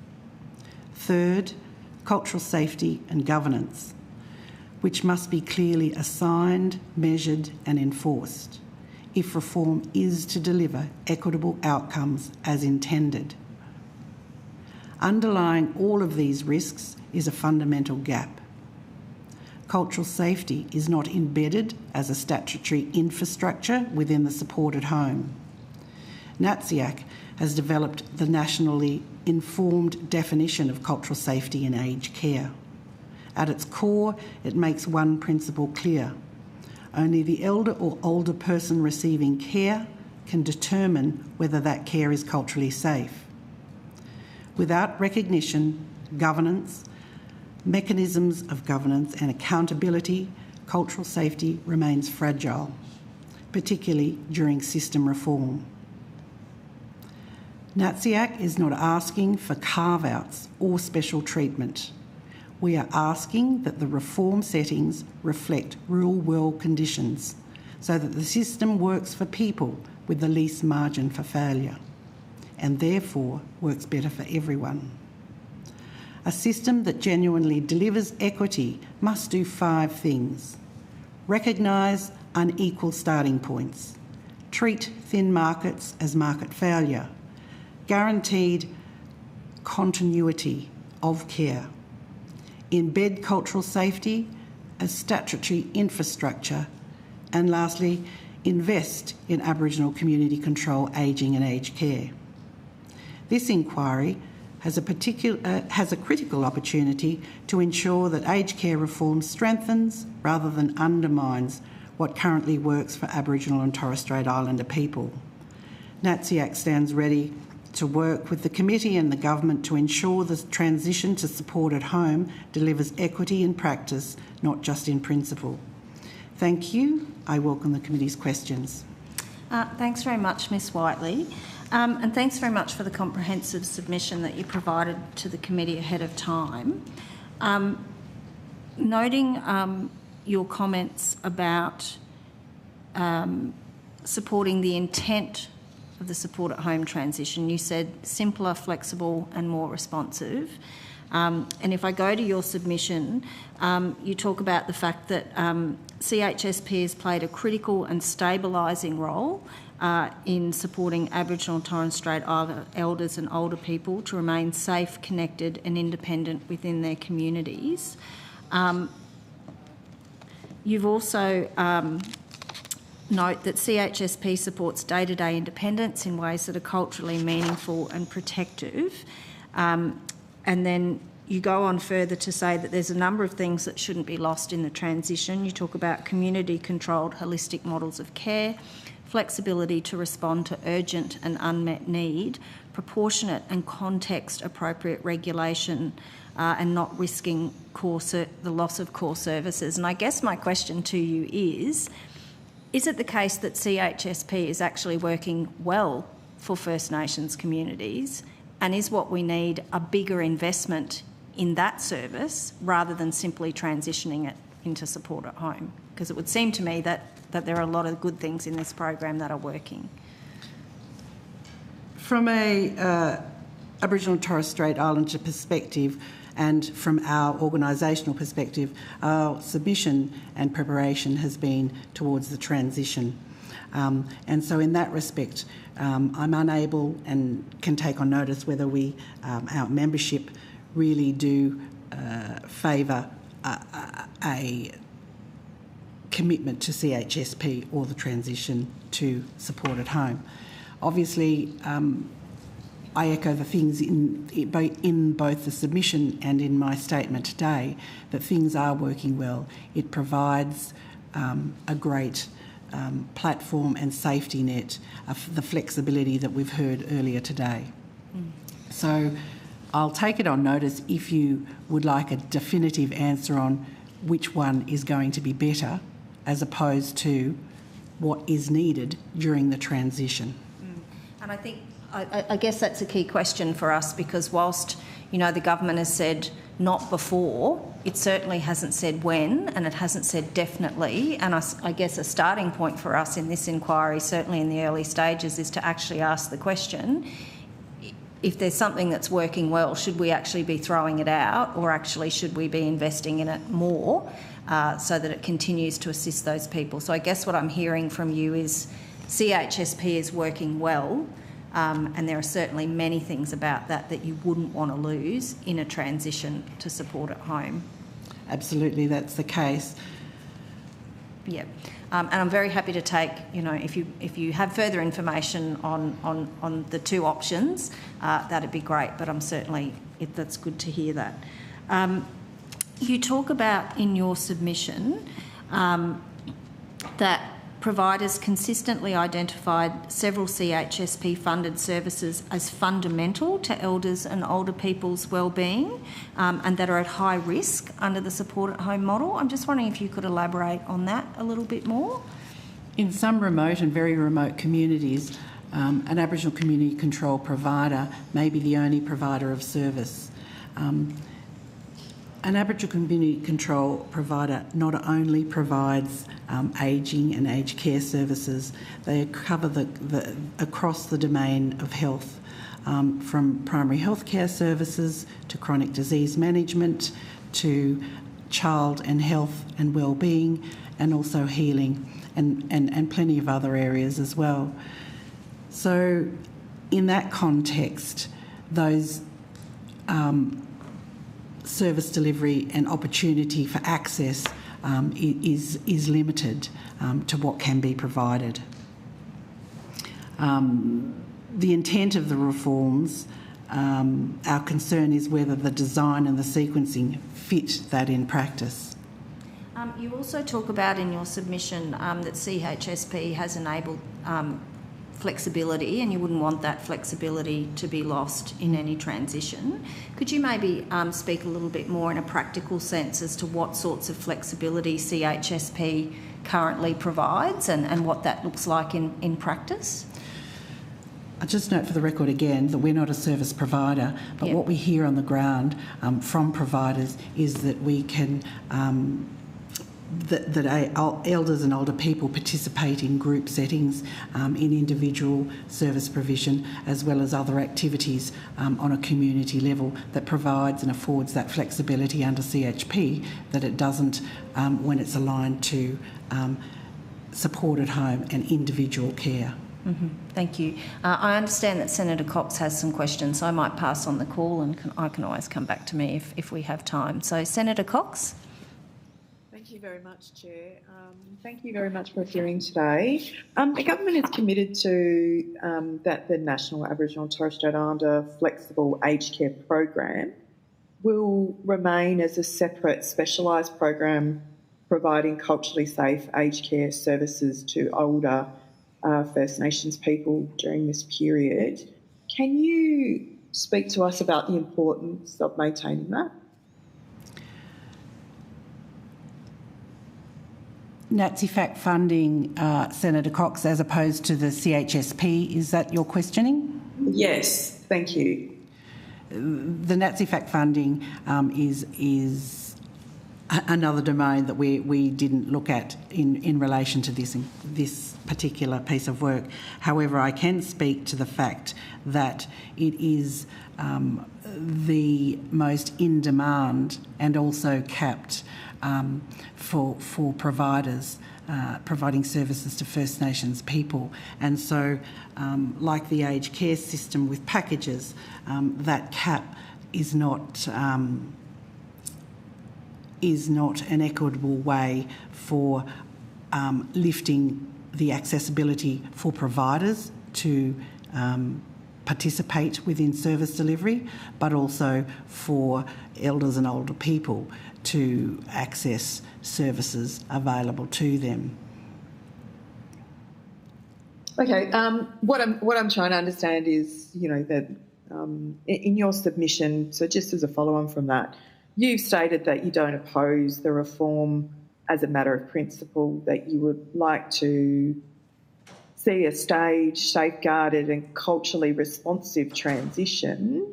Third, cultural safety and governance, which must be clearly assigned, measured and enforced if reform is to deliver equitable outcomes as intended. Underlying all of these risks is a fundamental gap. Cultural safety is not embedded as a statutory infrastructure within the supported home. NATSIAC has developed the nationally informed definition of cultural safety in aged care. At its core, it makes one principle clear. Only the elder or older person receiving care can determine whether that care is culturally safe. Without recognition, governance, mechanisms of governance and accountability, cultural safety remains fragile, particularly during system reform. NATSIAC is not asking for carve-outs or special treatment. We are asking that the reform settings reflect real-world conditions so that the system works for people with the least margin for failure and therefore works better for everyone. A system that genuinely delivers equity must do 5 things. Recognise unequal starting points. Treat thin markets as market failure. Guaranteed continuity of care. Embed cultural safety as statutory infrastructure. And lastly, invest in Aboriginal community control ageing and aged care. This inquiry has a critical opportunity to ensure that aged care reform strengthens rather than undermines what currently works for Aboriginal and Torres Strait Islander people. NATSIAC stands ready to work with the committee and the government to ensure the transition to support at home delivers equity in practice, not just in principle. Thank you. I welcome the committee's questions. Thanks very much, Ms Whiteley. And thanks very much for the comprehensive submission that you provided to the committee ahead of time. Noting your comments about supporting the intent of the support at home transition, you said simpler, flexible and more responsive. And if I go to your submission, you talk about the fact that CHSP has played a critical and stabilising role in supporting Aboriginal and Torres Strait Islander elders and older people to remain safe, connected and independent within their communities. You've also note that CHSP supports day-to-day independence in ways that are culturally meaningful and protective. And then you go on further to say that there's a number of things that shouldn't be lost in the transition. You talk about community-controlled holistic models of care, flexibility to respond to urgent and unmet need, proportionate and context-appropriate regulation, and not risking the loss of core services. And I guess my question to you is it the case that CHSP is actually working well for First Nations communities, and is what we need a bigger investment in that service rather than simply transitioning it into support at home? Because it would seem to me that there are a lot of good things in this program that are working. From a Aboriginal and Torres Strait Islander perspective, and from our organisational perspective, our submission and preparation has been towards the transition. And so in that respect, I'm unable and can take on notice whether our membership really do favour a commitment to CHSP or the transition to support at home. Obviously, I echo the things in both the submission and in my statement today, that things are working well. It provides a great platform and safety net, the flexibility that we've heard earlier today. So I'll take it on notice if you would like a definitive answer on which one is going to be better as opposed to what is needed during the transition. And I think, I guess that's a key question for us, because whilst, you know, the government has said not before, it certainly hasn't said when, and it hasn't said definitely. And I guess a starting point for us in this inquiry, certainly in the early stages, is to actually ask the question, if there's something that's working well, should we actually be throwing it out, or actually should we be investing in it more so that it continues to assist those people? So I guess what I'm hearing from you is CHSP is working well, and there are certainly many things about that you wouldn't want to lose in a transition to support at home. Absolutely, that's the case. Yeah. And I'm very happy to take, you know, if you have further information on the two options, that'd be great. But I'm certainly, that's good to hear that. You talk about in your submission that providers consistently identified several CHSP funded services as fundamental to elders and older people's wellbeing, and that are at high risk under the support at home model. I'm just wondering if you could elaborate on that a little bit more. In some remote and very remote communities, an Aboriginal community control provider may be the only provider of service. An Aboriginal community control provider not only provides ageing and aged care services, they cover across the domain of health, from primary health care services to chronic disease management to child and health and wellbeing, and also healing and plenty of other areas as well. So in that context, those service delivery and opportunity for access is limited to what can be provided. The intent of the reforms, our concern is whether the design and the sequencing fit that in practice. You also talk about in your submission that CHSP has enabled flexibility, and you wouldn't want that flexibility to be lost in any transition. Could you maybe speak a little bit more in a practical sense as to what sorts of flexibility CHSP currently provides and what that looks like in practice? I just note for the record again that we're not a service provider, but what we hear on the ground from providers is that we can that elders and older people participate in group settings, in individual service provision, as well as other activities on a community level that provides and affords that flexibility under CHP that it doesn't when it's aligned to support at home and individual care. Mm-hmm. Thank you. I understand that Senator Cox has some questions, so I might pass on the call, and I can always come back to me if we have time. So, Senator Cox. Thank you very much, Chair. Thank you very much for a hearing today. The government is committed to that the National Aboriginal and Torres Strait Islander Flexible Aged Care Program will remain as a separate specialised program providing culturally safe aged care services to older First Nations people during this period. Can you speak to us about the importance of maintaining that? NATSIFAC funding, Senator Cox, as opposed to the CHSP, is that your questioning? Yes, thank you. The NATSIFAC funding is another domain that we didn't look at in relation to this particular piece of work. However, I can speak to the fact that it is the most in demand and also capped for providers providing services to First Nations people. And so, like the aged care system with packages, that cap is not an equitable way for lifting the accessibility for providers to participate within service delivery, but also for elders and older people to access services available to them. Okay, what I'm trying to understand is, that in your submission, so just as a follow-on from that, you've stated that you don't oppose the reform as a matter of principle, that you would like to see a staged, safeguarded and culturally responsive transition.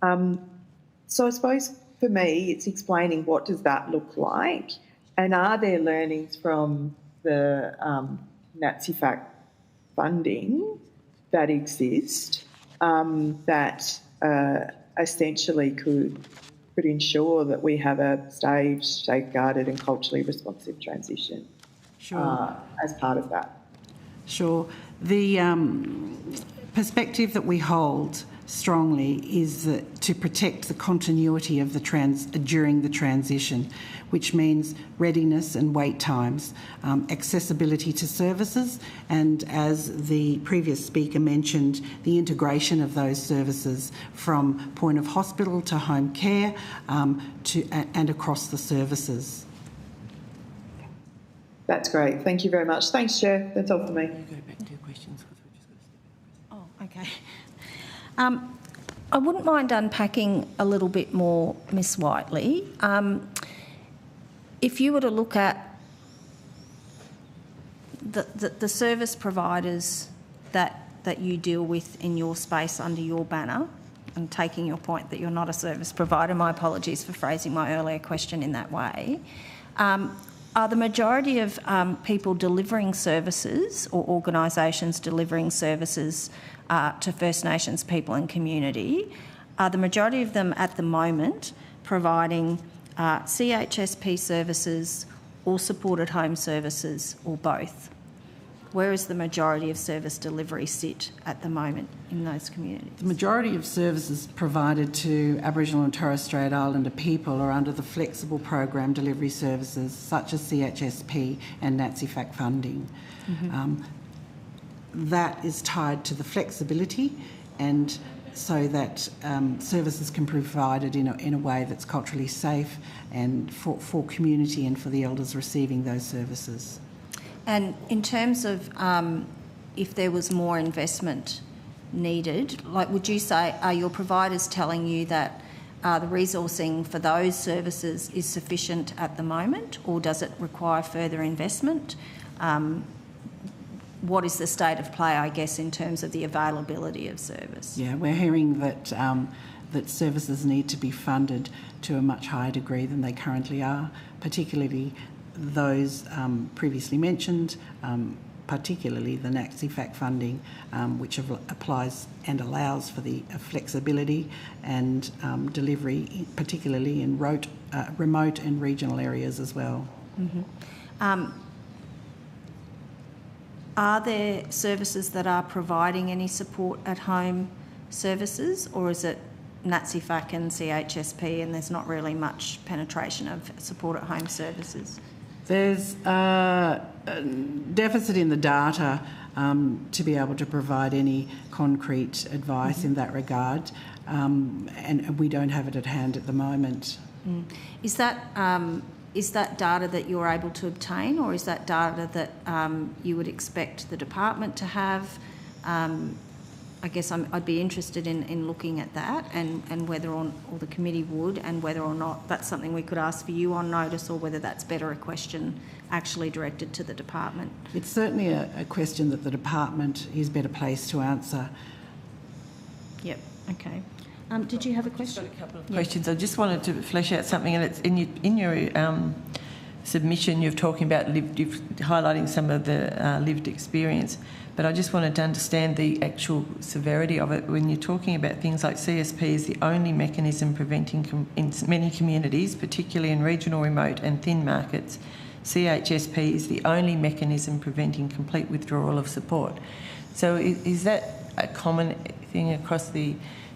So I suppose for me it's explaining what does that look like, and are there learnings from the NATSIFAC funding that exist that essentially could ensure that we have a staged, safeguarded and culturally responsive transition as part of that? Sure. The perspective that we hold strongly is that to protect the continuity of during the transition, which means readiness and wait times, accessibility to services, and as the previous speaker mentioned, the integration of those services from point of hospital to home care and across the services. That's great. Thank you very much. Thanks, Chair. That's all for me. Go back to your questions. Oh, okay. I wouldn't mind unpacking a little bit more, Ms Whiteley. If you were to look at the service providers that you deal with in your space under your banner, and taking your point that you're not a service provider, my apologies for phrasing my earlier question in that way, are the majority of people delivering services or organisations delivering services to First Nations people and community, are the majority of them at the moment providing CHSP services or supported home services or both? Where is the majority of service delivery sit at the moment in those communities? The majority of services provided to Aboriginal and Torres Strait Islander people are under the flexible program delivery services such as CHSP and NATSIFAC funding. Mm-hmm. That is tied to the flexibility, and so that services can be provided in a way that's culturally safe and for community and for the elders receiving those services. And in terms of if there was more investment needed, would you say, are your providers telling you that the resourcing for those services is sufficient at the moment, or does it require further investment? What is the state of play, I guess, in terms of the availability of service? Yeah, we're hearing that that services need to be funded to a much higher degree than they currently are, particularly those previously mentioned, particularly the NATSIFAC funding, which applies and allows for the flexibility and delivery, particularly in remote and regional areas as well. Mm-hmm. Are there services that are providing any support at home services, or is it NATSIFAC and CHSP and there's not really much penetration of support at home services? There's a deficit in the data to be able to provide any concrete advice in that regard, and we don't have it at hand at the moment. Mm. Is that data that you're able to obtain, or is that data that you would expect the department to have? I guess I'd be interested in looking at that and whether or the committee would, and whether or not that's something we could ask for you on notice, or whether that's better a question actually directed to the department. It's certainly a question that the department is better placed to answer. Yep, okay. Did you have a question? I've got a couple of questions. I just wanted to flesh out something, and it's in your submission you're talking about highlighting some of the lived experience, but I just wanted to understand the actual severity of it. When you're talking about things like CSP is the only mechanism preventing in many communities, particularly in regional, remote and thin markets, CHSP is the only mechanism preventing complete withdrawal of support. So is that a common thing across the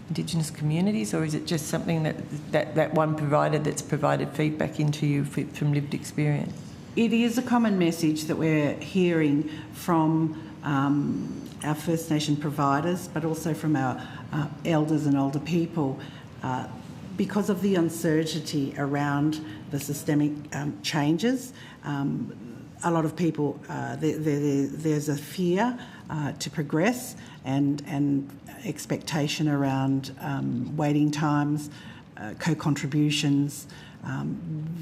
Indigenous communities, or is it just something that one provider that's provided feedback into you from lived experience? It is a common message that we're hearing from our First Nation providers, but also from our elders and older people, because of the uncertainty around the systemic changes. A lot of people, there's a fear to progress and expectation around waiting times, co-contributions.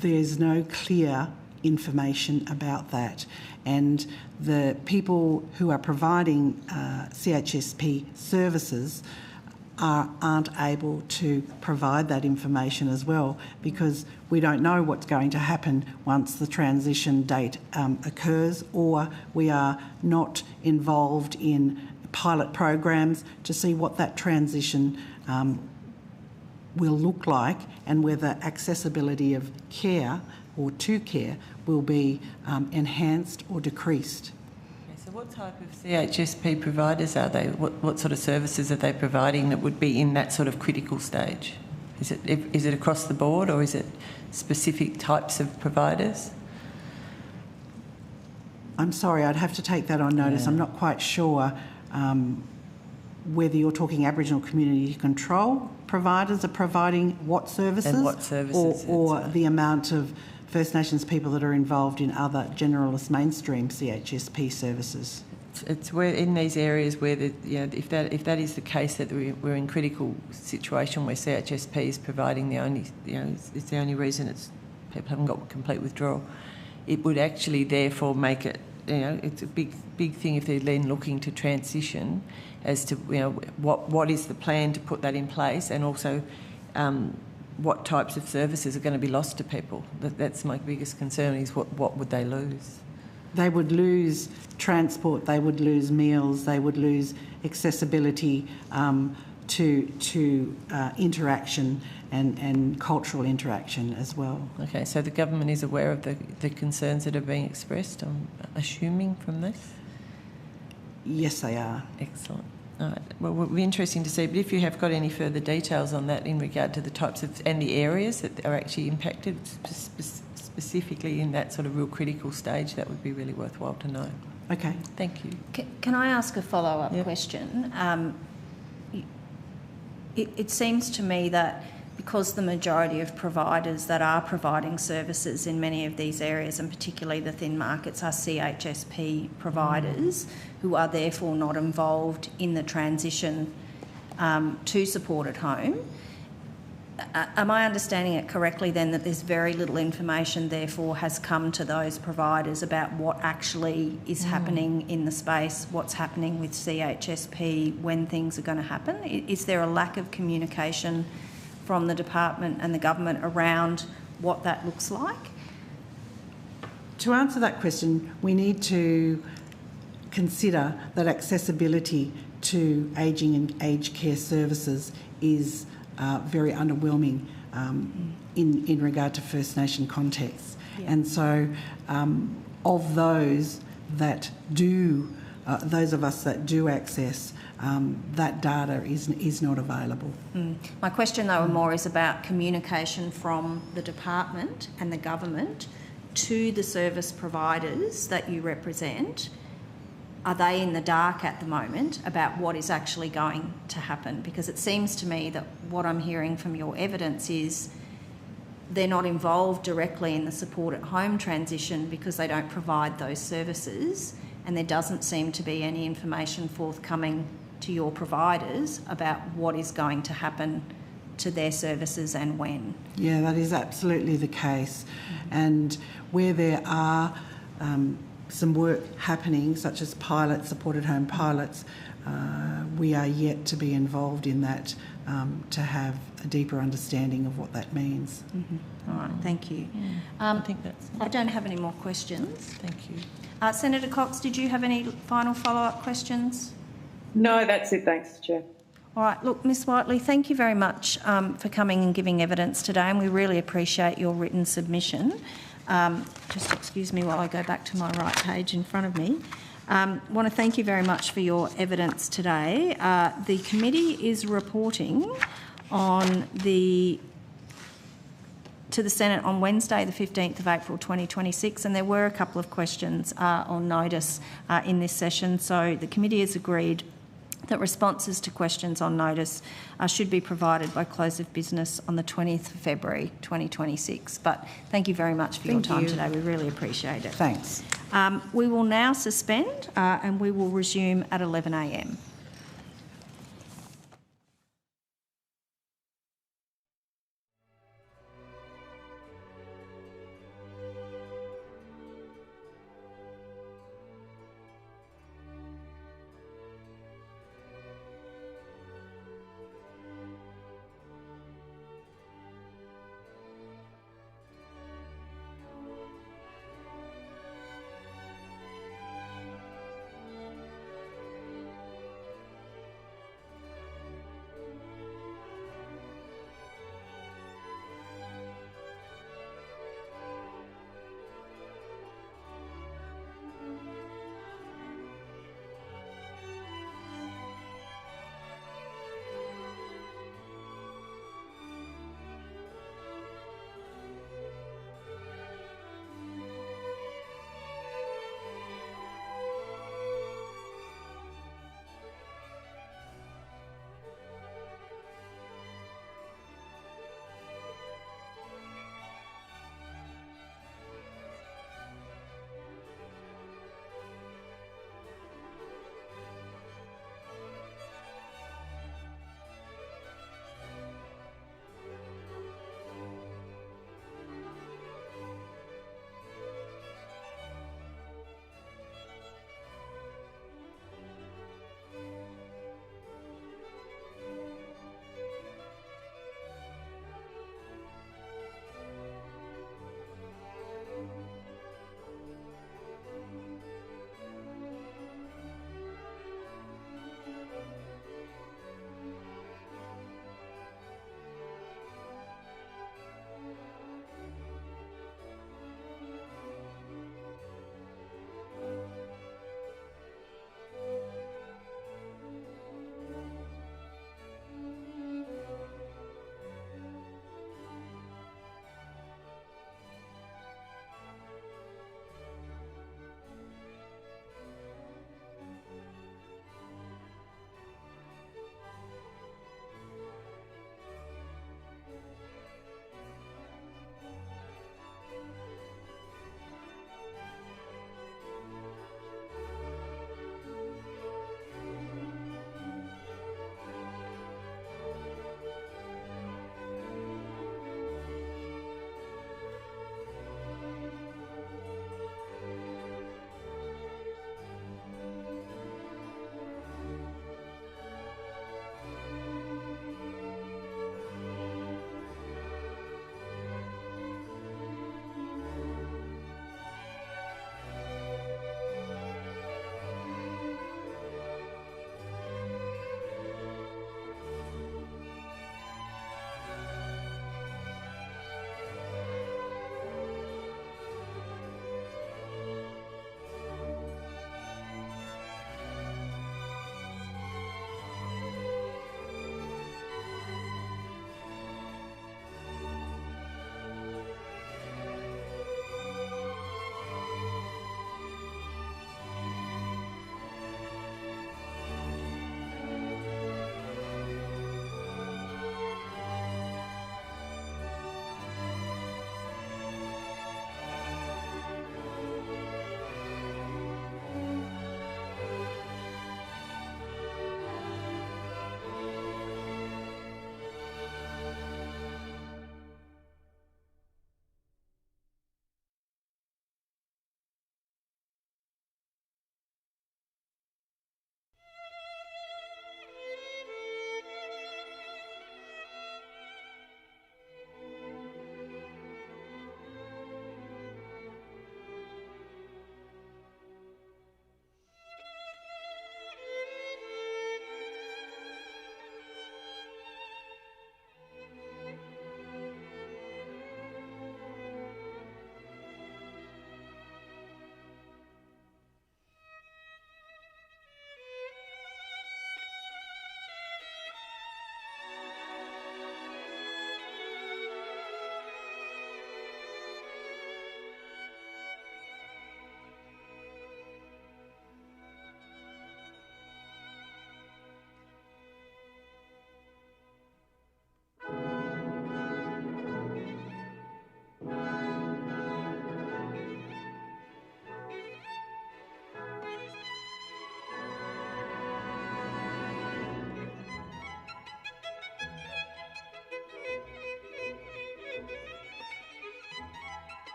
There's no clear information about that, and the people who are providing CHSP services aren't able to provide that information as well, because we don't know what's going to happen once the transition date occurs, or we are not involved in pilot programs to see what that transition will look like and whether accessibility of care or to care will be enhanced or decreased. So what type of CHSP providers are they? What sort of services are they providing that would be in that sort of critical stage? Is it across the board, or is it specific types of providers? I'm sorry, I'd have to take that on notice. Yeah. I'm not quite sure whether you're talking Aboriginal community control providers are providing what services, and what services, or the amount of First Nations people that are involved in other generalist mainstream CHSP services. It's where in these areas where if that is the case, that we're in critical situation where CHSP is providing the only it's the only reason people haven't got complete withdrawal. It would actually therefore make it it's a big thing if they're then looking to transition as to what is the plan to put that in place, and also what types of services are going to be lost to people. That's my biggest concern, is what would they lose? They would lose transport, they would lose meals, they would lose accessibility to interaction and cultural interaction as well. Okay, so the government is aware of the concerns that are being expressed, I'm assuming from this? Yes, they are. Excellent. All right. Well, it will be interesting to see, but if you have got any further details on that in regard to the types of and the areas that are actually impacted specifically in that sort of real critical stage, that would be really worthwhile to know. Okay. Thank you. Can I ask a follow-up question? It seems to me that because the majority of providers that are providing services in many of these areas, and particularly the thin markets, are CHSP providers who are therefore not involved in the transition to support at home. Am I understanding it correctly then that there's very little information therefore has come to those providers about what actually is happening in the space, what's happening with CHSP, when things are going to happen? Is there a lack of communication from the department and the government around what that looks like? To answer that question, we need to consider that accessibility to ageing and aged care services is very underwhelming in regard to First Nation contexts. Yeah. And so of those that do, those of us that do access, that data is not available. My question though more is about communication from the department and the government to the service providers that you represent. Are they in the dark at the moment about what is actually going to happen? Because it seems to me that what I'm hearing from your evidence is they're not involved directly in the support at home transition because they don't provide those services, and there doesn't seem to be any information forthcoming to your providers about what is going to happen to their services and when. Yeah, that is absolutely the case. And where there are some work happening, such as pilots, supported home pilots, we are yet to be involved in that to have a deeper understanding of what that means. All right, thank you. I think that's... I don't have any more questions. Thank you. Senator Cox, did you have any final follow-up questions? No, that's it. Thanks, Chair. All right, look, Ms Whiteley, thank you very much for coming and giving evidence today, and we really appreciate your written submission. Just excuse me while I go back to my right page in front of me. I want to thank you very much for your evidence today. The committee is reporting on the to the Senate on Wednesday, the 15th of April 2026, and there were a couple of questions on notice in this session. So the committee has agreed that responses to questions on notice should be provided by close of business on the 20th of February 2026. But thank you very much for your time today. We really appreciate it. Thanks. We will now suspend and we will resume at 11 a.m.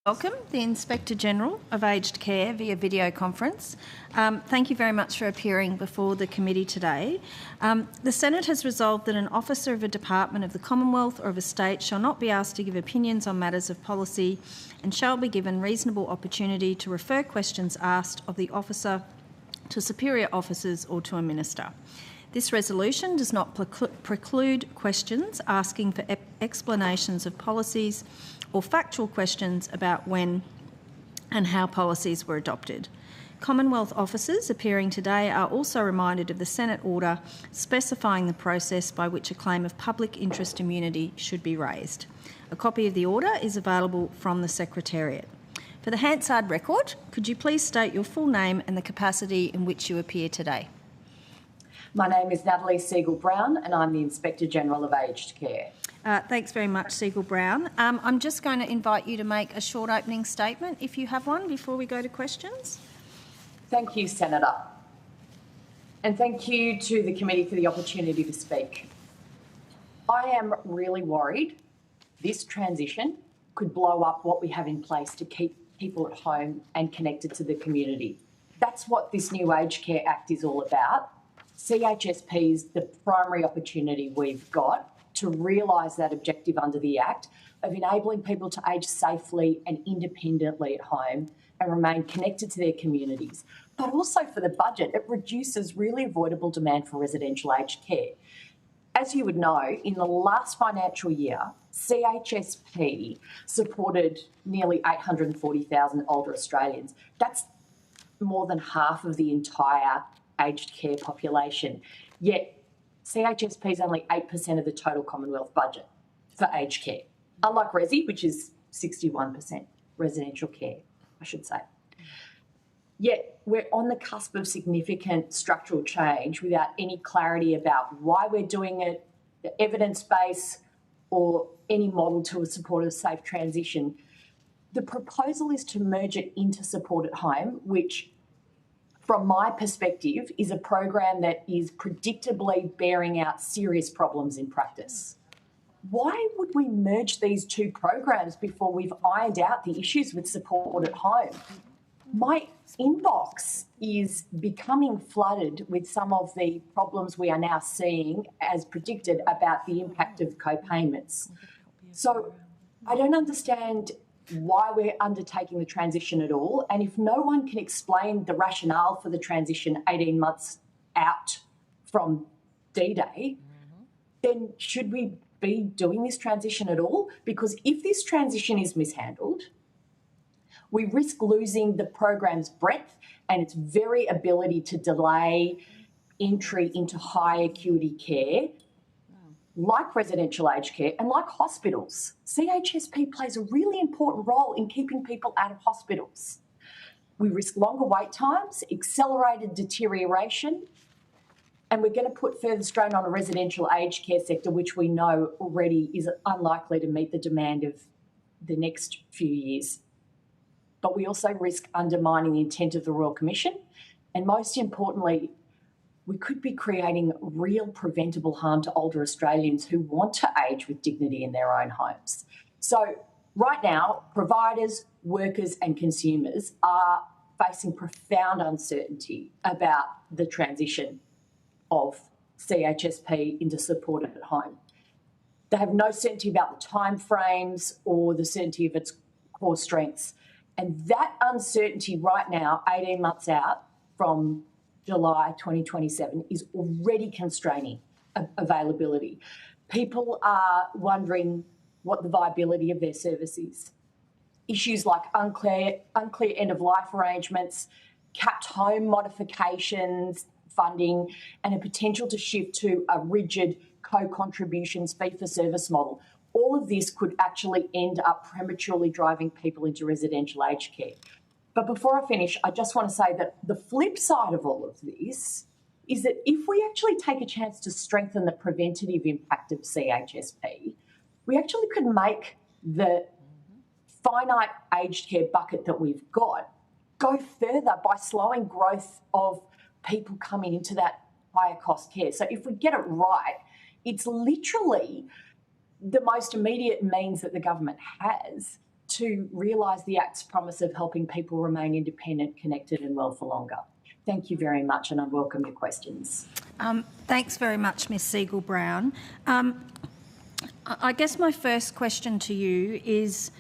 Welcome the Inspector General of Aged Care via video conference. Thank you very much for appearing before the committee today. The Senate has resolved that an officer of a department of the Commonwealth or of a state shall not be asked to give opinions on matters of policy and shall be given reasonable opportunity to refer questions asked of the officer to superior officers or to a minister. This resolution does not preclude questions asking for explanations of policies or factual questions about when and how policies were adopted. Commonwealth officers appearing today are also reminded of the Senate order specifying the process by which a claim of public interest immunity should be raised. A copy of the order is available from the Secretariat. For the Hansard record, could you please state your full name and the capacity in which you appear today? My name is Natalie Siegel-Brown and I'm the Inspector General of Aged Care. Thanks very much, Siegel-Brown. I'm just going to invite you to make a short opening statement, if you have one, before we go to questions. Thank you, Senator. And thank you to the committee for the opportunity to speak. I am really worried this transition could blow up what we have in place to keep people at home and connected to the community. That's what this new Aged Care Act is all about. CHSP is the primary opportunity we've got to realise that objective under the Act of enabling people to age safely and independently at home and remain connected to their communities. But also for the budget, it reduces really avoidable demand for residential aged care. As you would know, in the last financial year, CHSP supported nearly 840,000 older Australians. That's more than half of the entire aged care population. Yet CHSP is only 8% of the total Commonwealth budget for aged care, unlike Resi, which is 61% residential care, I should say. Yet we're on the cusp of significant structural change without any clarity about why we're doing it, the evidence base, or any model to support a safe transition. The proposal is to merge it into Support at Home, which from my perspective, is a program that is predictably bearing out serious problems in practice. Why would we merge these two programs before we've ironed out the issues with Support at Home? My inbox is becoming flooded with some of the problems we are now seeing as predicted about the impact of co-payments. So I don't understand why we're undertaking the transition at all. And if no one can explain the rationale for the transition 18 months out from D-Day, then should we be doing this transition at all? Because if this transition is mishandled, we risk losing the program's breadth and its very ability to delay entry into high acuity care, like residential aged care and like hospitals. CHSP plays a really important role in keeping people out of hospitals. We risk longer wait times, accelerated deterioration, and we're going to put further strain on a residential aged care sector, which we know already is unlikely to meet the demand of the next few years. But we also risk undermining the intent of the Royal Commission, and most importantly, we could be creating real preventable harm to older Australians who want to age with dignity in their own homes. So right now, providers, workers and consumers are facing profound uncertainty about the transition of CHSP into Support at Home. They have no certainty about the timeframes or the certainty of its core strengths. And that uncertainty right now, 18 months out from July 2027, is already constraining availability. People are wondering what the viability of their service is. Issues like unclear end-of-life arrangements, capped home modifications, funding, and a potential to shift to a rigid co-contributions fee-for-service model. All of this could actually end up prematurely driving people into residential aged care. But before I finish, I just want to say that the flip side of all of this is that if we actually take a chance to strengthen the preventative impact of CHSP, we actually could make the finite aged care bucket that we've got go further by slowing growth of people coming into that higher cost care. So if we get it right, it's literally the most immediate means that the government has to realise the Act's promise of helping people remain independent, connected and well for longer. Thank you very much, and I welcome your questions. Thanks very much, Ms Siegel-Brown. I guess my first question to you is,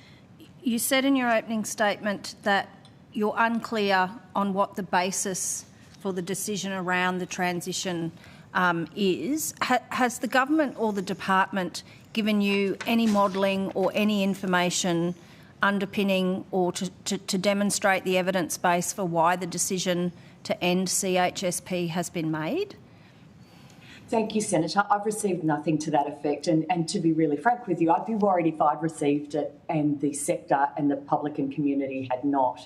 you said in your opening statement that you're unclear on what the basis for the decision around the transition is. Has the government or the department given you any modelling or any information underpinning or to demonstrate the evidence base for why the decision to end CHSP has been made? Thank you, Senator. I've received nothing to that effect, and to be really frank with you, I'd be worried if I'd received it and the sector and the public and community had not.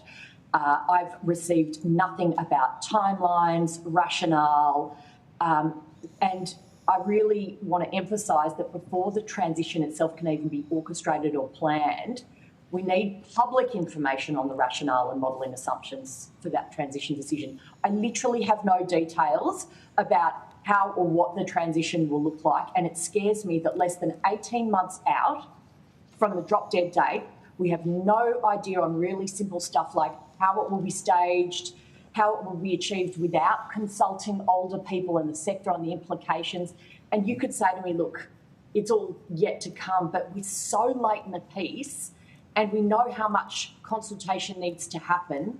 I've received nothing about timelines, rationale, and I really want to emphasise that before the transition itself can even be orchestrated or planned, we need public information on the rationale and modelling assumptions for that transition decision. I literally have no details about how or what the transition will look like, and it scares me that less than 18 months out from the drop-dead date, we have no idea on really simple stuff like how it will be staged, how it will be achieved without consulting older people in the sector on the implications. And you could say to me, look, it's all yet to come, but we're so late in the piece and we know how much consultation needs to happen.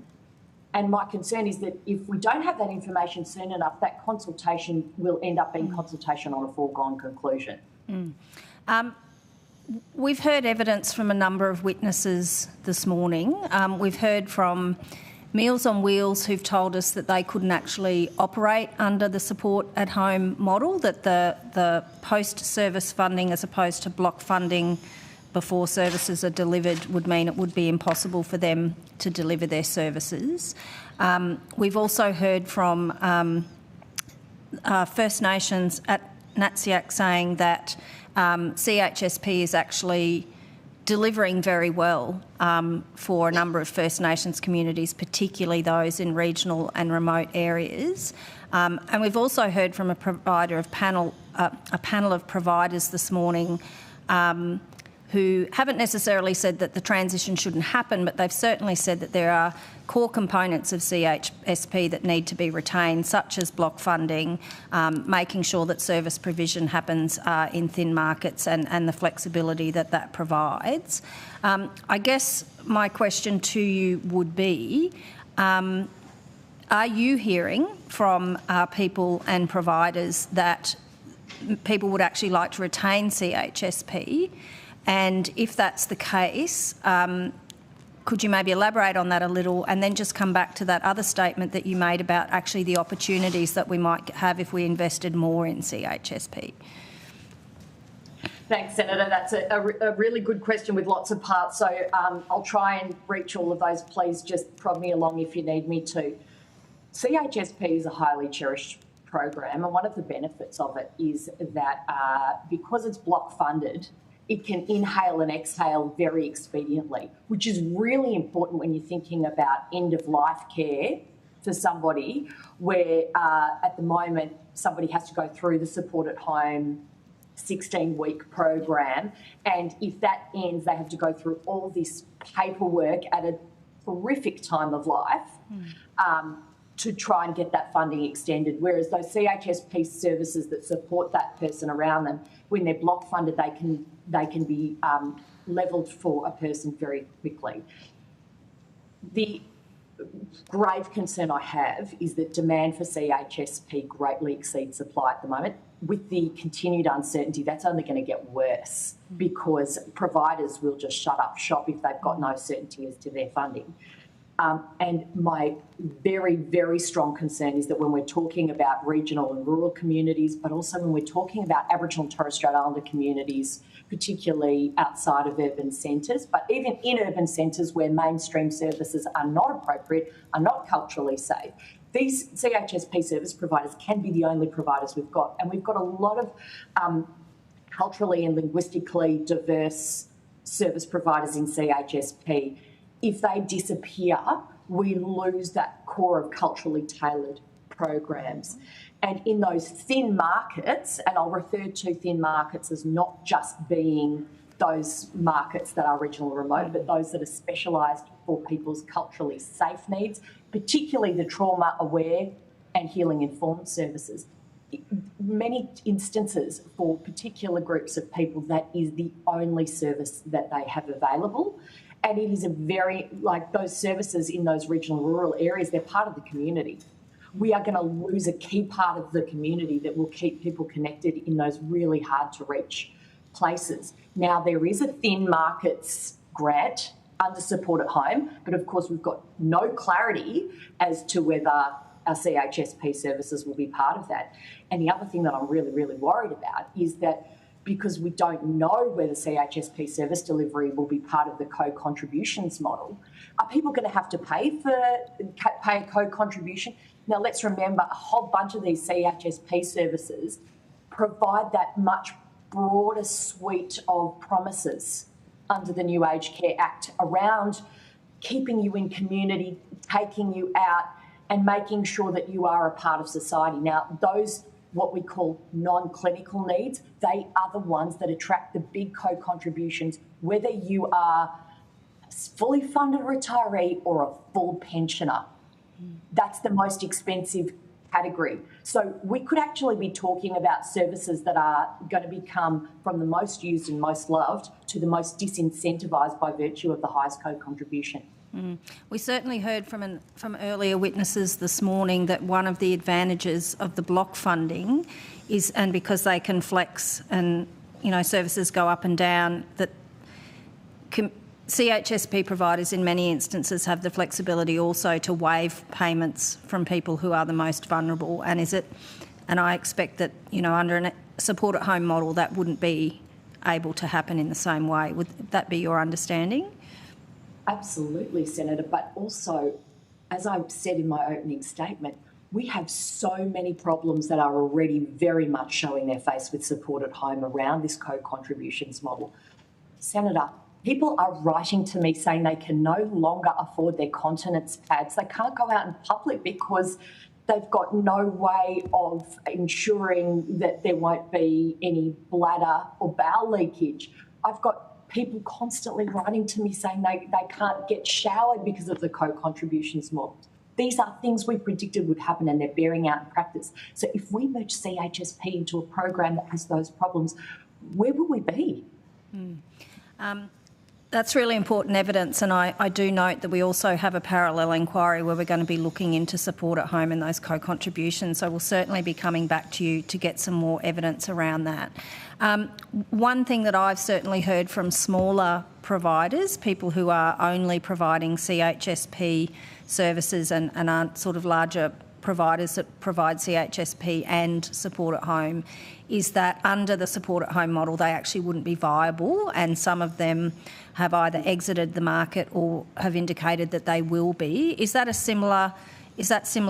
And my concern is that if we don't have that information soon enough, that consultation will end up being consultation on a foregone conclusion. We've heard evidence from a number of witnesses this morning. We've heard from Meals on Wheels, who've told us that they couldn't actually operate under the support at home model, that the post-service funding as opposed to block funding before services are delivered would mean it would be impossible for them to deliver their services. We've also heard from First Nations at NATSIAC saying that CHSP is actually delivering very well for a number of First Nations communities, particularly those in regional and remote areas. And we've also heard from a panel of providers this morning who haven't necessarily said that the transition shouldn't happen, but they've certainly said that there are core components of CHSP that need to be retained, such as block funding, making sure that service provision happens in thin markets and the flexibility that that provides. I guess my question to you would be, are you hearing from people and providers that people would actually like to retain CHSP? And if that's the case, could you maybe elaborate on that a little and then just come back to that other statement that you made about actually the opportunities that we might have if we invested more in CHSP? Thanks, Senator. That's a really good question with lots of parts. So I'll try and reach all of those. Please just prod me along if you need me to. CHSP is a highly cherished program, and one of the benefits of it is that because it's block funded, it can inhale and exhale very expediently, which is really important when you're thinking about end-of-life care for somebody where at the moment somebody has to go through the support at home 16-week program, and if that ends, they have to go through all this paperwork at a horrific time of life to try and get that funding extended, whereas those CHSP services that support that person around them, when they're block funded, they can be levelled for a person very quickly. The grave concern I have is that demand for CHSP greatly exceeds supply at the moment. With the continued uncertainty, that's only going to get worse because providers will just shut up shop if they've got no certainty as to their funding. And my very, very strong concern is that when we're talking about regional and rural communities, but also when we're talking about Aboriginal and Torres Strait Islander communities, particularly outside of urban centres, but even in urban centres where mainstream services are not appropriate, are not culturally safe, these CHSP service providers can be the only providers we've got. And we've got a lot of culturally and linguistically diverse service providers in CHSP. If they disappear, we lose that core of culturally tailored programs. And in those thin markets, and I'll refer to thin markets as not just being those markets that are regional or remote, but those that are specialised for people's culturally safe needs, particularly the trauma-aware and healing-informed services. Many instances for particular groups of people, that is the only service that they have available. And it is a very, like those services in those regional rural areas, they're part of the community. We are going to lose a key part of the community that will keep people connected in those really hard to reach places. Now, there is a thin markets grant under support at home, but of course we've got no clarity as to whether our CHSP services will be part of that. And the other thing that I'm really, really worried about is that because we don't know whether CHSP service delivery will be part of the co-contributions model, are people going to have to pay a co-contribution? Now, let's remember a whole bunch of these CHSP services provide that much broader suite of promises under the new Aged Care Act around keeping you in community, taking you out and making sure that you are a part of society. Now, those what we call non-clinical needs, they are the ones that attract the big co-contributions, whether you are a fully funded retiree or a full pensioner. That's the most expensive category. So we could actually be talking about services that are going to become from the most used and most loved to the most disincentivised by virtue of the highest co-contribution. We certainly heard from earlier witnesses this morning that one of the advantages of the block funding is, and because they can flex and, you know, services go up and down, that CHSP providers in many instances have the flexibility also to waive payments from people who are the most vulnerable. And I expect that, you know, under a support at home model that wouldn't be able to happen in the same way. Would that be your understanding? Absolutely, Senator, but also, as I said in my opening statement, we have so many problems that are already very much showing their face with support at home around this co-contributions model. Senator, people are writing to me saying they can no longer afford their continence pads. They can't go out in public because they've got no way of ensuring that there won't be any bladder or bowel leakage. I've got people constantly writing to me saying they can't get showered because of the co-contributions model. These are things we predicted would happen and they're bearing out in practice. So if we merge CHSP into a program that has those problems, where will we be? That's really important evidence, and I do note that we also have a parallel inquiry where we're going to be looking into support at home and those co-contributions, so we'll certainly be coming back to you to get some more evidence around that. One thing that I've certainly heard from smaller providers, people who are only providing CHSP services and aren't sort of larger providers that provide CHSP and support at home, is that under the support at home model they actually wouldn't be viable, and some of them have either exited the market or have indicated that they will be. Is that similar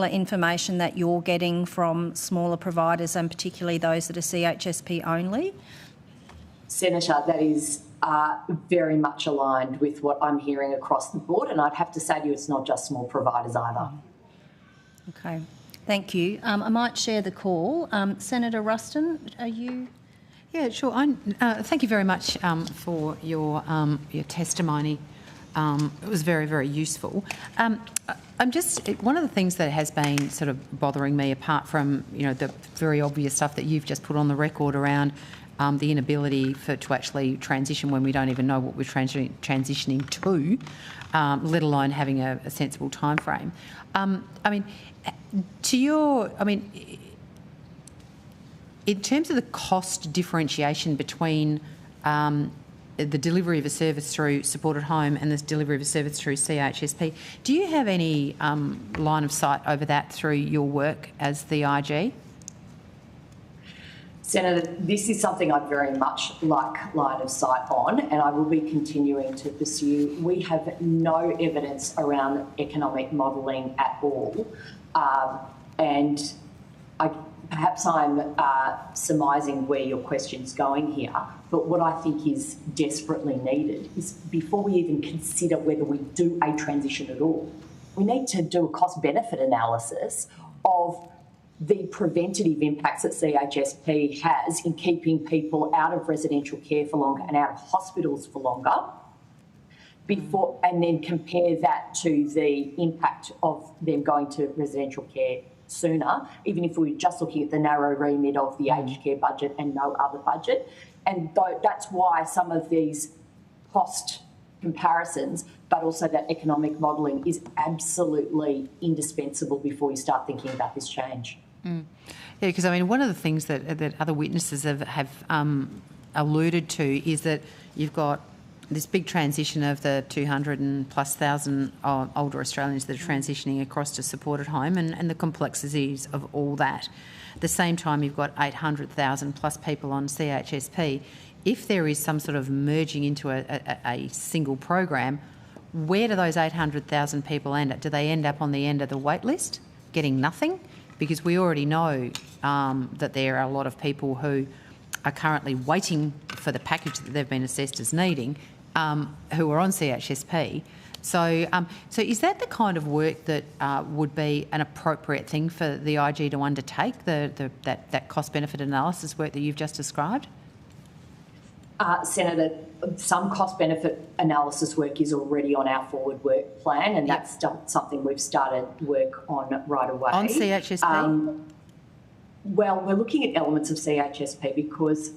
information that you're getting from smaller providers, and particularly those that are CHSP only? Senator, that is very much aligned with what I'm hearing across the board, and I'd have to say to you it's not just small providers either. Okay, thank you. I might share the call. Senator Ruston, are you? Yeah, sure. Thank you very much for your testimony. It was very, very useful. I'm just, one of the things that has been sort of bothering me, apart from, you know, the very obvious stuff that you've just put on the record around the inability to actually transition when we don't even know what we're transitioning to, let alone having a sensible time frame. In terms of the cost differentiation between the delivery of a service through support at home and the delivery of a service through CHSP, do you have any line of sight over that through your work as the IG? Senator, this is something I'd very much like line of sight on, and I will be continuing to pursue. We have no evidence around economic modelling at all, and perhaps I'm surmising where your question's going here, but what I think is desperately needed is, before we even consider whether we do a transition at all, we need to do a cost-benefit analysis of the preventative impacts that CHSP has in keeping people out of residential care for longer and out of hospitals for longer, before, and then compare that to the impact of them going to residential care sooner, even if we were just looking at the narrow remit of the aged care budget and no other budget. And that's why some of these cost comparisons, but also that economic modelling, is absolutely indispensable before you start thinking about this change. Yeah, because I mean, one of the things that other witnesses have alluded to is that you've got this big transition of the 200,000+ older Australians that are transitioning across to supported home and the complexities of all that. At the same time, you've got 800,000+ people on CHSP. If there is some sort of merging into a single program, where do those 800,000 people end up? Do they end up on the end of the wait list, getting nothing? Because we already know that there are a lot of people who are currently waiting for the package that they've been assessed as needing, who are on CHSP. So is that the kind of work that would be an appropriate thing for the IG to undertake, that cost-benefit analysis work that you've just described? Senator, some cost-benefit analysis work is already on our forward work plan, and that's something we've started work on right away. On CHSP? Well, we're looking at elements of CHSP because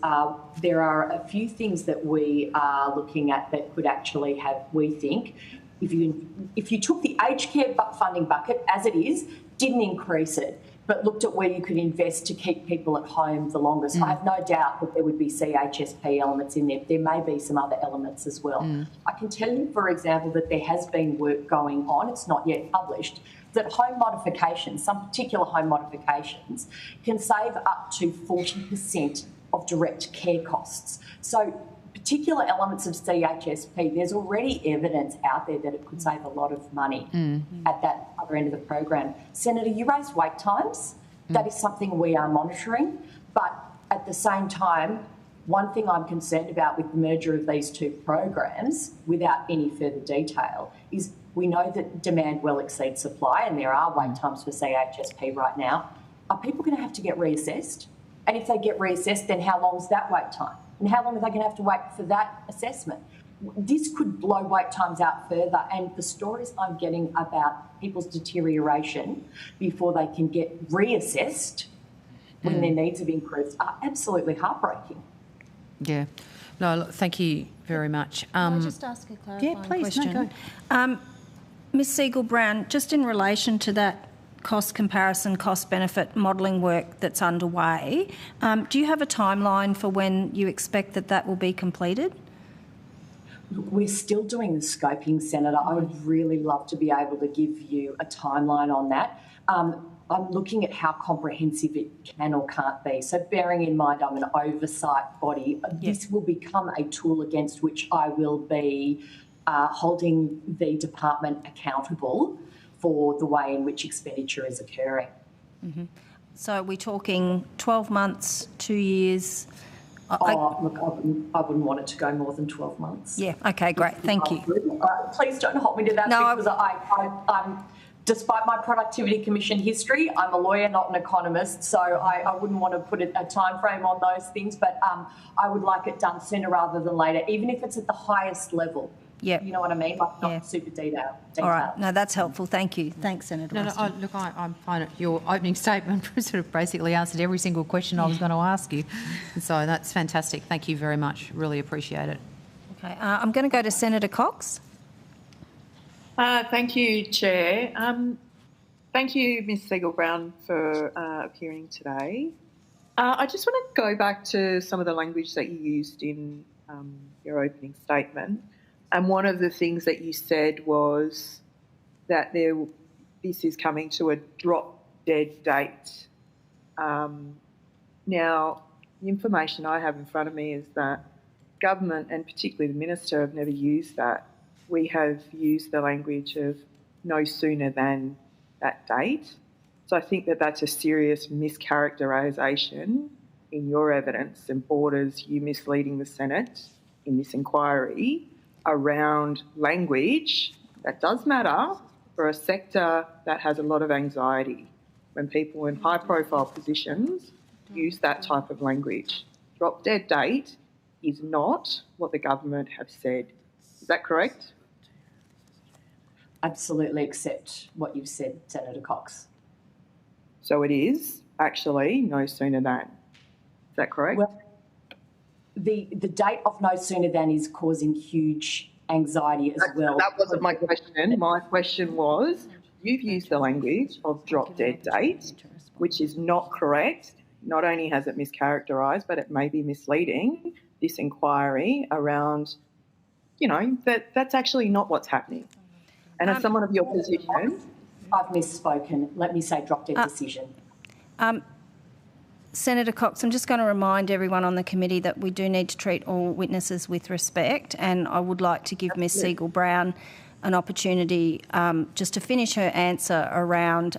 there are a few things that we are looking at that could actually have, we think, if you took the aged care funding bucket as it is, didn't increase it, but looked at where you could invest to keep people at home the longest, I have no doubt that there would be CHSP elements in there. There may be some other elements as well. I can tell you, for example, that there has been work going on, it's not yet published, that home modifications, some particular home modifications, can save up to 40% of direct care costs. So particular elements of CHSP, there's already evidence out there that it could save a lot of money at that other end of the program. Senator, you raised wait times. That is something we are monitoring. But at the same time, one thing I'm concerned about with the merger of these two programs, without any further detail, is we know that demand well exceeds supply and there are wait times for CHSP right now. Are people going to have to get reassessed? And if they get reassessed, then how long is that wait time? And how long are they going to have to wait for that assessment? This could blow wait times out further, and the stories I'm getting about people's deterioration before they can get reassessed when their needs have improved are absolutely heartbreaking. Yeah. No, look, thank you very much. Can I just ask a clarifying question? No, go. Ms Siegel-Brown, just in relation to that cost comparison, cost-benefit modelling work that's underway, do you have a timeline for when you expect that will be completed? We're still doing the scoping, Senator. I would really love to be able to give you a timeline on that. I'm looking at how comprehensive it can or can't be. So bearing in mind I'm an oversight body, this will become a tool against which I will be holding the department accountable for the way in which expenditure is occurring. So are we talking 12 months, 2 years? Look, I wouldn't want it to go more than 12 months. Yeah, okay, great, thank you. Please don't hold me to that because I'm despite my Productivity Commission history, I'm a lawyer, not an economist, so I wouldn't want to put a time frame on those things, but I would like it done sooner rather than later, even if it's at the highest level. Yeah. You know what I mean? Like not super detailed. All right. No, that's helpful. Thank you. Thanks, Senator Weston. Look, I find it, your opening statement sort of basically answered every single question I was going to ask you. So that's fantastic. Thank you very much. Really appreciate it. Okay. I'm going to go to Senator Cox. Thank you, Chair. Thank you, Ms Siegel-Brown, for appearing today. I just want to go back to some of the language that you used in your opening statement. And one of the things that you said was that this is coming to a drop-dead date. Now, the information I have in front of me is that government, and particularly the minister, have never used that. We have used the language of no sooner than that date. So I think that that's a serious mischaracterisation in your evidence and borders you misleading the Senate in this inquiry around language that does matter for a sector that has a lot of anxiety. when people in high-profile positions use that type of language. Drop dead date is not what the government have said. Is that correct? Absolutely accept what you've said, Senator Cox. So it is actually no sooner than. Is that correct? Well, the date of no sooner than is causing huge anxiety as well. That wasn't my question. My question was, you've used the language of drop dead date, which is not correct. Not only has it mischaracterised, but it may be misleading this inquiry around, that's actually not what's happening. And as someone of your position... I've misspoken. Let me say drop dead decision. Senator Cox, I'm just going to remind everyone on the committee that we do need to treat all witnesses with respect, and I would like to give Ms Siegel-Brown an opportunity just to finish her answer around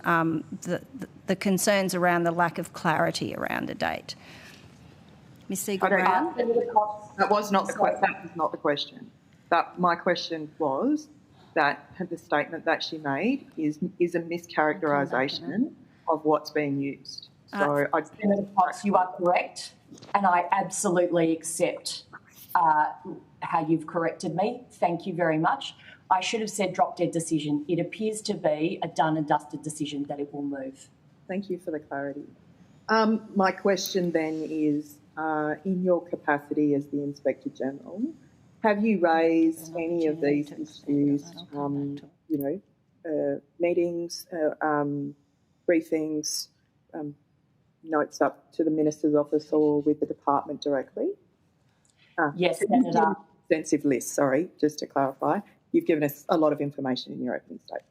the concerns around the lack of clarity around a date. Ms Siegel-Brown? That was not the question. My question was that the statement that she made is a mischaracterisation of what's being used. So Senator Cox, you are correct, and I absolutely accept how you've corrected me. Thank you very much. I should have said drop dead decision. It appears to be a done and dusted decision that it will move. Thank you for the clarity. My question then is, in your capacity as the Inspector General, have you raised any of these issues, meetings, briefings, notes up to the Minister's office or with the department directly? Yes, Senator. Extensive list, sorry, just to clarify. You've given us a lot of information in your opening statement.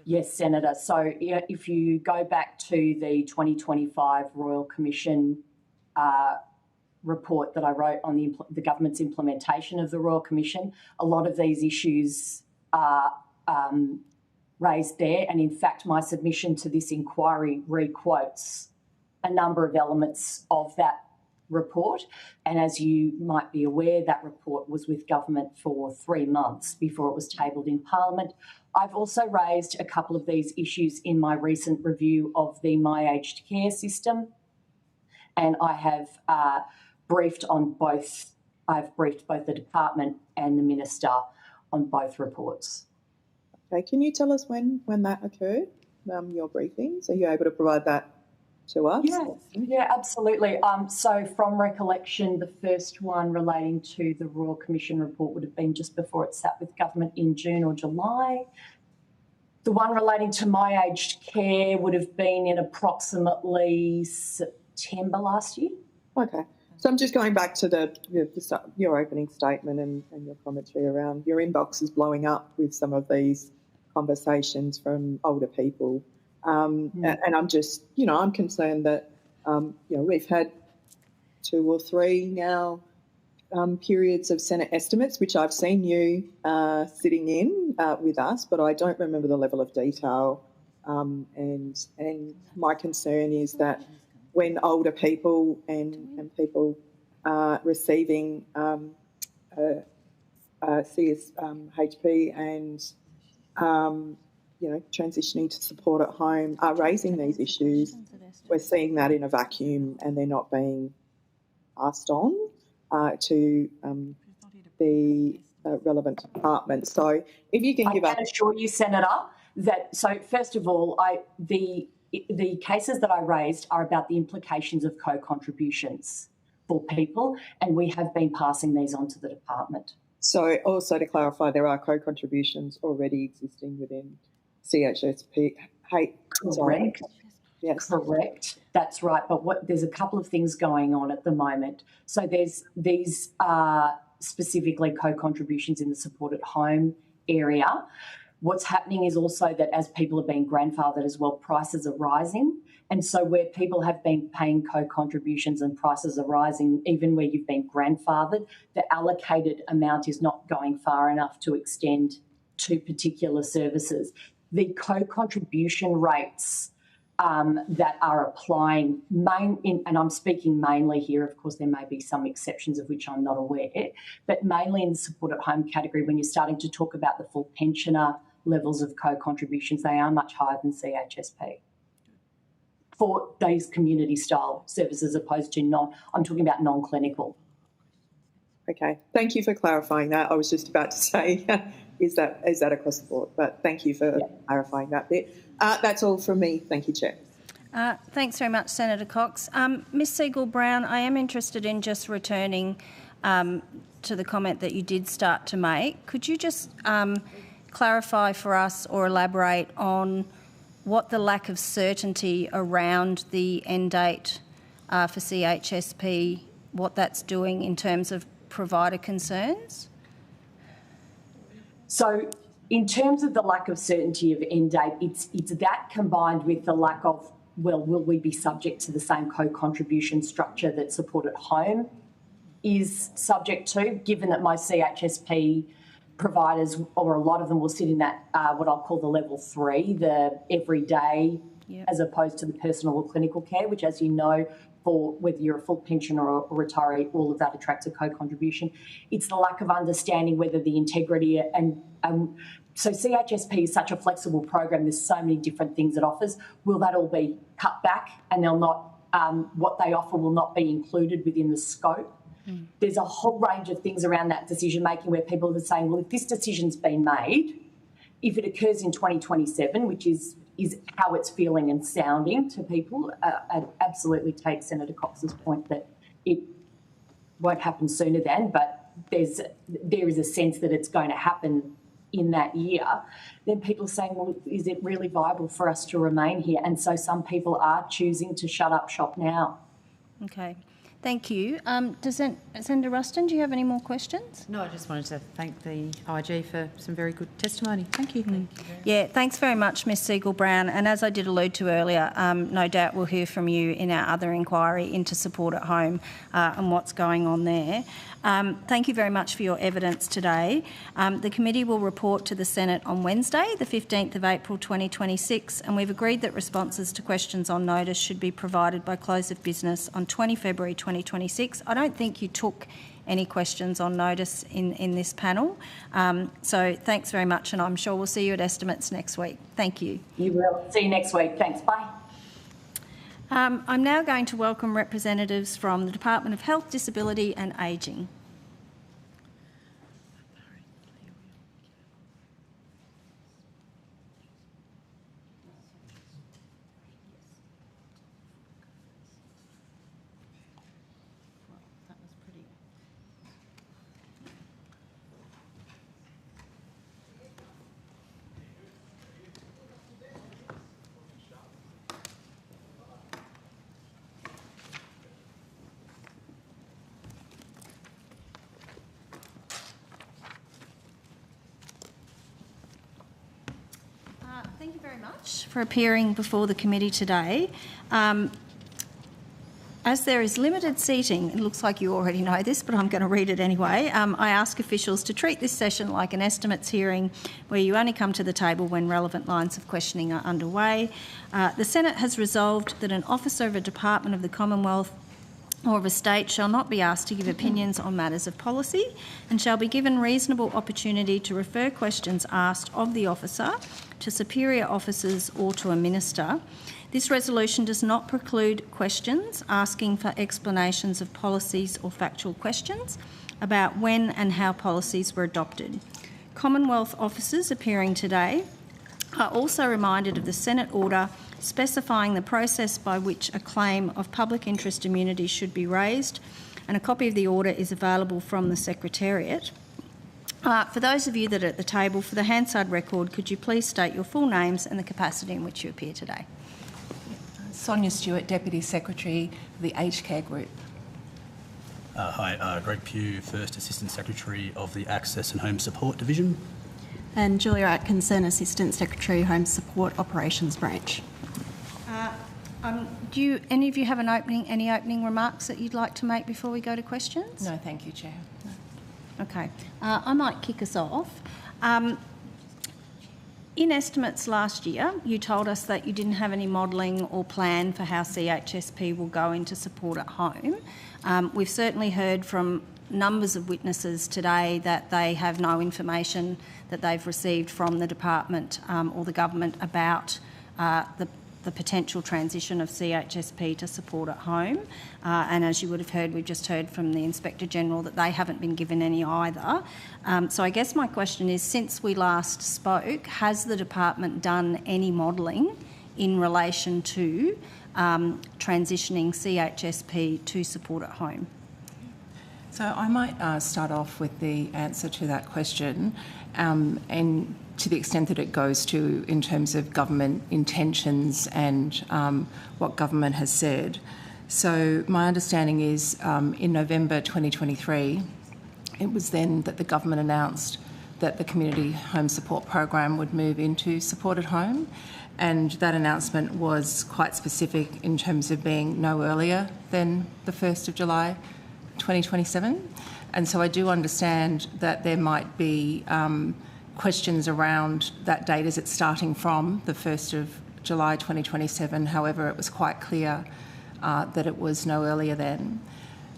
Yes, Senator. So if you go back to the 2025 Royal Commission report that I wrote on the government's implementation of the Royal Commission, a lot of these issues are raised there, and in fact my submission to this inquiry re-quotes a number of elements of that report, and as you might be aware, that report was with government for 3 months before it was tabled in Parliament. I've also raised a couple of these issues in my recent review of the My Aged Care system, and I have briefed both the department and the Minister on both reports. Okay, can you tell us when that occurred, your briefings? Are you able to provide that to us? Yeah, absolutely. So from recollection, the first one relating to the Royal Commission report would have been just before it sat with government in June or July. The one relating to My Aged Care would have been in approximately September last year. Okay. So I'm just going back to your opening statement and your commentary around your inbox is blowing up with some of these conversations from older people. And I'm just, I'm concerned that, we've had 2 or 3 now periods of Senate estimates, which I've seen you sitting in with us, but I don't remember the level of detail. And my concern is that when older people and people receiving CHSP and transitioning to support at home are raising these issues, we're seeing that in a vacuum and they're not being passed on to the relevant department. So if you can give us... I can assure you, Senator, that, so first of all, the cases that I raised are about the implications of co-contributions for people, and we have been passing these on to the department. So also to clarify, there are co-contributions already existing within CHSP. Correct. Yes. Correct. That's right. But there's a couple of things going on at the moment. So these are specifically co-contributions in the support at home area. What's happening is also that as people are being grandfathered as well, prices are rising. And so where people have been paying co-contributions and prices are rising, even where you've been grandfathered, the allocated amount is not going far enough to extend to particular services. The co-contribution rates that are applying, and I'm speaking mainly here, of course there may be some exceptions of which I'm not aware, but mainly in the support at home category, when you're starting to talk about the full pensioner levels of co-contributions. They are much higher than CHSP for those community style services opposed to I'm talking about non-clinical. Okay, thank you for clarifying that. I was just about to say, is that across the board? But thank you for clarifying that bit. That's all from me. Thank you, Chair. Thanks very much, Senator Cox. Ms Segal-Brown, I am interested in just returning to the comment that you did start to make. Could you just clarify for us or elaborate on what the lack of certainty around the end date for CHSP, what that's doing in terms of provider concerns? So in terms of the lack of certainty of end date, it's that combined with the lack of, well, will we be subject to the same co-contribution structure that Support at Home is subject to, given that most CHSP providers, or a lot of them, will sit in that, what I'll call the level 3, the everyday, as opposed to the personal or clinical care, which, as you know, for whether you're a full pensioner or a retiree, all of that attracts a co-contribution. It's the lack of understanding whether the integrity and so CHSP is such a flexible program. There's so many different things it offers. Will that all be cut back and they'll not, what they offer will not be included within the scope? There's a whole range of things around that decision making where people are saying, well, if this decision's been made, if it occurs in 2027, which is how it's feeling and sounding to people, I absolutely take Senator Cox's point that it won't happen sooner than, but there is a sense that it's going to happen in that year, then people are saying, well, is it really viable for us to remain here? And so some people are choosing to shut up shop now. Okay. Thank you. Senator Ruston, do you have any more questions? No, I just wanted to thank the IG for some very good testimony. Thank you. Yeah, thanks very much, Ms Segal-Brown. And as I did allude to earlier, no doubt we'll hear from you in our other inquiry into Support at Home and what's going on there. Thank you very much for your evidence today. The committee will report to the Senate on Wednesday, the 15th of April 2026, and we've agreed that responses to questions on notice should be provided by close of business on 20 February 2026. I don't think you took any questions on notice in this panel. So thanks very much, and I'm sure we'll see you at estimates next week. Thank you. You will. See you next week. Thanks. Bye. I'm now going to welcome representatives from the Department of Health, Disability and Ageing. Thank you very much for appearing before the committee today. As there is limited seating, it looks like you already know this, but I'm going to read it anyway. I ask officials to treat this session like an estimates hearing where you only come to the table when relevant lines of questioning are underway. The Senate has resolved that an officer of a department of the Commonwealth or of a state shall not be asked to give opinions on matters of policy and shall be given reasonable opportunity to refer questions asked of the officer to superior officers or to a minister. This resolution does not preclude questions asking for explanations of policies or factual questions about when and how policies were adopted. Commonwealth officers appearing today are also reminded of the Senate order specifying the process by which a claim of public interest immunity should be raised, and a copy of the order is available from the Secretariat. For those of you that are at the table, for the Hansard record, could you please state your full names and the capacity in which you appear today? Sonia Stewart, Deputy Secretary for the Aged Care Group. Hi, Greg Pugh, First Assistant Secretary of the Access and Home Support Division. And Julia Atkinson, Assistant Secretary, Home Support Operations Branch. Do any of you have any opening remarks that you'd like to make before we go to questions? No, thank you, Chair. No. Okay. I might kick us off. In estimates last year, you told us that you didn't have any modelling or plan for how CHSP will go into Support at Home. We've certainly heard from numbers of witnesses today that they have no information that they've received from the department or the government about the potential transition of CHSP to support at home. And as you would have heard, we've just heard from the Inspector General that they haven't been given any either. So I guess my question is, since we last spoke, has the department done any modelling in relation to transitioning CHSP to support at home? So I might start off with the answer to that question, and to the extent that it goes to in terms of government intentions and what government has said. So my understanding is in November 2023, it was then that the government announced that the Community Home Support Program would move into support at home, and that announcement was quite specific in terms of being no earlier than the 1st of July 2027. And so I do understand that there might be questions around that date. Is it starting from the 1st of July 2027? However, it was quite clear that it was no earlier then.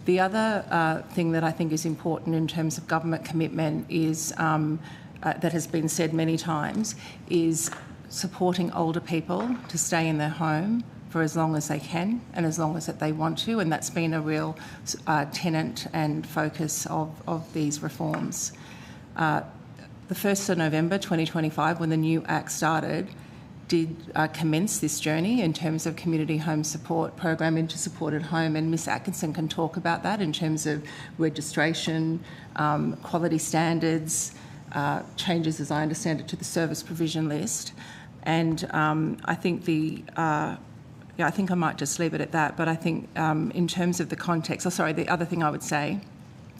The other thing that I think is important in terms of government commitment is, that has been said many times, is supporting older people to stay in their home for as long as they can and as long as that they want to, and that's been a real tenet and focus of these reforms. The 1st of November 2025, when the new Act started, did commence this journey in terms of Community Home Support Program into support at home, and Ms Atkinson can talk about that in terms of registration, quality standards, changes, as I understand it, to the service provision list. And I think I think I might just leave it at that, but I think in terms of the context, the other thing I would say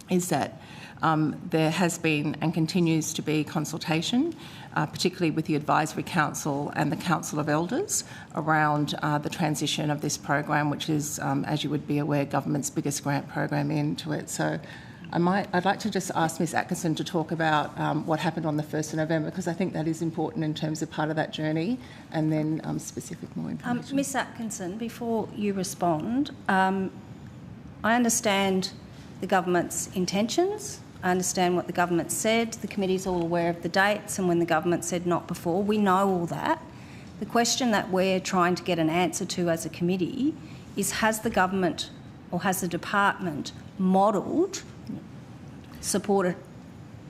is that there has been and continues to be consultation, particularly with the Advisory Council and the Council of Elders, around the transition of this program, which is, as you would be aware, government's biggest grant program into it. So I'd like to just ask Ms Atkinson to talk about what happened on the 1st of November, because I think that is important in terms of part of that journey, and then specific more information. Ms Atkinson, before you respond, I understand the government's intentions. I understand what the government said. The committee's all aware of the dates and when the government said not before. We know all that. The question that we're trying to get an answer to as a committee is, has the government or has the department modelled support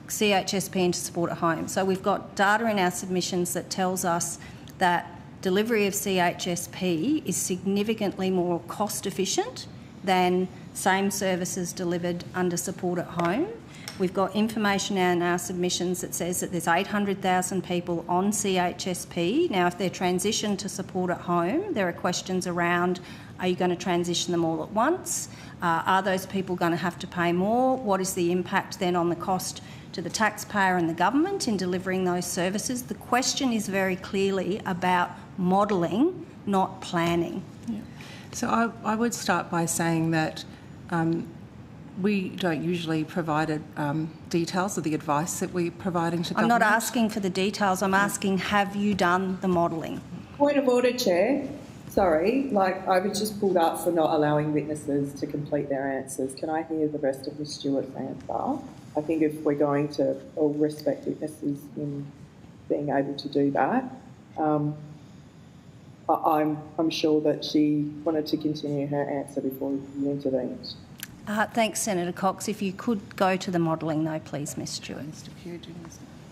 CHSP into support at home? So we've got data in our submissions that tells us that delivery of CHSP is significantly more cost efficient than same services delivered under support at home. We've got information in our submissions that says that there's 800,000 people on CHSP. Now, if they're transitioned to support at home, there are questions around, are you going to transition them all at once? Are those people going to have to pay more? What is the impact then on the cost to the taxpayer and the government in delivering those services? The question is very clearly about modelling, not planning. Yeah. So I would start by saying that we don't usually provide details of the advice that we're providing to government. I'm not asking for the details. I'm asking, have you done the modelling? Point of order, Chair. Sorry, I was just pulled up for not allowing witnesses to complete their answers. Can I hear the rest of Ms Stewart's answer? I think if we're going to all respect witnesses in being able to do that, I'm sure that she wanted to continue her answer before you intervened. Thanks, Senator Cox. If you could go to the modelling, though, please, Ms Stewart.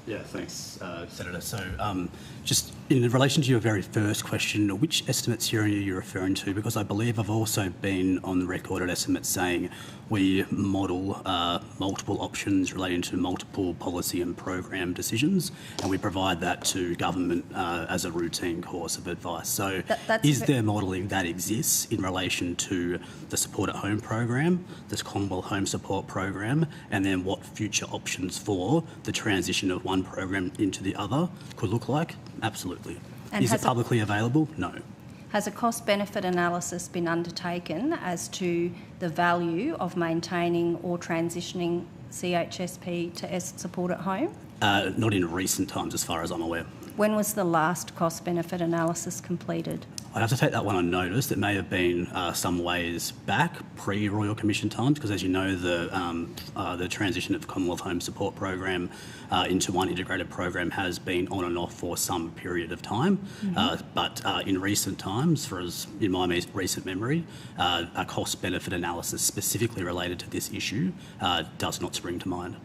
Yeah, thanks, Senator. So just in relation to your very first question, which estimates hearing are you referring to? Because I believe I've also been on the record at estimates saying we model multiple options relating to multiple policy and program decisions, and we provide that to government as a routine course of advice. So is there modelling that exists in relation to the Support at Home program, this Commonwealth Home Support program, and then what future options for the transition of one program into the other could look like? Absolutely. And is it publicly available? No. Has a cost-benefit analysis been undertaken as to the value of maintaining or transitioning CHSP to support at home? Not in recent times, as far as I'm aware. When was the last cost-benefit analysis completed? I'd have to take that one on notice. It may have been some ways back, pre-Royal Commission times, because as you know, the transition of the Commonwealth Home Support Program into one integrated program has been on and off for some period of time. But in recent times, in my recent memory, a cost-benefit analysis specifically related to this issue does not spring to mind.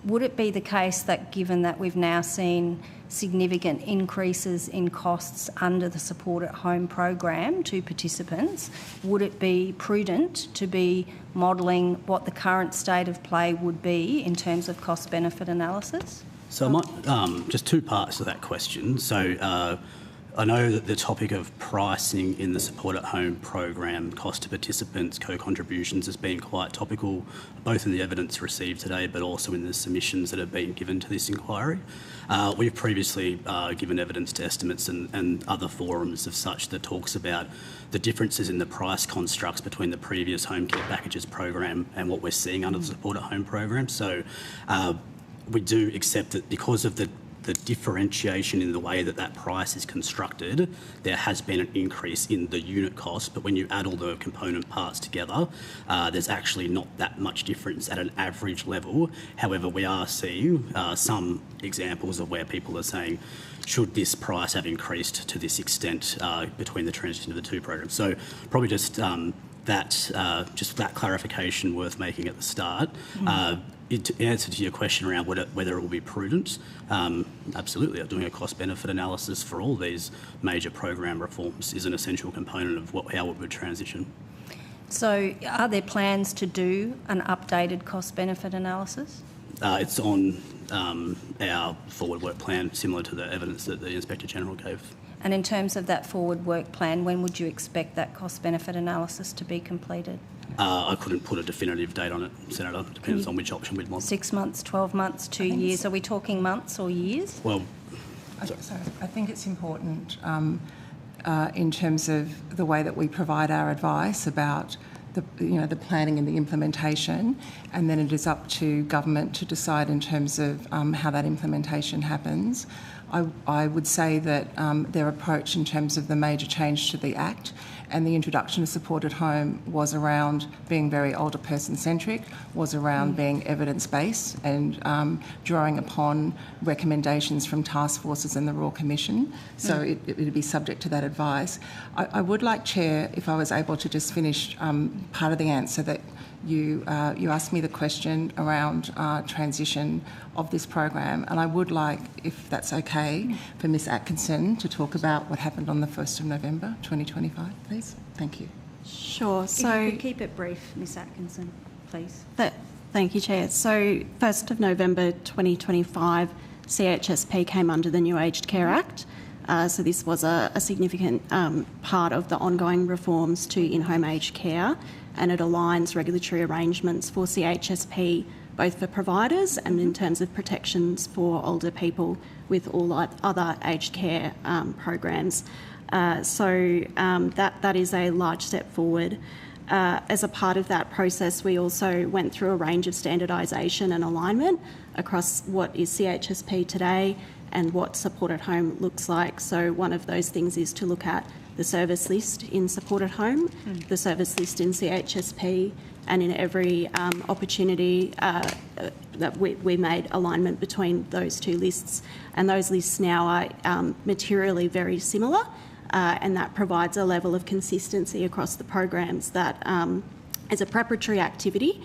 Would it be the case that, given that we've now seen significant increases in costs under the Support at Home program to participants, would it be prudent to be modelling what the current state of play would be in terms of cost-benefit analysis? So I might, just two parts to that question. So I know that the topic of pricing in the Support at Home program, cost to participants, co-contributions, has been quite topical, both in the evidence received today but also in the submissions that have been given to this inquiry. We've previously given evidence to estimates and other forums of such that talks about the differences in the price constructs between the previous home care packages program and what we're seeing under the Support at Home program. So we do accept that because of the differentiation in the way that price is constructed, there has been an increase in the unit cost, but when you add all the component parts together, there's actually not that much difference at an average level. However, we are seeing some examples of where people are saying, should this price have increased to this extent between the transition of the two programs? So probably just that clarification worth making at the start. In answer to your question around whether it will be prudent, absolutely. Doing a cost-benefit analysis for all these major program reforms is an essential component of how it would transition. So are there plans to do an updated cost-benefit analysis? It's on our forward work plan, similar to the evidence that the Inspector General gave. And in terms of that forward work plan, when would you expect that cost-benefit analysis to be completed? I couldn't put a definitive date on it, Senator. Depends on which option we'd want. 6 months, 12 months, 2 years? Are we talking months or years? Well, I think it's important in terms of the way that we provide our advice about the planning and the implementation, and then it is up to government to decide in terms of how that implementation happens. I would say that their approach in terms of the major change to the Act and the introduction of Support at Home was around being very older person centric, was around being evidence-based and drawing upon recommendations from task forces and the Royal Commission. So it would be subject to that advice. I would like, Chair, if I was able to just finish part of the answer that you asked me the question around transition of this program, and I would like, if that's okay, for Ms Atkinson to talk about what happened on the 1st of November 2025, please. Thank you. Sure. So if you could keep it brief, Ms Atkinson, please. Thank you, Chair. So 1st of November 2025, CHSP came under the New Aged Care Act. So this was a significant part of the ongoing reforms to in-home aged care, and it aligns regulatory arrangements for CHSP, both for providers and in terms of protections for older people with all other aged care programs. So that is a large step forward. As a part of that process, we also went through a range of standardisation and alignment across what is CHSP today and what Support at Home looks like. So one of those things is to look at the service list in Support at Home, the service list in CHSP, and in every opportunity that we made alignment between those two lists. And those lists now are materially very similar, and that provides a level of consistency across the programs that is a preparatory activity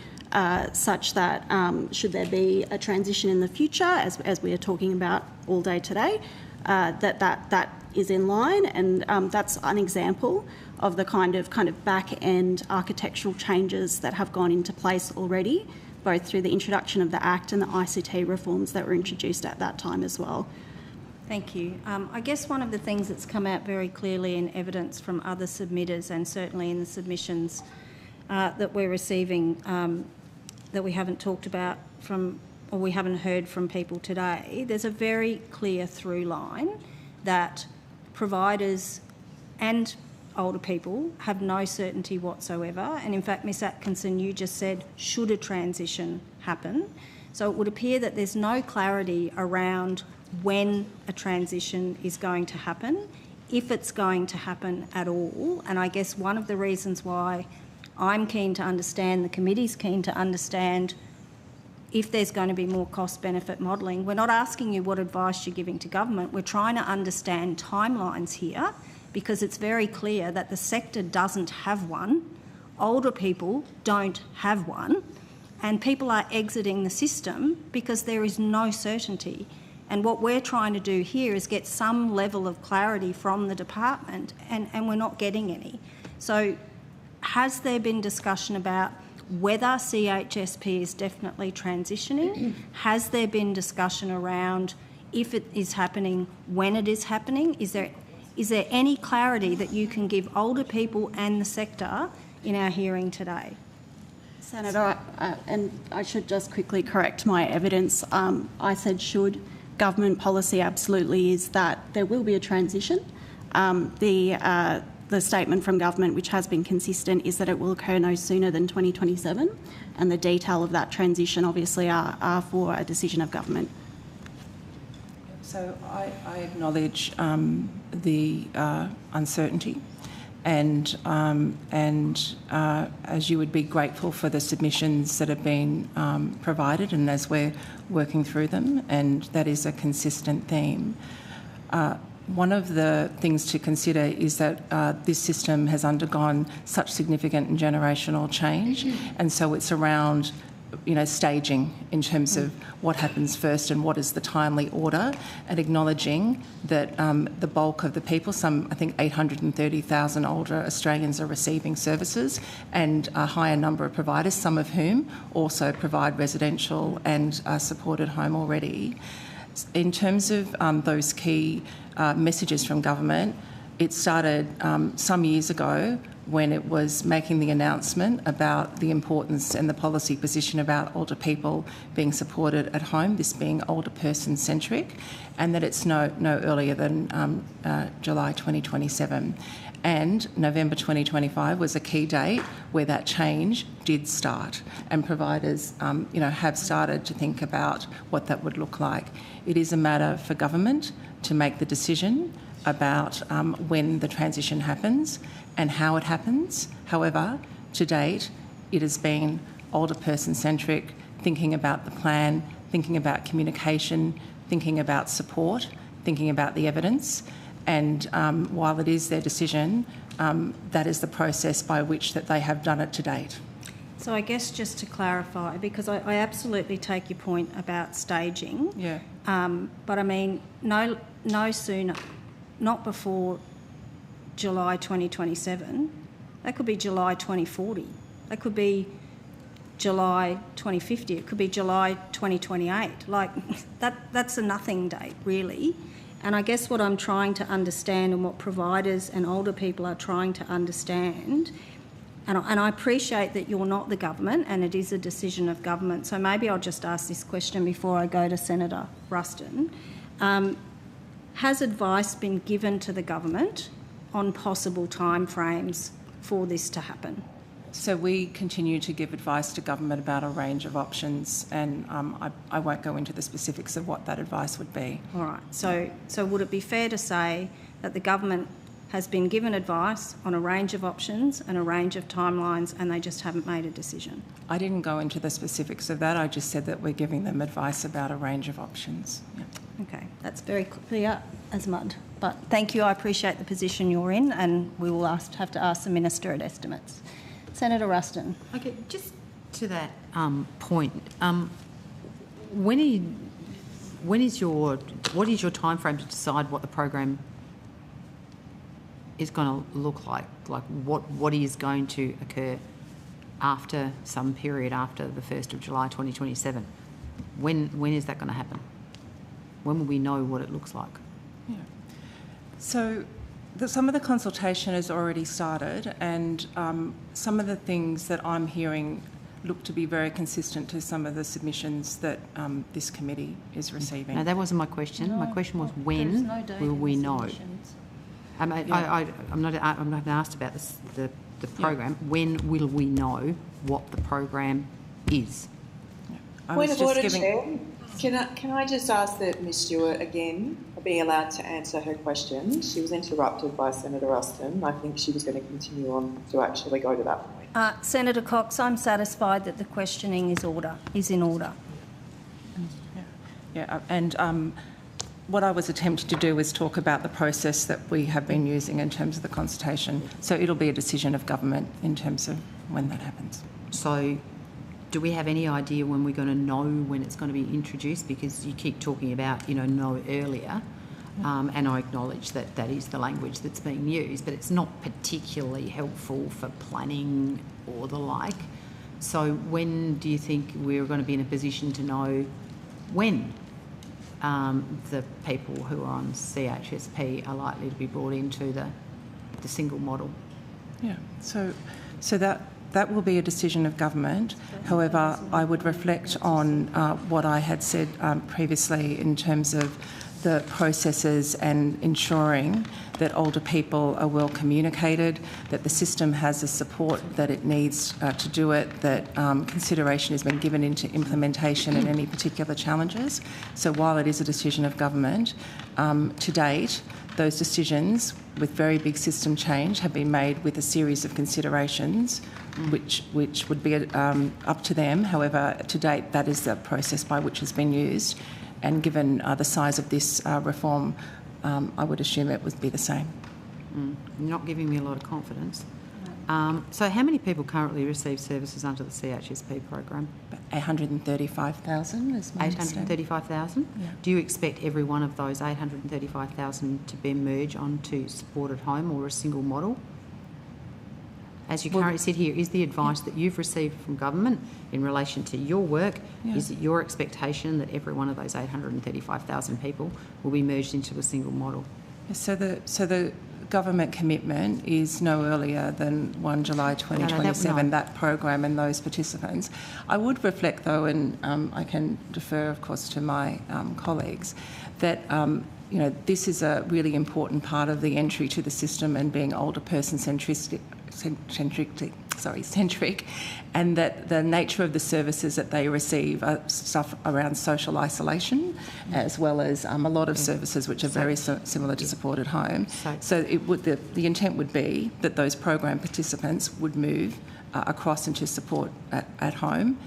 such that should there be a transition in the future, as we are talking about all day today, that is in line, and that's an example of the kind of back-end architectural changes that have gone into place already, both through the introduction of the Act and the ICT reforms that were introduced at that time as well. Thank you. I guess one of the things that's come out very clearly in evidence from other submitters, and certainly in the submissions that we're receiving that we haven't talked about or we haven't heard from people today, there's a very clear through line that providers and older people have no certainty whatsoever. And in fact, Ms Atkinson, you just said, should a transition happen? So it would appear that there's no clarity around when a transition is going to happen, if it's going to happen at all. And I guess one of the reasons why I'm keen to understand, the committee's keen to understand if there's going to be more cost-benefit modelling. We're not asking you what advice you're giving to government. We're trying to understand timelines here, because it's very clear that the sector doesn't have one, older people don't have one, and people are exiting the system because there is no certainty. And what we're trying to do here is get some level of clarity from the department, and we're not getting any. So has there been discussion about whether CHSP is definitely transitioning? Has there been discussion around if it is happening, when it is happening? Is there any clarity that you can give older people and the sector in our hearing today? Senator, and I should just quickly correct my evidence. I said should. Government policy absolutely is that there will be a transition. The statement from government, which has been consistent, is that it will occur no sooner than 2027, and the detail of that transition obviously are for a decision of government. So I acknowledge the uncertainty, and as you would be grateful for the submissions that have been provided, and as we're working through them, and that is a consistent theme. One of the things to consider is that this system has undergone such significant and generational change, and so it's around, staging in terms of what happens first and what is the timely order, and acknowledging that the bulk of the people, I think 830,000 older Australians are receiving services, and a higher number of providers, some of whom also provide residential and supported home already. In terms of those key messages from government, it started some years ago when it was making the announcement about the importance and the policy position about older people being supported at home, this being older person-centric, and that it's no earlier than July 2027. And November 2025 was a key date where that change did start, and providers, have started to think about what that would look like. It is a matter for government to make the decision about when the transition happens and how it happens. However, to date, it has been older person-centric, thinking about the plan, thinking about communication, thinking about support, thinking about the evidence. And while it is their decision, that is the process by which that they have done it to date. So I guess just to clarify, because I absolutely take your point about staging. Yeah. But I mean, no sooner, not before July 2027. That could be July 2040. That could be July 2050. It could be July 2028. Like that's a nothing date, really. And I guess what I'm trying to understand, and what providers and older people are trying to understand, and I appreciate that you're not the government and it is a decision of government, so maybe I'll just ask this question before I go to Senator Ruston. Has advice been given to the government on possible timeframes for this to happen? So we continue to give advice to government about a range of options, and I won't go into the specifics of what that advice would be. All right. So would it be fair to say that the government has been given advice on a range of options and a range of timelines, and they just haven't made a decision? I didn't go into the specifics of that. I just said that we're giving them advice about a range of options. Yeah. Okay, that's very clear as mud. But thank you. I appreciate the position you're in, and we will have to ask the Minister at estimates. Senator Ruston. Okay, just to that point, what is your timeframe to decide what the program is going to look like? Like what is going to occur after some period after the 1st of July 2027? When is that going to happen? When will we know what it looks like? Yeah. So some of the consultation has already started, and some of the things that I'm hearing look to be very consistent to some of the submissions that this committee is receiving. No, that wasn't my question. My question was when will we know? I'm not asked about the program. Yeah. When will we know what the program is? Point of order, Chair. Can I just ask that Ms Stewart again be allowed to answer her question? She was interrupted by Senator Ruston. I think she was going to continue on to actually go to that point. Senator Cox, I'm satisfied that the questioning is in order. Yeah, and what I was attempting to do was talk about the process that we have been using in terms of the consultation. So it'll be a decision of government in terms of when that happens. So do we have any idea when we're going to know when it's going to be introduced? Because you keep talking about, know earlier, and I acknowledge that that is the language that's being used, but it's not particularly helpful for planning or the like. So when do you think we're going to be in a position to know when the people who are on CHSP are likely to be brought into the single model? Yeah, so that will be a decision of government. However, I would reflect on what I had said previously in terms of the processes and ensuring that older people are well communicated, that the system has the support that it needs to do it, that consideration has been given into implementation and any particular challenges. So while it is a decision of government, to date, those decisions with very big system change have been made with a series of considerations which would be up to them. However, to date, that is the process by which has been used. And given the size of this reform, I would assume it would be the same. You're not giving me a lot of confidence. So how many people currently receive services under the CHSP program? 835,000 is my understanding. 835,000? Yeah. Do you expect every one of those 835,000 to be merged onto supported home or a single model? As you currently sit here, is the advice that you've received from government in relation to your work, is it your expectation that every one of those 835,000 people will be merged into a single model? So the government commitment is no earlier than 1 July 2027, that program and those participants. I would reflect though, and I can defer of course to my colleagues, that this is a really important part of the entry to the system and being older person centric, and that the nature of the services that they receive are stuff around social isolation, as well as a lot of services which are very similar to supported home. So the intent would be that those program participants would move across into support at home,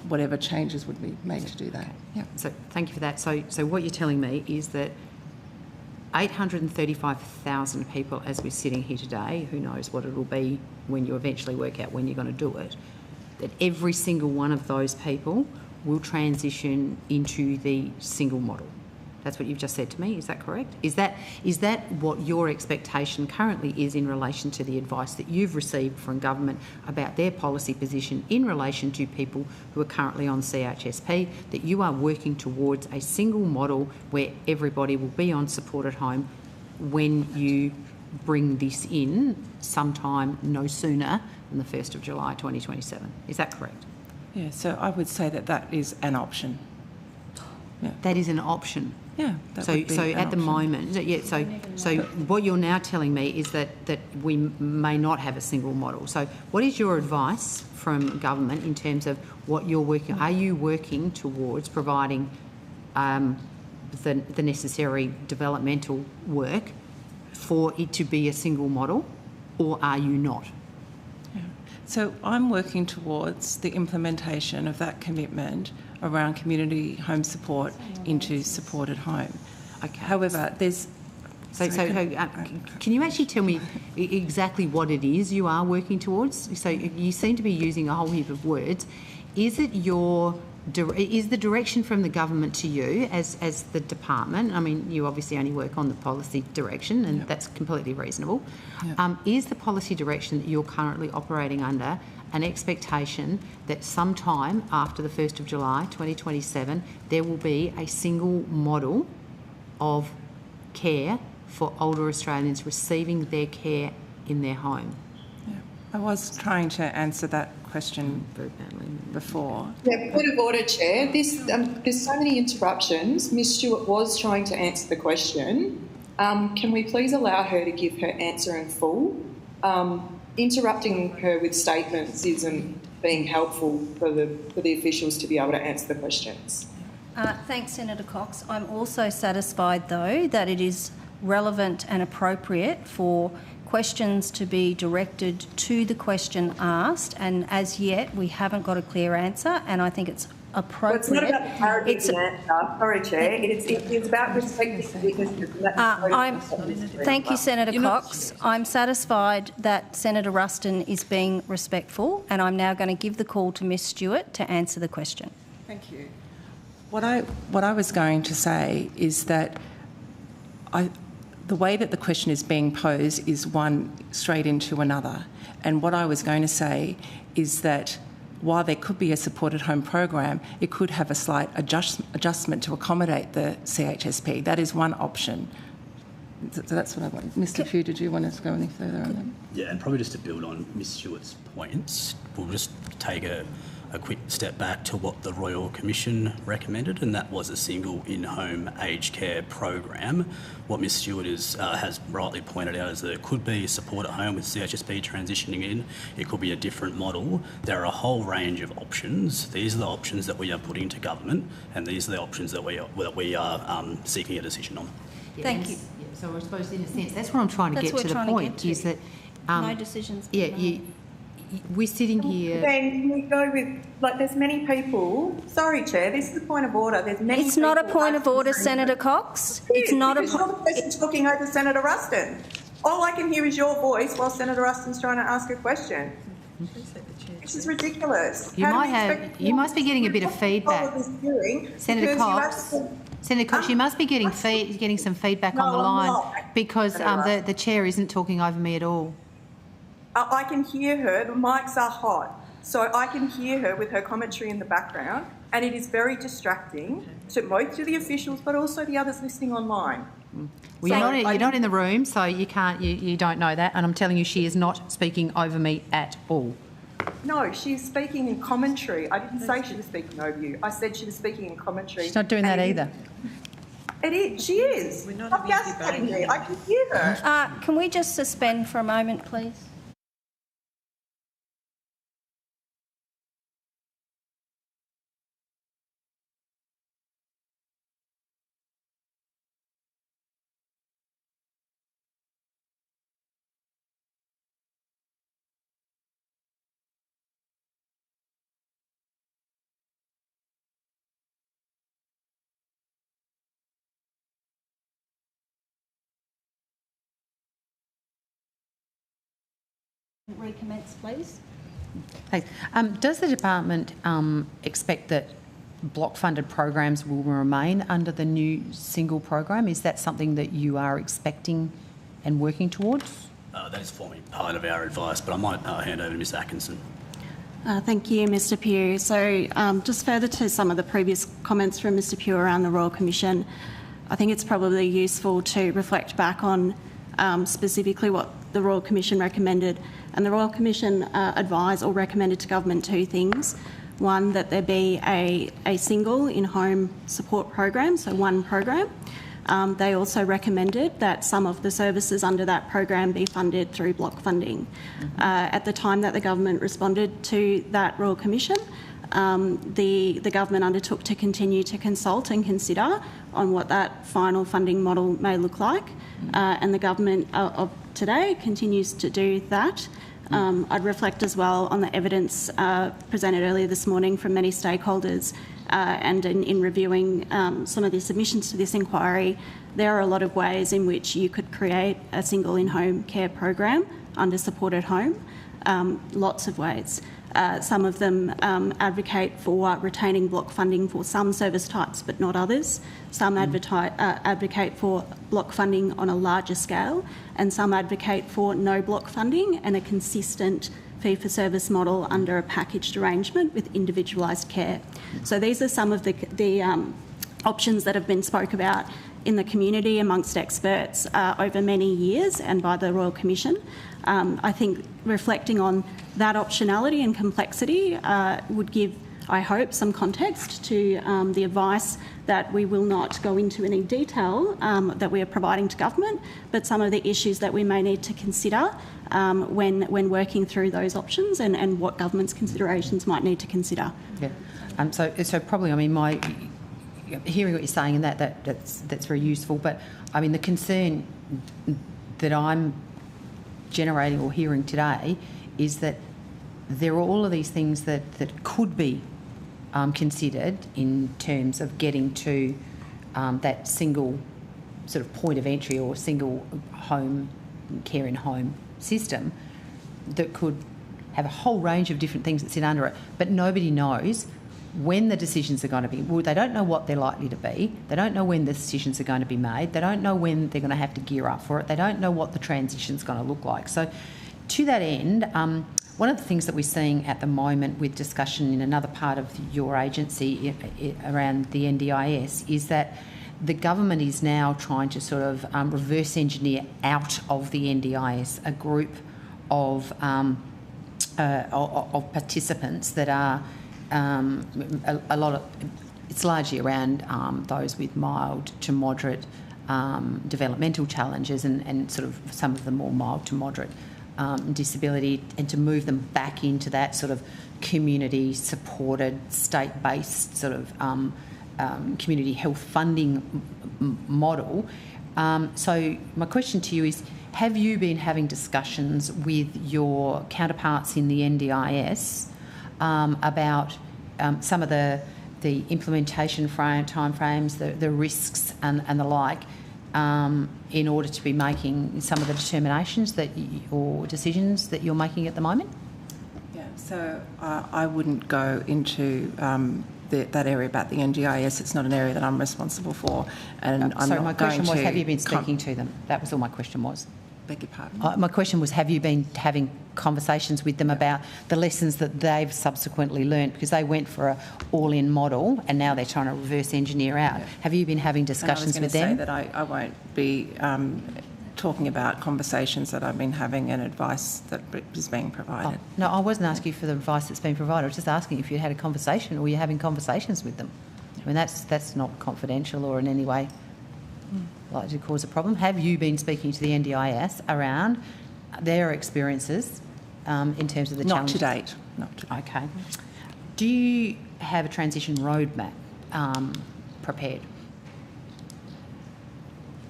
whatever changes would be made to do that. Yeah. So thank you for that. So what you're telling me is that 835,000 people as we're sitting here today, who knows what it'll be when you eventually work out when you're going to do it, that every single one of those people will transition into the single model. That's what you've just said to me, is that correct? Is that what your expectation currently is in relation to the advice that you've received from government about their policy position in relation to people who are currently on CHSP, that you are working towards a single model where everybody will be on supported home when you bring this in sometime no sooner than the 1st of July 2027? Is that correct? Yeah, so I would say that is an option. Yeah. That is an option. Yeah. So at the moment, so what you're now telling me is that we may not have a single model. So what is your advice from government in terms of what you're working? Are you working towards providing the necessary developmental work for it to be a single model, or are you not? Yeah. So I'm working towards the implementation of that commitment around community home support into supported home. Okay. However, there's... can you actually tell me exactly what it is you are working towards? So you seem to be using a whole heap of words. Is the direction from the government to you as the department? I mean, you obviously only work on the policy direction, and that's completely reasonable. Is the policy direction that you're currently operating under an expectation that sometime after the 1st of July 2027 there will be a single model of care for older Australians receiving their care in their home? Yeah. I was trying to answer that question before. Yeah, point of order, Chair. There's so many interruptions. Ms Stewart was trying to answer the question. Can we please allow her to give her answer in full? Interrupting her with statements isn't being helpful for the officials to be able to answer the questions. Thanks, Senator Cox. I'm also satisfied, though, that it is relevant and appropriate for questions to be directed to the question asked, and as yet we haven't got a clear answer, and I think it's appropriate. Well, it's not about the clarity of the answer. Sorry, Chair. It's about respecting witnesses. Thank you, Senator Cox. I'm satisfied that Senator Ruston is being respectful, and I'm now going to give the call to Ms Stewart to answer the question. Thank you. What I was going to say is that the way that the question is being posed is one straight into another. And what I was going to say is that while there could be a supported home program, it could have a slight adjustment to accommodate the CHSP. That is one option. So that's what I want. Mr Pugh, did you want us to go any further on that? Yeah, and probably just to build on Ms Stewart's points, we'll just take a quick step back to what the Royal Commission recommended, and that was a single in-home aged care program. What Ms Stewart has rightly pointed out is that it could be support at home with CHSP transitioning in. It could be a different model. There are a whole range of options. These are the options that we are putting to government, and these are the options that we are seeking a decision on. Thank you. Yeah, so I suppose in a sense that's what I'm trying to get to the point is that no decisions. We're sitting here. Then can we go with, there's many people. Sorry, Chair, this is the point of order. There's many. It's not a point of order, Senator Cox. It's not a. You're the person talking over Senator Ruston. All I can hear is your voice while Senator Ruston's trying to ask a question. This is ridiculous. You must be getting a bit of feedback, Senator Cox. Senator Cox, you must be getting some feedback on the line because the chair isn't talking over me at all. I can hear her. The mics are hot, so I can hear her with her commentary in the background, and it is very distracting to both to the officials but also the others listening online. Well, you're not in the room, so you can't. You don't know that, and I'm telling you, she is not speaking over me at all. No, she's speaking in commentary. I didn't say she was speaking over you. I said she was speaking in commentary. She's not doing that either. It is. She is. Stop gaslighting me. I can hear her. Can we just suspend for a moment, please? Recommence, please. Thanks. Does the department expect that block-funded programs will remain under the new single program? Is that something that you are expecting and working towards? That is forming part of our advice, but I might hand over to Ms Atkinson. Thank you, Mr Pugh. So just further to some of the previous comments from Mr Pugh around the Royal Commission, I think it's probably useful to reflect back on specifically what the Royal Commission recommended. And the Royal Commission advised or recommended to government two things. One, that there be a single in-home support program, so one program. They also recommended that some of the services under that program be funded through block funding. At the time that the government responded to that Royal Commission, the government undertook to continue to consult and consider on what that final funding model may look like, and the government of today continues to do that. I'd reflect as well on the evidence presented earlier this morning from many stakeholders, and in reviewing some of the submissions to this inquiry, there are a lot of ways in which you could create a single in-home care program under supported home, lots of ways. Some of them advocate for retaining block funding for some service types but not others. Some advocate for block funding on a larger scale, and some advocate for no block funding and a consistent fee-for-service model under a packaged arrangement with individualised care. So these are some of the options that have been spoke about in the community amongst experts over many years and by the Royal Commission. I think reflecting on that optionality and complexity would give, I hope, some context to the advice that we will not go into any detail that we are providing to government, but some of the issues that we may need to consider when working through those options and what government's considerations might need to consider. Yeah. So probably, I mean, hearing what you're saying, and that's very useful. But I mean, the concern that I'm generating or hearing today is that there are all of these things that could be considered in terms of getting to that single sort of point of entry or single home care in home system that could have a whole range of different things that sit under it, but nobody knows when the decisions are going to be. Well, they don't know what they're likely to be. They don't know when the decisions are going to be made. They don't know when they're going to have to gear up for it. They don't know what the transition's going to look like. So to that end, one of the things that we're seeing at the moment with discussion in another part of your agency around the NDIS is that the government is now trying to sort of reverse engineer out of the NDIS a group of participants that are a lot of, it's largely around those with mild to moderate developmental challenges and sort of some of the more mild to moderate disability, and to move them back into that sort of community supported, state-based sort of community health funding model. So my question to you is, have you been having discussions with your counterparts in the NDIS about some of the implementation timeframes, the risks and the like, in order to be making some of the determinations or decisions that you're making at the moment? Yeah, so I wouldn't go into that area about the NDIS. It's not an area that I'm responsible for, and I'm sorry, not my question going was, to have you been speaking to them? That was all my question was. Beg your pardon? My question was, have you been having conversations with them about the lessons that they've subsequently learned, because they went for an all-in model and now they're trying to reverse engineer out. Yeah. Have you been having discussions with them? I was going to say that I won't be talking about conversations that I've been having and advice that is being provided. Oh, no, I wasn't asking for the advice that's been provided. I was just asking if you had a conversation or you're having conversations with them. I mean, that's not confidential or in any way likely to cause a problem. Have you been speaking to the NDIS around their experiences in terms of the challenges? Not to date. Okay. Do you have a transition roadmap prepared?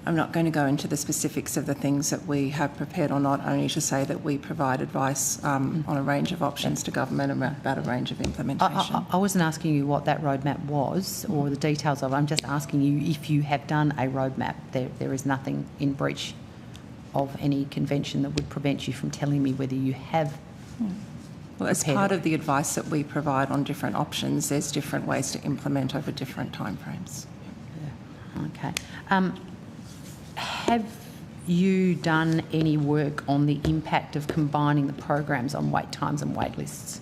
I'm not going to go into the specifics of the things that we have prepared or not, only to say that we provide advice on a range of options to government about a range of implementation. I wasn't asking you what that roadmap was or the details of it. I'm just asking you if you have done a roadmap. There is nothing in breach of any convention that would prevent you from telling me whether you have. Well, as part of the advice that we provide on different options, there's different ways to implement over different timeframes. Yeah. Okay. Have you done any work on the impact of combining the programs on wait times and wait lists?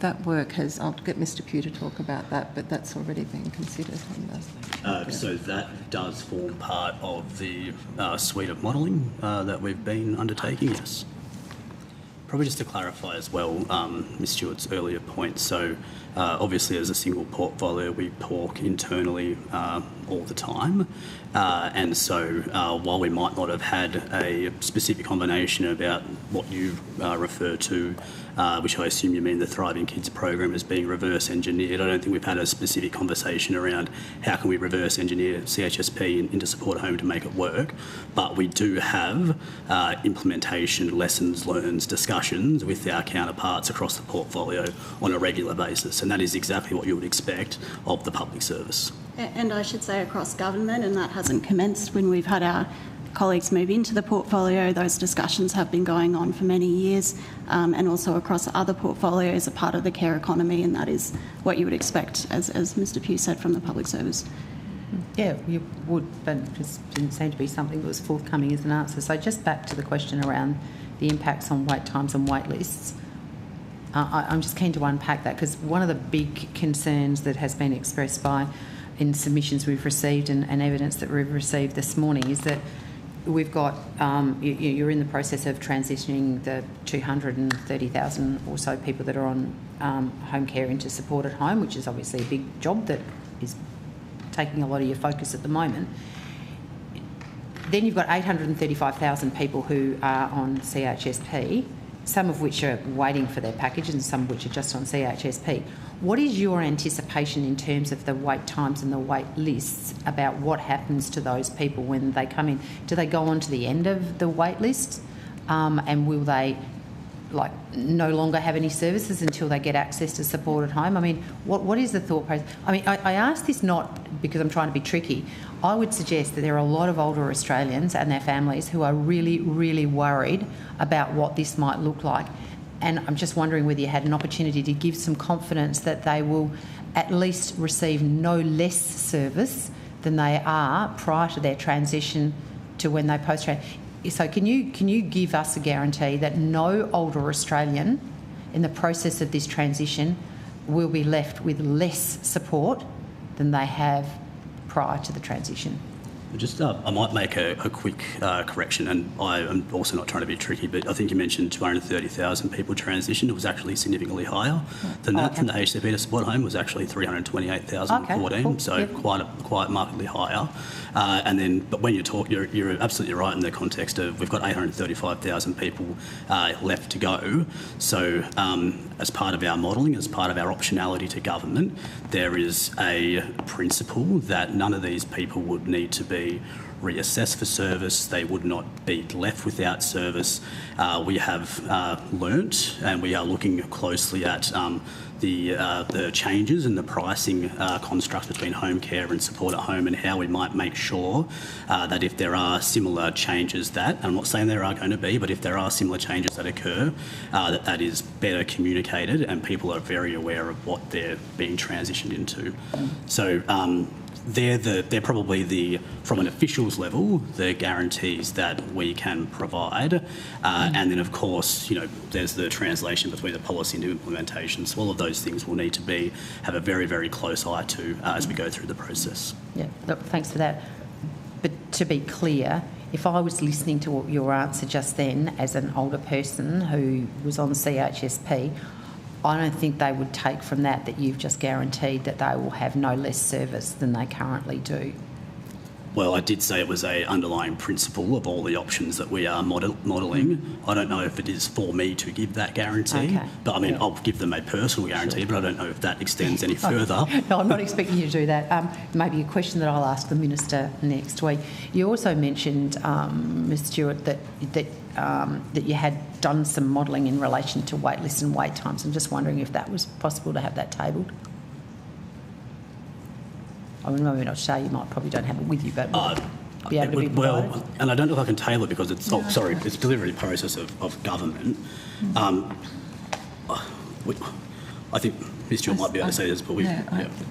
That work has, I'll get Mr Pugh to talk about that, but that's already been considered. So that does form part of the suite of modelling that we've been undertaking, yes. Probably just to clarify as well, Ms Stewart's earlier point, so obviously as a single portfolio we talk internally all the time, and so while we might not have had a specific combination about what you refer to, which I assume you mean the Thriving Kids program as being reverse engineered, I don't think we've had a specific conversation around how can we reverse engineer CHSP into support home to make it work, but we do have implementation, lessons learned, discussions with our counterparts across the portfolio on a regular basis, and that is exactly what you would expect of the public service. And I should say across government, and that hasn't commenced when we've had our colleagues move into the portfolio. Those discussions have been going on for many years, and also across other portfolios, a part of the care economy, and that is what you would expect, as Mr Pugh said, from the public service. Yeah, you would, but it just didn't seem to be something that was forthcoming as an answer. So just back to the question around the impacts on wait times and wait lists. I'm just keen to unpack that, because one of the big concerns that has been expressed in submissions we've received and evidence that we've received this morning is that we've got, you're in the process of transitioning the 230,000 or so people that are on home care into supported home, which is obviously a big job that is taking a lot of your focus at the moment. Then you've got 835,000 people who are on CHSP, some of which are waiting for their package and some of which are just on CHSP. What is your anticipation in terms of the wait times and the wait lists about what happens to those people when they come in? Do they go on to the end of the wait list, and will they no longer have any services until they get access to support at home? I mean, what is the thought process? I mean, I ask this not because I'm trying to be tricky. I would suggest that there are a lot of older Australians and their families who are really, really worried about what this might look like. And I'm just wondering whether you had an opportunity to give some confidence that they will at least receive no less service than they are prior to their transition to when they post-transition. So can you give us a guarantee that no older Australian in the process of this transition will be left with less support than they have prior to the transition? Just, I might make a quick correction, and I am also not trying to be tricky, but I think you mentioned 230,000 people transitioned. It was actually significantly higher than that. From the HCP to support home was actually 328,014, so quite markedly higher. And then, but when you talk, you're absolutely right in the context of we've got 835,000 people left to go. So as part of our modelling, as part of our optionality to government, there is a principle that none of these people would need to be reassessed for service. They would not be left without service. We have learnt, and we are looking closely at the changes in the pricing construct between home care and support at home, and how we might make sure that if there are similar changes and I'm not saying there are going to be, but if there are similar changes that occur, that is better communicated and people are very aware of what they're being transitioned into. So they're probably from an officials level, the guarantees that we can provide. And then, of course, there's the translation between the policy and implementation. So all of those things will need to have a very, very close eye to as we go through the process. Yeah, look, thanks for that. But to be clear, if I was listening to your answer just then as an older person who was on CHSP, I don't think they would take from that you've just guaranteed that they will have no less service than they currently do. Well, I did say it was an underlying principle of all the options that we are modelling. I don't know if it is for me to give that guarantee, but I mean, I'll give them a personal guarantee, but I don't know if that extends any further. No, I'm not expecting you to do that. Maybe a question that I'll ask the Minister next week. You also mentioned, Ms Stewart, that you had done some modelling in relation to wait lists and wait times. I'm just wondering if that was possible to have that tabled. I mean, maybe not today, you probably don't have it with you, but be able to be provided. Well, and I don't know if I can table it because it's, it's delivery process of government. I think Ms Stewart might be able to say this, but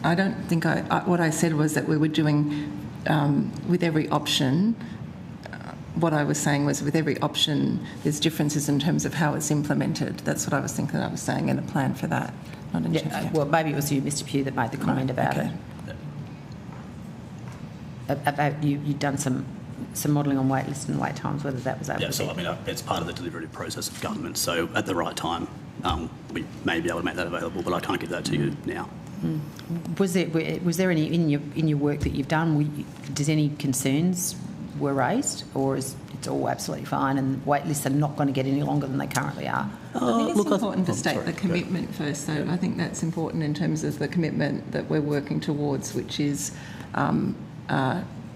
I don't think what I said was that we were doing with every option. What I was saying was with every option, there's differences in terms of how it's implemented. That's what I was thinking I was saying, and a plan for that. Well, maybe it was you, Mr Pugh, that made the comment about it. About you'd done some modelling on wait lists and wait times, whether that was able to so I mean, it's part of the deliberative process of government. So at the right time, we may be able to make that available, but I can't give that to you now. Was there any in your work that you've done? Does any concerns were raised, or is it's all absolutely fine and wait lists are not going to get any longer than they currently are? I think it's important to state the commitment first. So I think that's important in terms of the commitment that we're working towards, which is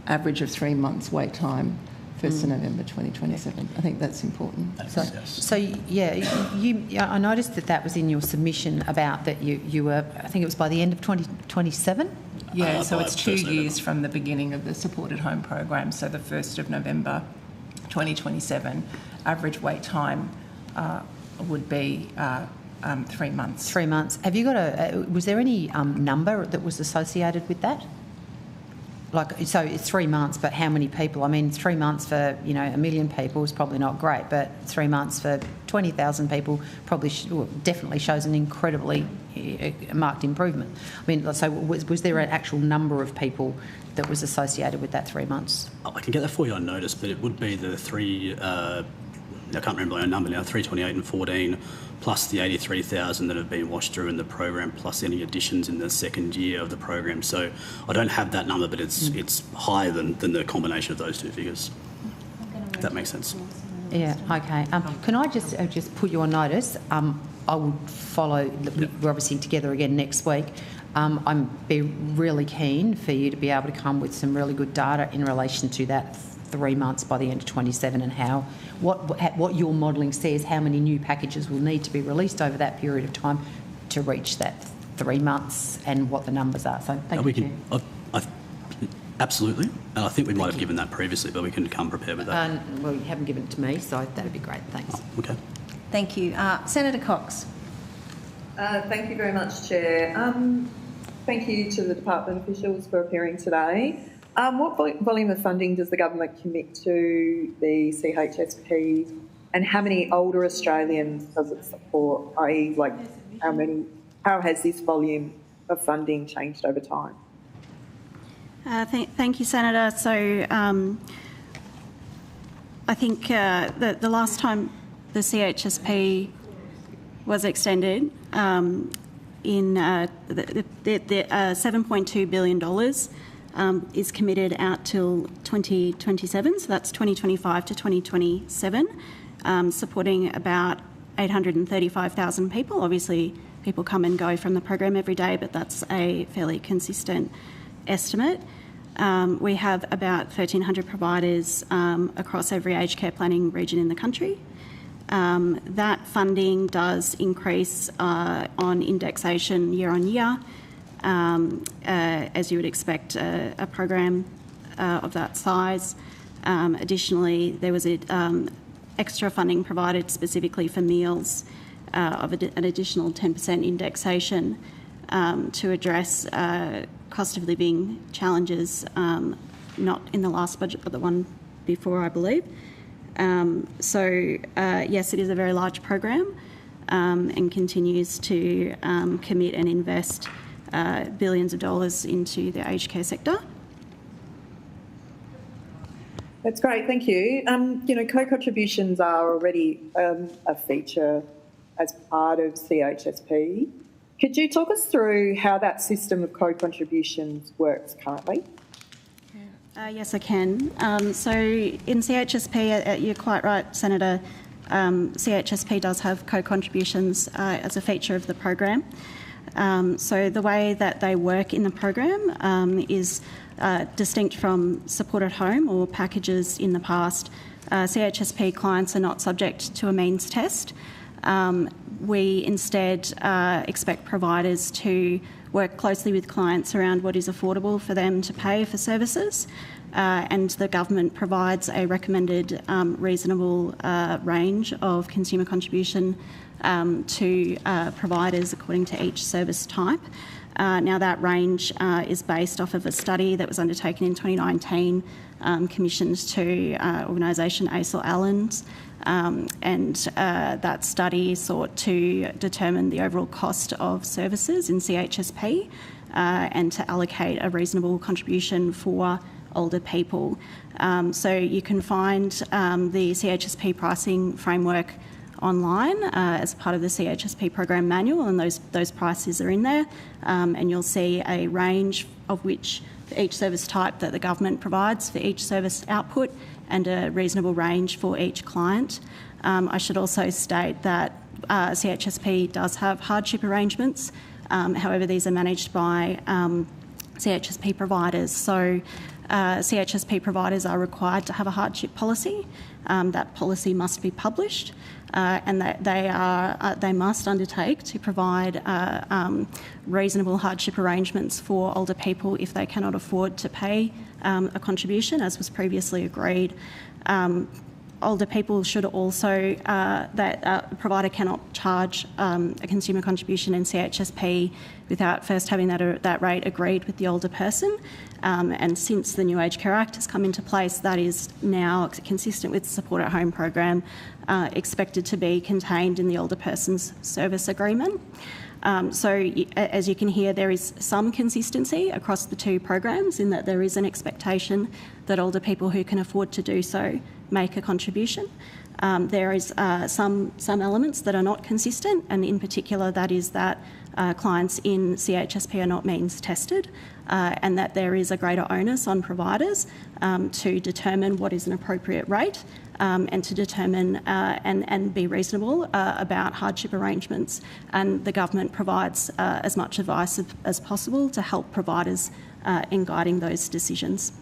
average of 3 months wait time, 1st of November 2027. I think that's important. So I noticed that was in your submission about that you were, I think it was by the end of 2027? Yeah, so it's 2 years from the beginning of the supported home program, so the 1st of November 2027. Average wait time would be 3 months. 3 months. Have you got was there any number that was associated with that? So it's 3 months, but how many people? I mean, 3 months for, 1 million people is probably not great, but 3 months for 20,000 people probably definitely shows an incredibly marked improvement. I mean, so was there an actual number of people that was associated with that 3 months? I can get that for you on notice, but it would be the I can't remember my own number now, 328 and 14, plus the 83,000 that have been washed through in the program, plus any additions in the second year of the program. So I don't have that number, but it's higher than the combination of those two figures, if that makes sense. Yeah, okay. Can I just put you on notice? I would follow. We're obviously together again next week. I'm be really keen for you to be able to come with some really good data in relation to that 3 months by the end of 27 and how what your modelling says, how many new packages will need to be released over that period of time to reach that 3 months and what the numbers are. So thank you, Chair. Absolutely, and I think we might have given that previously, but we can come prepared with that. Well, you haven't given it to me, so that'd be great. Thanks. Oh, okay. Thank you. Senator Cox. Thank you very much, Chair. Thank you to the department officials for appearing today. What volume of funding does the government commit to the CHSP, and how many older Australians does it support, i.e. like how has this volume of funding changed over time? Thank you, Senator. So I think the last time the CHSP was extended in the $7.2 billion is committed out till 2027, so that's 2025 to 2027, supporting about 835,000 people. Obviously, people come and go from the program every day, but that's a fairly consistent estimate. We have about 1,300 providers across every aged care planning region in the country. That funding does increase on indexation year on year, as you would expect a program of that size. Additionally, there was extra funding provided specifically for meals of an additional 10% indexation to address cost of living challenges, not in the last budget but the one before, I believe. Yes, it is a very large program and continues to commit and invest billions of dollars into the aged care sector. That's great, thank you. Co-contributions are already a feature as part of CHSP. Could you talk us through how that system of co-contributions works currently? Yes, I can. So in CHSP, you're quite right, Senator, CHSP does have co-contributions as a feature of the program. So the way that they work in the program is distinct from support at home or packages in the past. CHSP clients are not subject to a means test. We instead expect providers to work closely with clients around what is affordable for them to pay for services, and the government provides a recommended reasonable range of consumer contribution to providers according to each service type. Now that range is based off of a study that was undertaken in 2019, commissioned to organisation ASL Allens, and that study sought to determine the overall cost of services in CHSP and to allocate a reasonable contribution for older people. So you can find the CHSP pricing framework online as part of the CHSP program manual, and those prices are in there, and you'll see a range of which for each service type that the government provides for each service output and a reasonable range for each client. I should also state that CHSP does have hardship arrangements. However, these are managed by CHSP providers. So CHSP providers are required to have a hardship policy. That policy must be published, and that they must undertake to provide reasonable hardship arrangements for older people if they cannot afford to pay a contribution, as was previously agreed. Older people should also, that a provider cannot charge a consumer contribution in CHSP without first having that rate agreed with the older person. And since the new Aged Care Act has come into place, that is now consistent with the Support at Home program, expected to be contained in the older person's service agreement. So as you can hear, there is some consistency across the two programs in that there is an expectation that older people who can afford to do so make a contribution. There is some elements that are not consistent, and in particular that is that clients in CHSP are not means tested, and that there is a greater onus on providers to determine what is an appropriate rate and to determine and be reasonable about hardship arrangements. And the government provides as much advice as possible to help providers in guiding those decisions.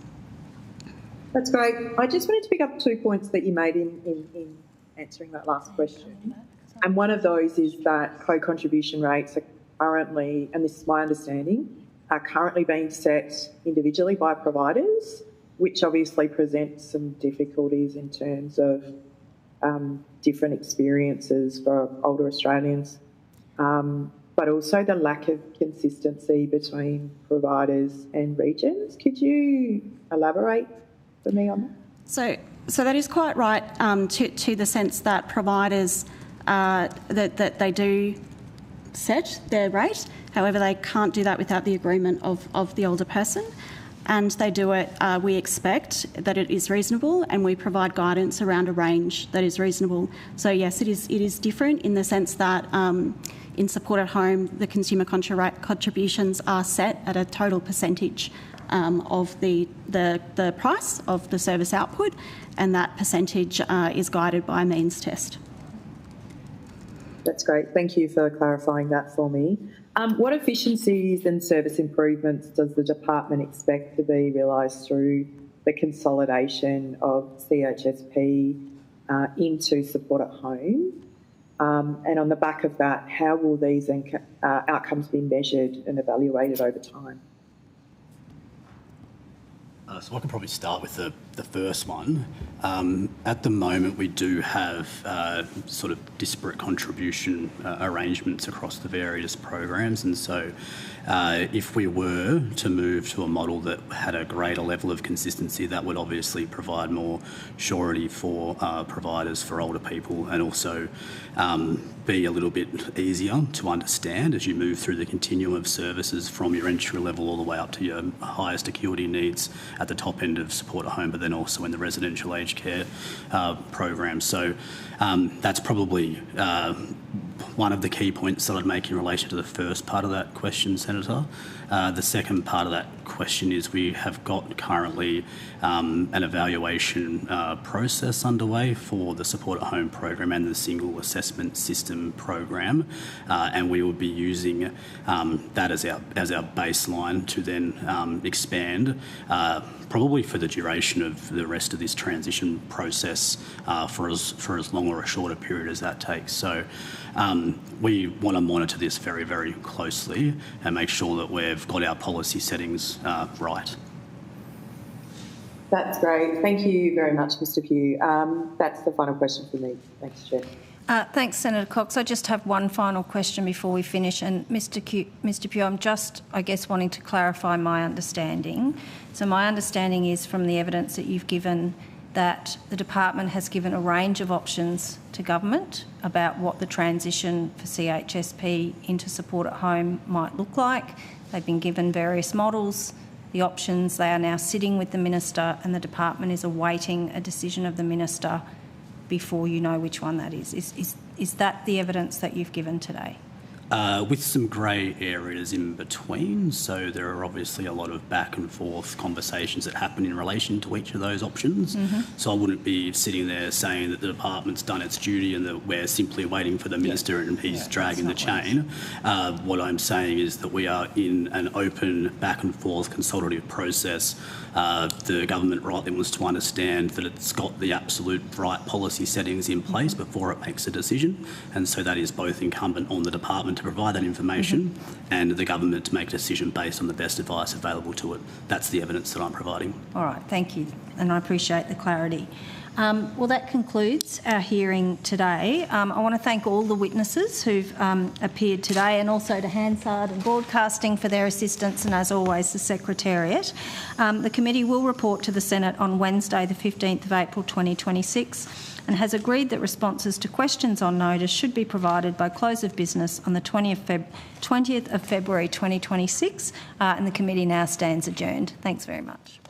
That's great. I just wanted to pick up 2 points that you made in answering that last question. And one of those is that co-contribution rates are currently, and this is my understanding, are currently being set individually by providers, which obviously presents some difficulties in terms of different experiences for older Australians, but also the lack of consistency between providers and regions. Could you elaborate for me on that? So that is quite right, to the sense that providers that they do set their rate. However, they can't do that without the agreement of the older person, and they do it. We expect that it is reasonable, and we provide guidance around a range that is reasonable. So yes, it is different in the sense that in support at home, the consumer contributions are set at a total percentage of the price of the service output, and that percentage is guided by a means test. That's great. Thank you for clarifying that for me. What efficiencies and service improvements does the department expect to be realised through the consolidation of CHSP into support at home? And on the back of that, how will these outcomes be measured and evaluated over time? So I can probably start with the first one. At the moment, we do have sort of disparate contribution arrangements across the various programs, and so if we were to move to a model that had a greater level of consistency, that would obviously provide more surety for providers for older people, and also be a little bit easier to understand as you move through the continuum of services from your entry level all the way up to your highest acuity needs at the top end of support at home, but then also in the residential aged care program. So that's probably one of the key points that I'd make in relation to the first part of that question, Senator. The second part of that question is we have got currently an evaluation process underway for the support at home program and the single assessment system program, and we will be using that as our baseline to then expand probably for the duration of the rest of this transition process for as long or a shorter period as that takes. So we want to monitor this very, very closely and make sure that we've got our policy settings right. That's great. Thank you very much, Mr Pugh. That's the final question for me. Thanks, Chair. Thanks, Senator Cox. I just have one final question before we finish. And Mr Pugh, I'm just, I guess, wanting to clarify my understanding. So my understanding is from the evidence that you've given that the department has given a range of options to government about what the transition for CHSP into support at home might look like. They've been given various models, the options. They are now sitting with the minister, and the department is awaiting a decision of the minister before you know which one that is. Is that the evidence that you've given today? With some grey areas in between, so there are obviously a lot of back and forth conversations that happen in relation to each of those options. So I wouldn't be sitting there saying that the department's done its duty and that we're simply waiting for the minister and he's dragging the chain. What I'm saying is that we are in an open back and forth consultative process. The government rightly wants to understand that it's got the absolute right policy settings in place before it makes a decision, and so that is both incumbent on the department to provide that information and the government to make a decision based on the best advice available to it. That's the evidence that I'm providing. All right, thank you, and I appreciate the clarity. Well, that concludes our hearing today. I want to thank all the witnesses who've appeared today, and also to Hansard and Broadcasting for their assistance, and as always, the Secretariat. The committee will report to the Senate on Wednesday, the 15th of April 2026, and has agreed that responses to questions on notice should be provided by close of business on the 20th of February 2026, and the committee now stands adjourned. Thanks very much.